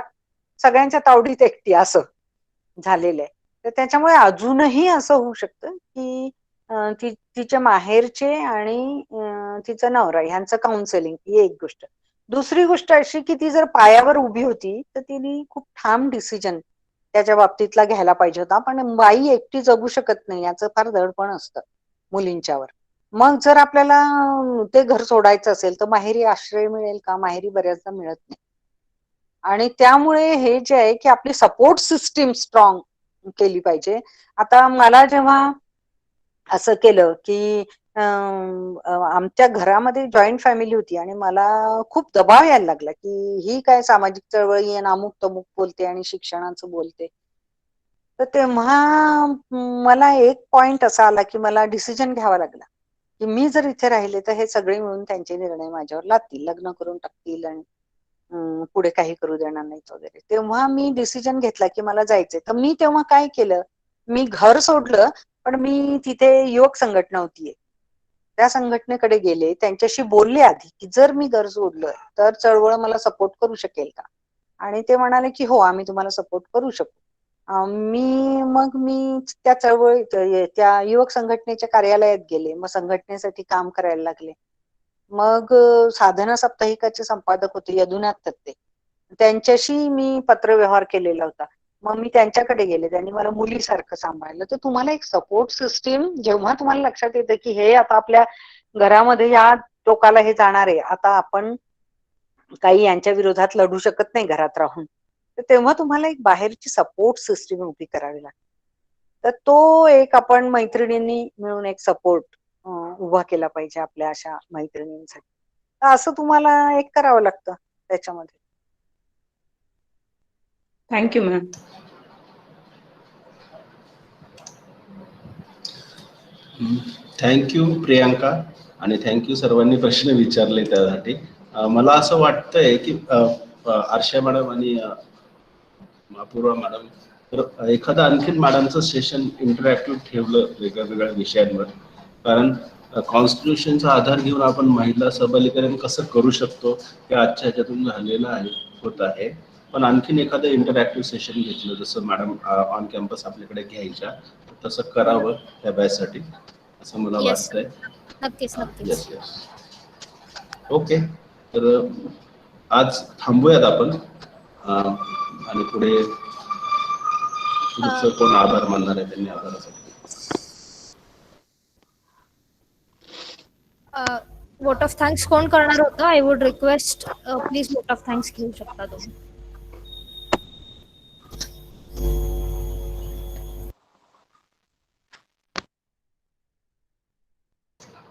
सगळ्यांच्या तावडीत एकटी असं झालेलं आहे. तर त्याच्यामुळे अजूनही असं होऊ शकतं की तिच्या माहेरचे आणि तिचा नवरा ह्यांचं काउन्सिलिंग ही एक गोष्ट. दुसरी गोष्ट अशी की ती जर पायावर उभी होती तर तिने खूप ठाम डिसिजन त्याच्या बाबतीतला घ्यायला पाहिजे होता. पण बाई एकटी जगू शकत नाही याचं फार दडपण असतं मुलींच्यावर. मग जर आपल्याला ते घर सोडायचं असेल तर माहेरी आश्रय मिळेल का? माहेरी बऱ्याचदा मिळत नाही. आणि त्यामुळे हे जे आहे की आपली सपोर्ट सिस्टीम स्ट्रॉंग केली पाहिजे. आता मला जेव्हा असं केलं की आमच्या घरामध्ये जॉईंट फॅमिली होती आणि मला खूप दबाव यायला लागला की ही काय सामाजिक चळवळी आणि अमुक तमुक बोलते आणि शिक्षणाचं बोलते. तर तेव्हा मला एक पॉइंट असा आला की मला डिसिजन घ्यावा लागला की मी जर इथे राहिले तर हे सगळे मिळून त्यांचे निर्णय माझ्यावर लादतील, लग्न करून टाकतील आणि पुढे काही करू देणार नाहीत वगैरे. तेव्हा मी डिसिजन घेतला की मला जायचंय. तर मी तेव्हा काय केलं, मी घर सोडलं पण मी तिथे युवक संघटना होतीये त्या संघटनेकडे गेले, त्यांच्याशी बोलले आधी की जर मी घर सोडलं तर चळवळ मला सपोर्ट करू शकेल का? आणि ते म्हणाले की हो आम्ही तुम्हाला सपोर्ट करू शकू. मी त्या चळवळीत त्या युवक संघटनेच्या कार्यालयात गेले. मग संघटनेसाठी काम करायला लागले. मग साधना साप्ताहिकाचे संपादक होते यदुनाथ तत्ते, त्यांच्याशी मी पत्रव्यवहार केलेला होता. मग मी त्यांच्याकडे गेले, त्यांनी मला मुलीसारखं सांभाळलं. तर तुम्हाला एक सपोर्ट सिस्टीम जेव्हा तुम्हाला लक्षात येतं की हे आता आपल्या घरामध्ये या टोकाला हे जाणार आहे, आता आपण काही यांच्या विरोधात लढू शकत नाही घरात राहून, तर तेव्हा तुम्हाला एक बाहेरची सपोर्ट सिस्टीम उभी करावी लागते. तर तो एक आपण मैत्रिणींनी मिळून एक सपोर्ट उभा केला पाहिजे आपल्या अशा मैत्रिणींसाठी. तर असं तुम्हाला एक करावं लागतं त्याच्यामध्ये. Thank you ma'am. थँक्यू प्रियांका आणि थँक्यू सर्वांनी प्रश्न विचारले त्यासाठी. मला असं वाटतंय की आरशा मॅडम आणि अपूर्वा मॅडम तर एखादं आणखीन मॅडमचं सेशन इंटरॅक्टिव्ह ठेवलं वेगळ्या विषयांवर, कारण कॉन्स्टिट्यूशनचा आधार घेऊन आपण महिला सबलीकरण कसं करू शकतो हे आजच्या ह्याच्यातून झालेलं आहे होत आहे. पण आणखीन एखादं इंटरॅक्टिव्ह सेशन घेतलं जसं मॅडम ऑन कॅम्पस आपल्याकडे घ्यायच्या तसं करावं त्या बॅचसाठी असं मला येस वाटतंय. नक्कीच नक्कीच. Yes yes. ओके, तर आज थांबूयात आपण आणि पुढे पुढचं कोण आभार मानणार आहे त्यांनी आभारासाठी. वोट ऑफ थँक्स कोण करणार होतं? I would request please vote of thanks घेऊ शकता तुम्ही.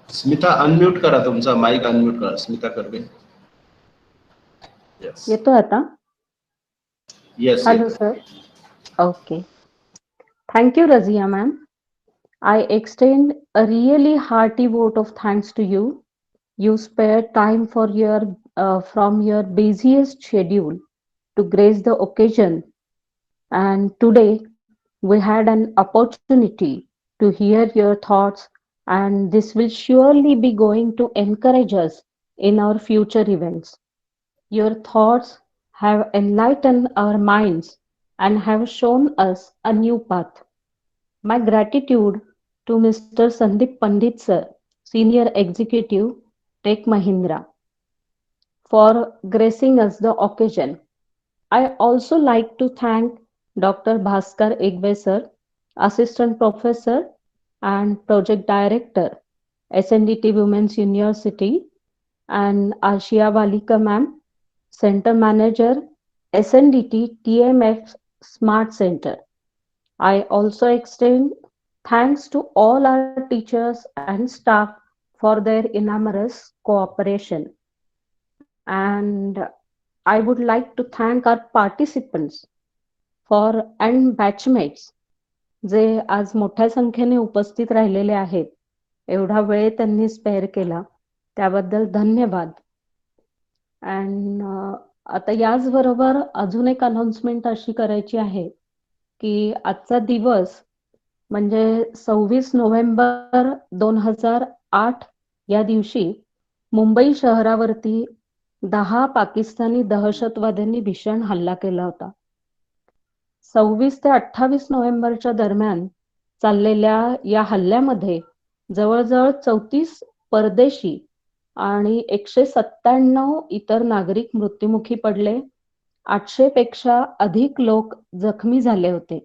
स्मिता अनम्यूट करा, तुमचा माईक अनम्यूट करा. स्मिता कर्वे. येतो आता? Yes. Hello sir. Okay. Thank you, Razia ma'am. I extend a really hearty vote of thanks to you. You spared time from your busiest schedule to grace the occasion, and today we had an opportunity to hear your thoughts, and this will surely be going to encourage us in our future events. Your thoughts have enlightened our minds and have shown us a new path. My gratitude to Mr. Sandeep Pandit sir, Senior Executive, Tech Mahindra, for gracing us the occasion. I also like to thank Dr. Bhaskar Egbe sir, Assistant Professor and Project Director, SNDT Women's University, and Ashia Walika ma'am, Center Manager, SNDT TMF Smart Center. I also extend thanks to all our teachers and staff for their enormous cooperation. And I would like to thank our participants and batchmates जे आज मोठ्या संख्येने उपस्थित राहिलेले आहेत. एवढा वेळ त्यांनी स्पेअर केला त्याबद्दल धन्यवाद. अँड आता याचबरोबर अजून एक अनाउन्समेंट अशी करायची आहे की आजचा दिवस म्हणजे 26 नोव्हेंबर 2008 या दिवशी मुंबई शहरावरती 10 पाकिस्तानी दहशतवाद्यांनी भीषण हल्ला केला होता. 26 ते 28 नोव्हेंबरच्या दरम्यान चाललेल्या या हल्ल्यामध्ये जवळजवळ 34 परदेशी आणि 197 इतर नागरिक मृत्युमुखी पडले. 800 पेक्षा अधिक लोक जखमी झाले होते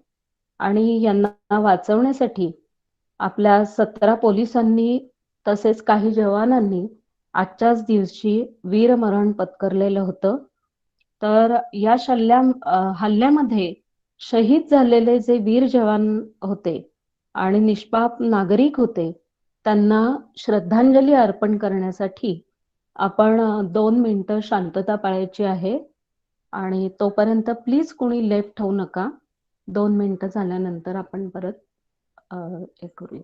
आणि यांना वाचवण्यासाठी आपल्या 17 पोलिसांनी तसेच काही जवानांनी आजच्याच दिवशी वीरमरण पत्करलेलं होतं. तर या हल्ल्यामध्ये शहीद झालेले जे वीर जवान होते आणि निष्पाप नागरिक होते त्यांना श्रद्धांजली अर्पण करण्यासाठी आपण 2 मिनिटं शांतता पाळायची आहे आणि तोपर्यंत प्लीज कोणी लेफ्ट होऊ नका. 2 मिनिटं झाल्यानंतर आपण परत हे करूया,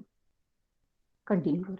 कंटिन्यू करू.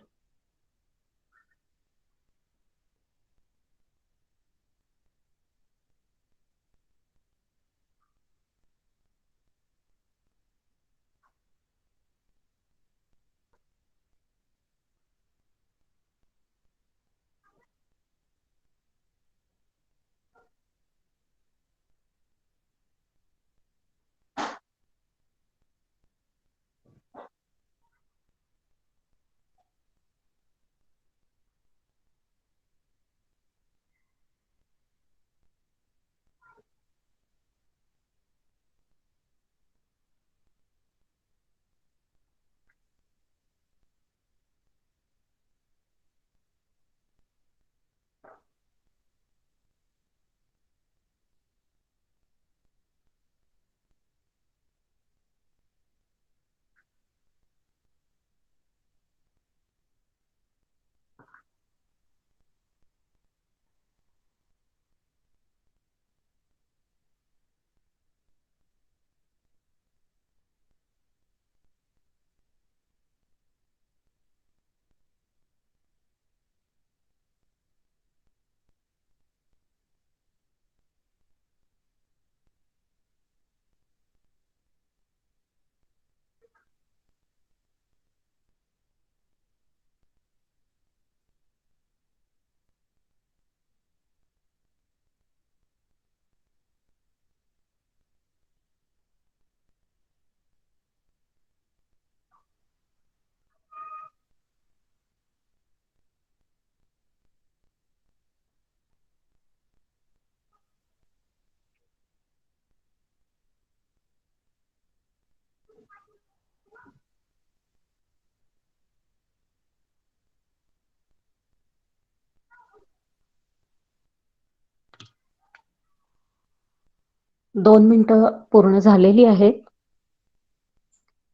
दोन मिनिटं पूर्ण झालेली आहेत.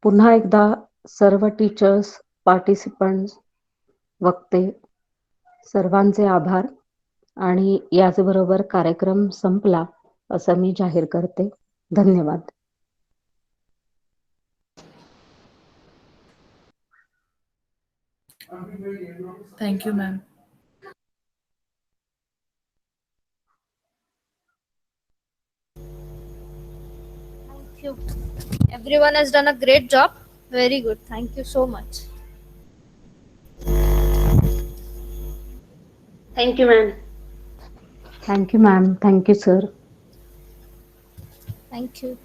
पुन्हा एकदा सर्व टीचर्स, पार्टिसिपंट्स, वक्ते सर्वांचे आभार आणि याचबरोबर कार्यक्रम संपला असं मी जाहीर करते. धन्यवाद. Thank you ma'am. Thank you. Everyone has done a great job. Very good. Thank you so much. Thank you ma'am. Thank you ma'am. Thank you sir. Thank you.